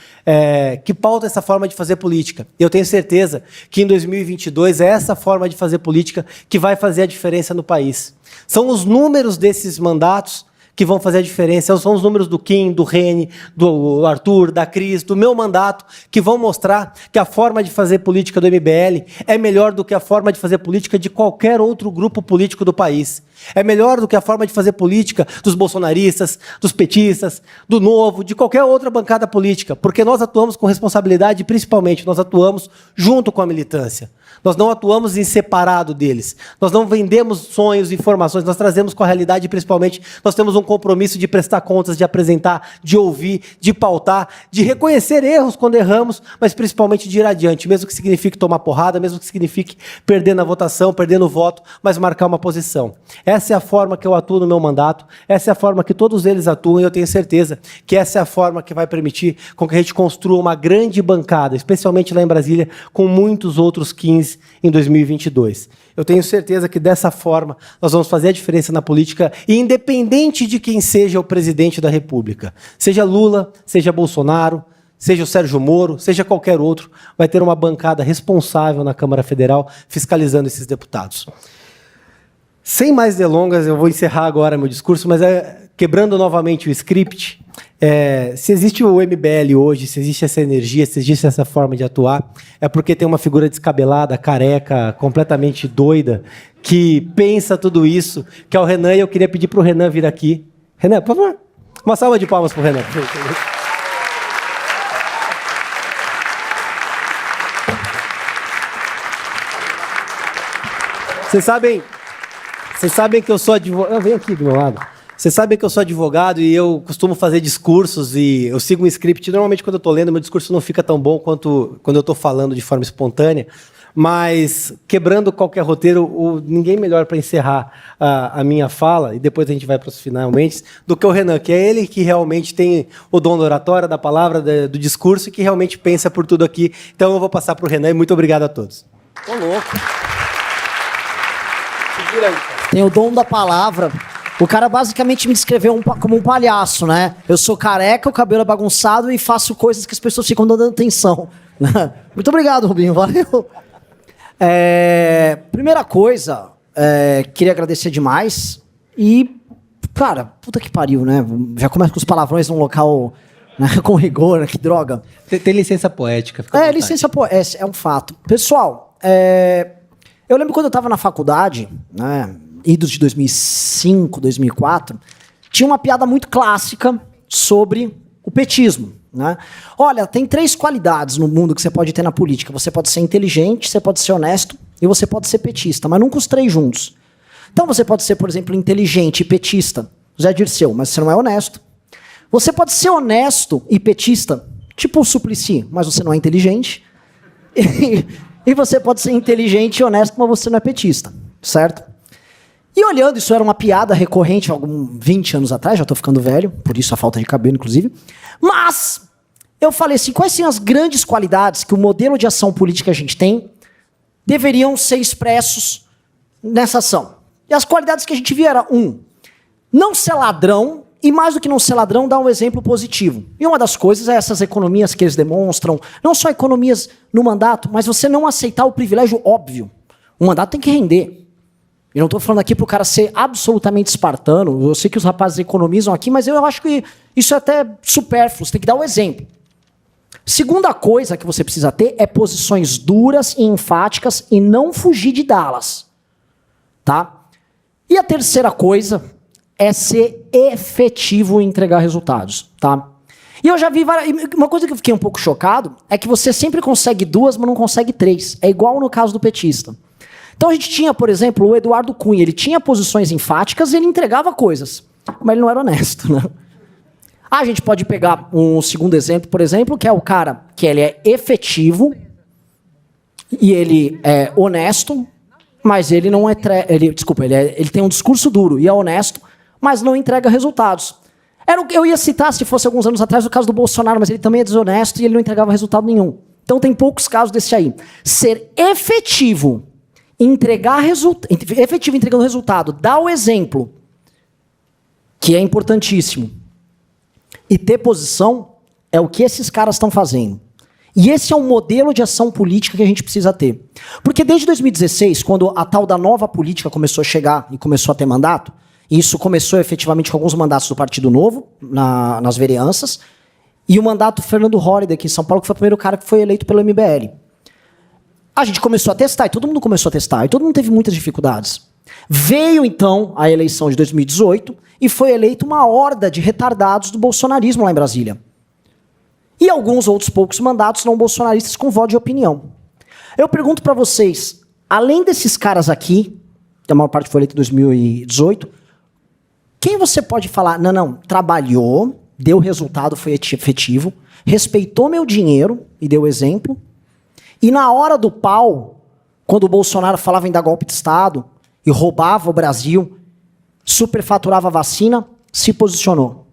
que pauta essa forma de fazer política. E eu tenho certeza que, em 2022, é essa forma de fazer política que vai fazer a diferença no país. São os números desses mandatos que vão fazer a diferença. São os números do Kim, do Reni, do Arthur, da Cris, do meu mandato, que vão mostrar que a forma de fazer política do MBL é melhor do que a forma de fazer política de qualquer outro grupo político do país. É melhor do que a forma de fazer política dos bolsonaristas, dos petistas, do Novo, de qualquer outra bancada política, porque nós atuamos com responsabilidade e, principalmente, nós atuamos junto com a militância. Nós não atuamos em separado deles. Nós não vendemos sonhos, informações, nós trazemos com a realidade e, principalmente, nós temos um compromisso de prestar contas, de apresentar, de ouvir, de pautar, de reconhecer erros quando erramos, mas principalmente de ir adiante, mesmo que signifique tomar porrada, mesmo que signifique perder na votação, perder no voto, mas marcar uma posição. Essa é a forma que eu atuo no meu mandato, essa é a forma que todos eles atuam, e eu tenho certeza que essa é a forma que vai permitir com que a gente construa uma grande bancada, especialmente lá em Brasília, com muitos outros 15 em 2022. Eu tenho certeza que, dessa forma, nós vamos fazer a diferença na política, e independente de quem seja o presidente da República, seja Lula, seja Bolsonaro, seja o Sérgio Moro, seja qualquer outro, vai ter uma bancada responsável na Câmara Federal fiscalizando esses deputados. Sem mais delongas, eu vou encerrar agora meu discurso, mas quebrando novamente o script, se existe o MBL hoje, se existe essa energia, se existe essa forma de atuar, é porque tem uma figura descabelada, careca, completamente doida, que pensa tudo isso, que é o Renan, e eu queria pedir para o Renan vir aqui. Renan, por favor, uma salva de palmas para o Renan. Vocês sabem que eu sou advogado. Vem aqui do meu lado. Vocês sabem que eu sou advogado e eu costumo fazer discursos e eu sigo um script. Normalmente, quando eu estou lendo, meu discurso não fica tão bom quanto quando eu estou falando de forma espontânea. Mas, quebrando qualquer roteiro, ninguém melhor para encerrar a minha fala, e depois a gente vai para os finalmente, do que o Renan, que é ele que realmente tem o dom da oratória, da palavra, do discurso, e que realmente pensa por tudo aqui. Então, eu vou passar para o Renan, e muito obrigado a todos. Tô louco. Tem o dom da palavra. O cara basicamente me descreveu como um palhaço, né? Eu sou careca, o cabelo é bagunçado e faço coisas que as pessoas ficam dando atenção. Muito obrigado, Rubinho. Valeu. Primeira coisa, queria agradecer demais. E, cara, puta que pariu, né? Já começa com os palavrões num local, né, com rigor, que droga. Tem licença poética. Licença poética, é um fato. Pessoal, eu lembro quando eu estava na faculdade, né, idos de 2005, 2004, tinha uma piada muito clássica sobre o petismo. Né? Olha, tem 3 qualidades no mundo que você pode ter na política. Você pode ser inteligente, você pode ser honesto e você pode ser petista, mas nunca os 3 juntos. Então você pode ser, por exemplo, inteligente e petista, Zé Dirceu, mas você não é honesto. Você pode ser honesto e petista, tipo o Suplicy, mas você não é inteligente. E você pode ser inteligente e honesto, mas você não é petista, certo? E olhando, isso era uma piada recorrente há 20 anos atrás, já estou ficando velho, por isso a falta de cabelo, inclusive. Mas eu falei assim, quais são as grandes qualidades que o modelo de ação política que a gente tem deveriam ser expressos nessa ação? E as qualidades que a gente via era, não ser ladrão, e mais do que não ser ladrão, dar um exemplo positivo. E uma das coisas é essas economias que eles demonstram, não só economias no mandato, mas você não aceitar o privilégio óbvio. O mandato tem que render. Eu não estou falando aqui para o cara ser absolutamente espartano, eu sei que os rapazes economizam aqui, mas eu acho que isso é até supérfluo, você tem que dar o exemplo. Segunda coisa que você precisa ter é posições duras e enfáticas e não fugir de dá-las. Tá? E a terceira coisa é ser efetivo em entregar resultados, tá? E eu já vi uma coisa que eu fiquei um pouco chocado é que você sempre consegue 2, mas não consegue 3. É igual no caso do petista. Então a gente tinha, por exemplo, o Eduardo Cunha, ele tinha posições enfáticas e ele entregava coisas, mas ele não era honesto, né? A gente pode pegar um segundo exemplo, por exemplo, que é o cara que ele é efetivo e ele é honesto, mas ele não é... ele tem um discurso duro e é honesto, mas não entrega resultados. Eu ia citar, se fosse alguns anos atrás, o caso do Bolsonaro, mas ele também é desonesto e ele não entregava resultado nenhum. Então tem poucos casos desse aí. Ser efetivo, efetivo entregando resultado, dar o exemplo, que é importantíssimo, e ter posição, é o que esses caras estão fazendo. E esse é um modelo de ação política que a gente precisa ter. Porque desde 2016, quando a tal da nova política começou a chegar e começou a ter mandato, e isso começou efetivamente com alguns mandatos do Partido Novo, nas vereanças, e o mandato do Fernando Holliday aqui em São Paulo, que foi o primeiro cara que foi eleito pelo MBL. A gente começou a testar, e todo mundo começou a testar, e todo mundo teve muitas dificuldades. Veio, então, a eleição de 2018, e foi eleita uma horda de retardados do bolsonarismo lá em Brasília. E alguns outros poucos mandatos não bolsonaristas com voto de opinião. Eu pergunto para vocês, além desses caras aqui, que a maior parte foi eleita em 2018, quem você pode falar, não, trabalhou, deu resultado, foi efetivo, respeitou meu dinheiro e deu exemplo, e na hora do pau, quando o Bolsonaro falava em dar golpe de Estado e roubava o Brasil, superfaturava a vacina, se posicionou?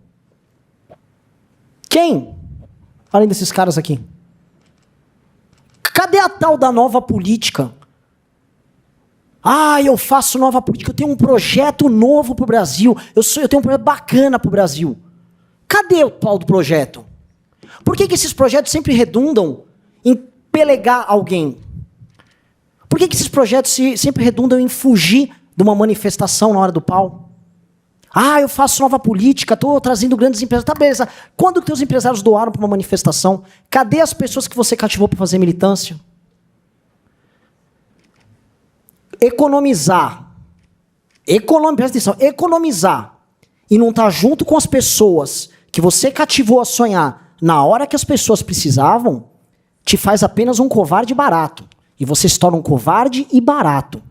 Quem? Além desses caras aqui. Cadê a tal da nova política? Eu faço nova política, eu tenho um projeto novo pro Brasil, eu tenho um projeto bacana pro Brasil. Cadê o tal do projeto? Por que esses projetos sempre redundam em pelegar alguém? Por que esses projetos sempre redundam em fugir de uma manifestação na hora do pau? Eu faço nova política, estou trazendo grandes empresas. Tá, beleza. Quando que os empresários doaram para uma manifestação? Cadê as pessoas que você cativou para fazer militância? Economizar. Presta atenção. Economizar e não estar junto com as pessoas que você cativou a sonhar na hora que as pessoas precisavam, te faz apenas um covarde barato. E você se torna um covarde e barato.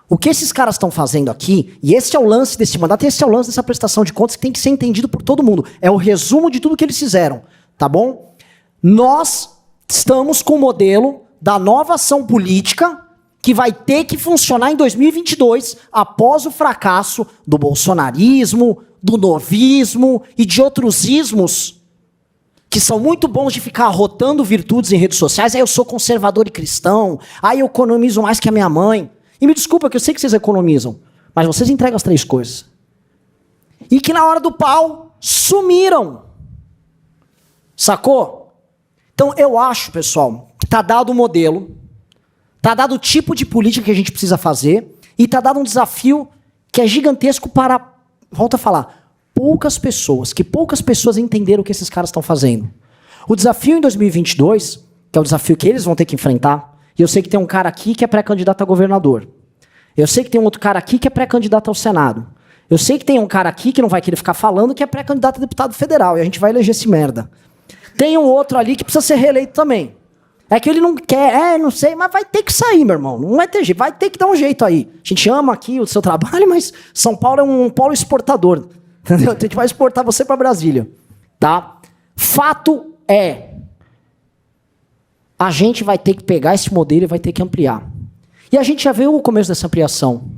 O que esses caras estão fazendo aqui, e esse é o lance desse mandato, esse é o lance dessa prestação de contas que tem que ser entendido por todo mundo. É o resumo de tudo que eles fizeram, tá bom? Nós estamos com o modelo da nova ação política que vai ter que funcionar em 2022, após o fracasso do bolsonarismo, do novismo e de outros ismos que são muito bons de ficar rotando virtudes em redes sociais. Eu sou conservador e cristão, eu economizo mais que a minha mãe. E me desculpa que eu sei que vocês economizam, mas vocês entregam as 3 coisas. E que na hora do pau, sumiram. Sacou? Então eu acho, pessoal, que tá dado o modelo, tá dado o tipo de política que a gente precisa fazer, e tá dado um desafio que é gigantesco para, volto a falar, poucas pessoas entenderam o que esses caras estão fazendo. O desafio em 2022, que é o desafio que eles vão ter que enfrentar, e eu sei que tem um cara aqui que é pré-candidato a governador. Eu sei que tem um outro cara aqui que é pré-candidato ao Senado. Eu sei que tem um cara aqui que não vai querer ficar falando que é pré-candidato a deputado federal e a gente vai eleger esse merda. Tem um outro ali que precisa ser reeleito também. É que ele não quer, não sei, mas vai ter que sair, meu irmão. Não vai ter jeito, vai ter que dar um jeito aí. A gente ama aqui o seu trabalho, mas São Paulo é um polo exportador. Entendeu? A gente vai exportar você para Brasília. Tá? Fato é, a gente vai ter que pegar esse modelo e vai ter que ampliar. E a gente já viu o começo dessa ampliação.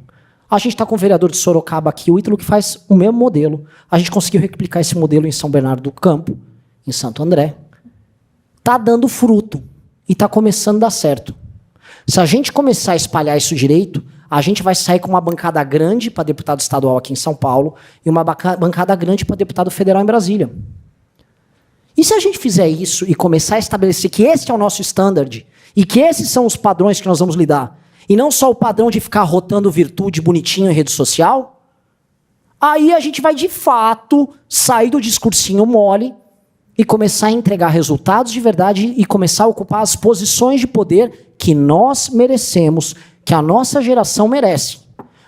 A gente está com o vereador de Sorocaba aqui, o Ítalo, que faz o mesmo modelo. A gente conseguiu replicar esse modelo em São Bernardo do Campo, em Santo André. Está dando fruto. E está começando a dar certo. Se a gente começar a espalhar isso direito, a gente vai sair com uma bancada grande para deputado estadual aqui em São Paulo e uma bancada grande para deputado federal em Brasília. E se a gente fizer isso e começar a estabelecer que esse é o nosso standard e que esses são os padrões que nós vamos lidar, e não só o padrão de ficar rotando virtude bonitinho em rede social, aí a gente vai de fato sair do discursinho mole e começar a entregar resultados de verdade e começar a ocupar as posições de poder que nós merecemos, que a nossa geração merece.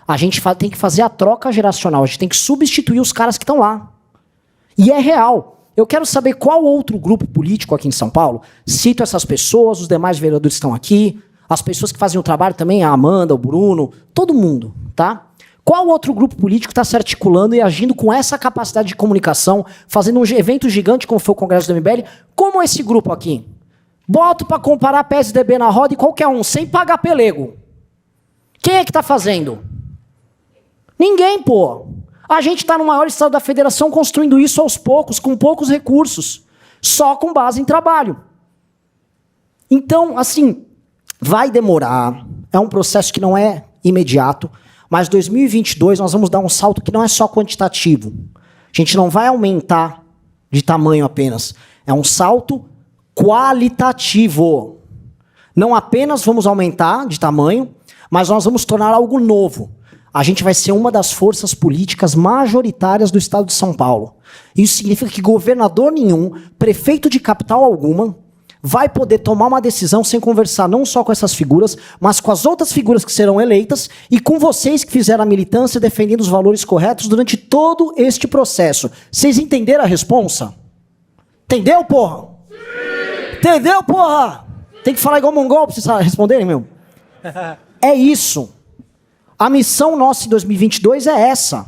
A gente tem que fazer a troca geracional, a gente tem que substituir os caras que estão lá. E é real. Eu quero saber qual outro grupo político aqui em São Paulo, cito essas pessoas, os demais vereadores estão aqui, as pessoas que fazem o trabalho também, a Amanda, o Bruno, todo mundo, tá? Qual outro grupo político está se articulando e agindo com essa capacidade de comunicação, fazendo um evento gigante como foi o Congresso do MBL, como esse grupo aqui? Boto para comparar PSDB na roda e qualquer um, sem pagar pelego. Quem é que está fazendo? Ninguém, pô. A gente está no maior estado da federação construindo isso aos poucos, com poucos recursos, só com base em trabalho. Então, assim, vai demorar, é um processo que não é imediato, mas 2022 nós vamos dar um salto que não é só quantitativo. A gente não vai aumentar de tamanho apenas. É um salto qualitativo. Não apenas vamos aumentar de tamanho, mas nós vamos tornar algo novo. A gente vai ser uma das forças políticas majoritárias do estado de São Paulo. Isso significa que governador nenhum, prefeito de capital alguma, vai poder tomar uma decisão sem conversar não só com essas figuras, mas com as outras figuras que serão eleitas e com vocês que fizeram a militância defendendo os valores corretos durante todo este processo. Vocês entenderam a responsa? Entendeu, porra? Sim. Entendeu, porra? Tem que falar igual mongol pra vocês responderem, meu. É isso. A missão nossa em 2022 é essa.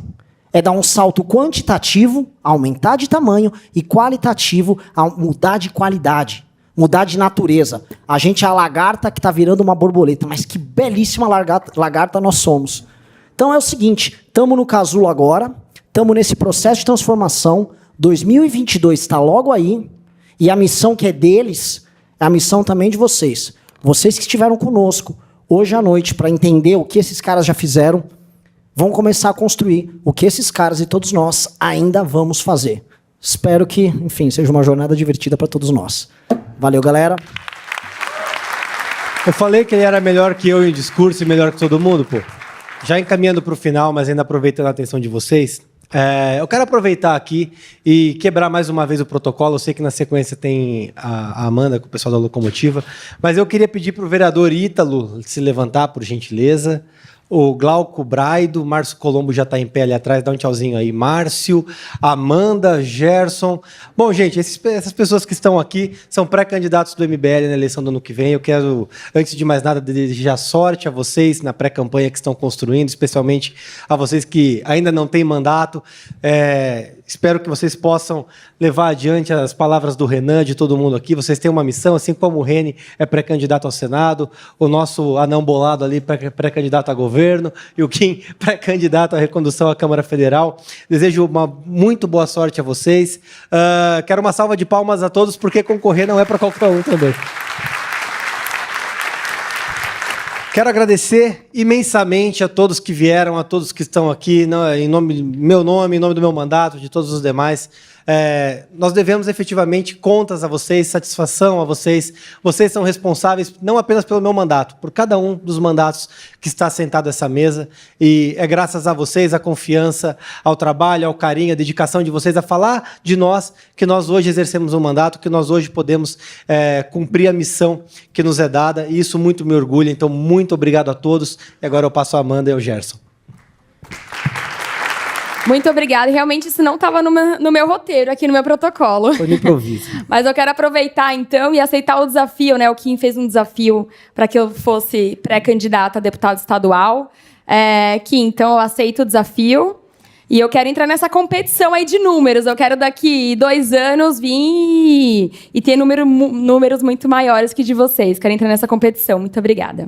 É dar um salto quantitativo, aumentar de tamanho, e qualitativo, mudar de qualidade. Mudar de natureza. A gente é a lagarta que está virando uma borboleta, mas que belíssima lagarta nós somos. Então é o seguinte, estamos no casulo agora, estamos nesse processo de transformação, 2022 está logo aí, e a missão que é deles, é a missão também de vocês. Vocês que estiveram conosco hoje à noite para entender o que esses caras já fizeram, vão começar a construir o que esses caras e todos nós ainda vamos fazer. Espero que, enfim, seja uma jornada divertida para todos nós. Valeu, galera. Eu falei que ele era melhor que eu em discurso e melhor que todo mundo, pô. Já encaminhando para o final, mas ainda aproveitando a atenção de vocês, eu quero aproveitar aqui e quebrar mais uma vez o protocolo. Eu sei que na sequência tem a Amanda com o pessoal da Locomotiva, mas eu queria pedir para o vereador Ítalo se levantar, por gentileza. O Glauco Braido, Márcio Colombo já está em pé ali atrás, dá um tchauzinho aí. Márcio, Amanda, Gerson. Bom, gente, essas pessoas que estão aqui são pré-candidatos do MBL na eleição do ano que vem. Eu quero, antes de mais nada, desejar sorte a vocês na pré-campanha que estão construindo, especialmente a vocês que ainda não têm mandato. Espero que vocês possam levar adiante as palavras do Renan, de todo mundo aqui. Vocês têm uma missão, assim como o Reni é pré-candidato ao Senado, o nosso anão bolado ali pré-candidato a governo, e o Kim pré-candidato à recondução à Câmara Federal. Desejo uma muito boa sorte a vocês. Quero uma salva de palmas a todos, porque concorrer não é para qualquer um também. Quero agradecer imensamente a todos que vieram, a todos que estão aqui, em meu nome, em nome do meu mandato, de todos os demais. Nós devemos efetivamente contas a vocês, satisfação a vocês. Vocês são responsáveis não apenas pelo meu mandato, por cada um dos mandatos que está sentado nessa mesa. E é graças a vocês, a confiança, ao trabalho, ao carinho, à dedicação de vocês a falar de nós, que nós hoje exercemos um mandato, que nós hoje podemos cumprir a missão que nos é dada. E isso muito me orgulha. Então, muito obrigado a todos. E agora eu passo a Amanda e ao Gerson. Muito obrigada. E realmente isso não estava no meu roteiro, aqui no meu protocolo. Foi no improviso. Mas eu quero aproveitar, então, e aceitar o desafio, né? O Kim fez um desafio para que eu fosse pré-candidata a deputado estadual. Kim, então eu aceito o desafio. E eu quero entrar nessa competição aí de números. Eu quero daqui 2 anos vir e ter números muito maiores que de vocês. Quero entrar nessa competição. Muito obrigada.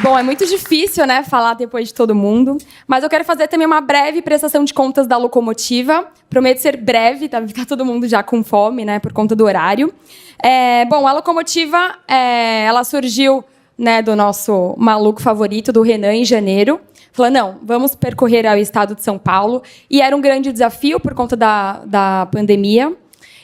Bom, é muito difícil, né, falar depois de todo mundo, mas eu quero fazer também uma breve prestação de contas da locomotiva. Prometo ser breve, tá todo mundo já com fome, né, por conta do horário. Bom, a locomotiva, ela surgiu, né, do nosso maluco favorito, do Renan, em janeiro. Falou, não, vamos percorrer o estado de São Paulo. E era um grande desafio por conta da pandemia.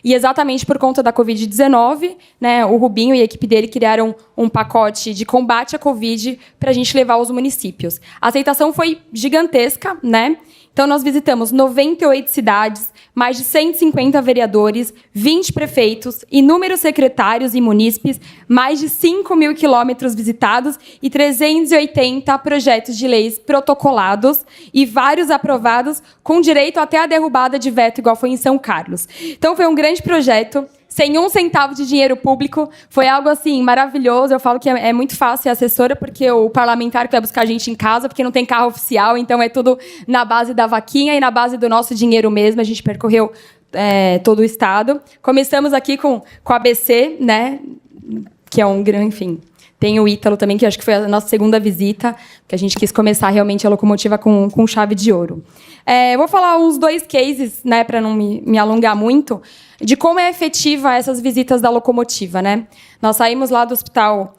E exatamente por conta da Covid-19, né, o Rubinho e a equipe dele criaram um pacote de combate à Covid para a gente levar aos municípios. A aceitação foi gigantesca, né? Então, nós visitamos 98 cidades, mais de 150 vereadores, 20 prefeitos, inúmeros secretários e munícipes, mais de 5.000 quilômetros visitados e 380 projetos de leis protocolados e vários aprovados, com direito até a derrubada de veto, igual foi em São Carlos. Então, foi um grande projeto, sem 1 centavo de dinheiro público. Foi algo, assim, maravilhoso. Eu falo que é muito fácil ser assessora, porque o parlamentar que vai buscar a gente em casa, porque não tem carro oficial, então é tudo na base da vaquinha e na base do nosso dinheiro mesmo. A gente percorreu todo o estado. Começamos aqui com a ABC, né, que é um grande, enfim... Tem o Ítalo também, que acho que foi a nossa segunda visita, que a gente quis começar realmente a locomotiva com chave de ouro. Eu vou falar uns 2 cases, né, para não me alongar muito, de como é efetiva essas visitas da locomotiva, né? Nós saímos lá do hospital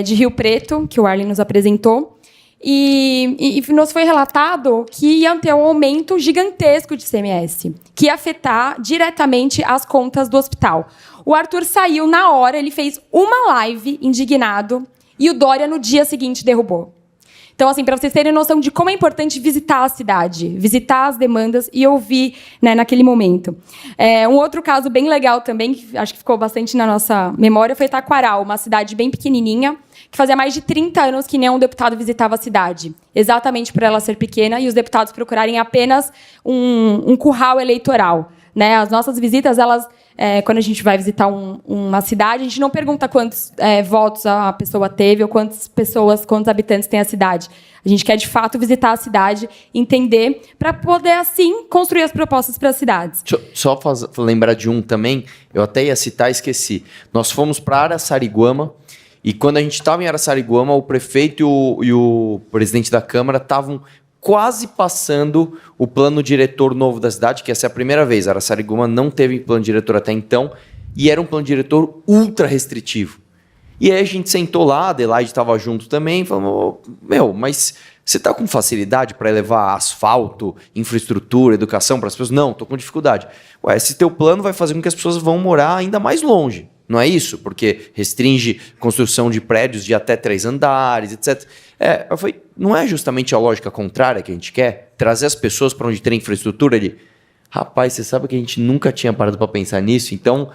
de Rio Preto, que o Arlen nos apresentou, e nos foi relatado que ia ter um aumento gigantesco de ICMS, que ia afetar diretamente as contas do hospital. O Arthur saiu na hora, ele fez uma live indignado, e o Dória, no dia seguinte, derrubou. Então, assim, para vocês terem noção de como é importante visitar a cidade, visitar as demandas e ouvir, né, naquele momento. Um outro caso bem legal também, que acho que ficou bastante na nossa memória, foi Taquaral, uma cidade bem pequenininha, que fazia mais de 30 anos que nenhum deputado visitava a cidade. Exatamente por ela ser pequena e os deputados procurarem apenas um curral eleitoral. Né? As nossas visitas, elas, quando a gente vai visitar uma cidade, a gente não pergunta quantos votos a pessoa teve ou quantos habitantes tem a cidade. A gente quer, de fato, visitar a cidade, entender, para poder, assim, construir as propostas para as cidades. Deixa eu só lembrar de um também, eu até ia citar e esqueci. Nós fomos para Araçariguama, e quando a gente estava em Araçariguama, o prefeito e o presidente da Câmara estavam quase passando o plano diretor novo da cidade, que essa é a primeira vez. Araçariguama não teve plano diretor até então, e era um plano diretor ultra restritivo. E aí a gente sentou lá, a Adelaide estava junto também, e falou, mas você está com facilidade para levar asfalto, infraestrutura, educação para as pessoas? Não, estou com dificuldade. Esse teu plano vai fazer com que as pessoas vão morar ainda mais longe. Não é isso? Porque restringe construção de prédios de até 3 andares, etc. Eu falei, não é justamente a lógica contrária que a gente quer? Trazer as pessoas para onde tem infraestrutura? Ele, rapaz, você sabe que a gente nunca tinha parado para pensar nisso? Então,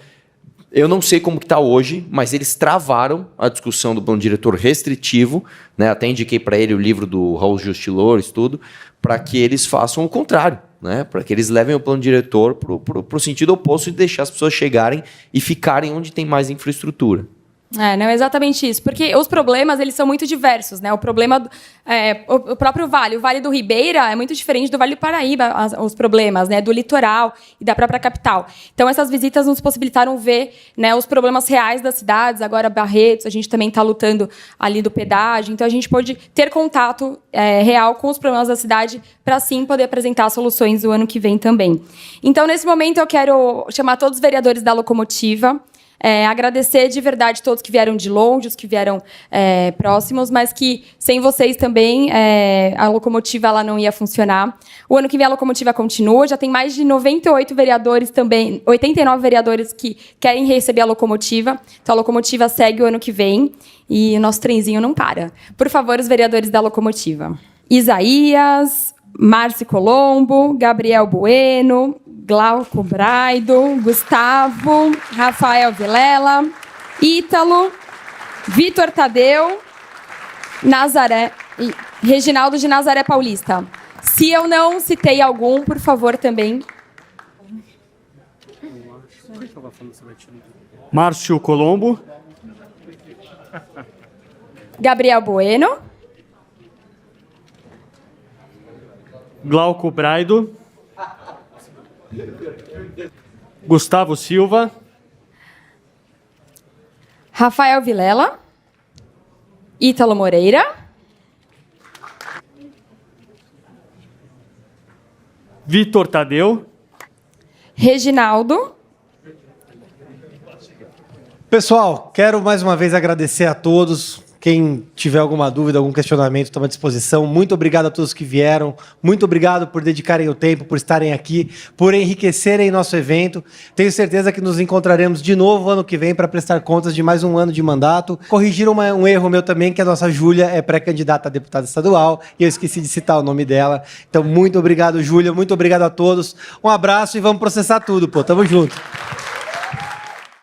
eu não sei como que está hoje, mas eles travaram a discussão do plano diretor restritivo, né? Até indiquei para ele o livro do Raul Justilores, tudo, para que eles façam o contrário. Né, para que eles levem o plano diretor para o sentido oposto de deixar as pessoas chegarem e ficarem onde tem mais infraestrutura. Não é exatamente isso, porque os problemas eles são muito diversos, né? O problema, o próprio Vale, o Vale do Ribeira é muito diferente do Vale do Paraíba, os problemas, né? Do litoral e da própria capital. Então essas visitas nos possibilitaram ver, né, os problemas reais das cidades. Agora Barretos, a gente também está lutando ali do pedágio, então a gente pôde ter contato real com os problemas da cidade para sim poder apresentar soluções o ano que vem também. Então nesse momento eu quero chamar todos os vereadores da locomotiva. Agradecer de verdade todos que vieram de longe, os que vieram próximos, mas que sem vocês também a locomotiva ela não ia funcionar. O ano que vem a locomotiva continua, já tem mais de 98 vereadores também, 89 vereadores que querem receber a locomotiva. Então a locomotiva segue o ano que vem e o nosso trenzinho não para. Por favor, os vereadores da locomotiva. Isaías, Márcio Colombo, Gabriel Bueno, Glauco Braido, Gustavo, Rafael Vilela, Ítalo, Vitor Tadeu, Nazaré E Reginaldo de Nazaré Paulista. Se eu não citei algum, por favor, também. Márcio Colombo. Gabriel Bueno. Glauco Braido. Gustavo Silva. Rafael Vilela. Ítalo Moreira. Vitor Tadeu. Reginaldo. Pessoal, quero mais uma vez agradecer a todos. Quem tiver alguma dúvida, algum questionamento, estamos à disposição. Muito obrigado a todos que vieram. Muito obrigado por dedicarem o tempo, por estarem aqui, por enriquecerem nosso evento. Tenho certeza que nos encontraremos de novo ano que vem para prestar contas de mais um ano de mandato. Corrigir um erro meu também, que a nossa Júlia é pré-candidata a deputada estadual e eu esqueci de citar o nome dela. Então, muito obrigado, Júlia. Muito obrigado a todos. Um abraço e vamos processar tudo, pô. Tamo junto.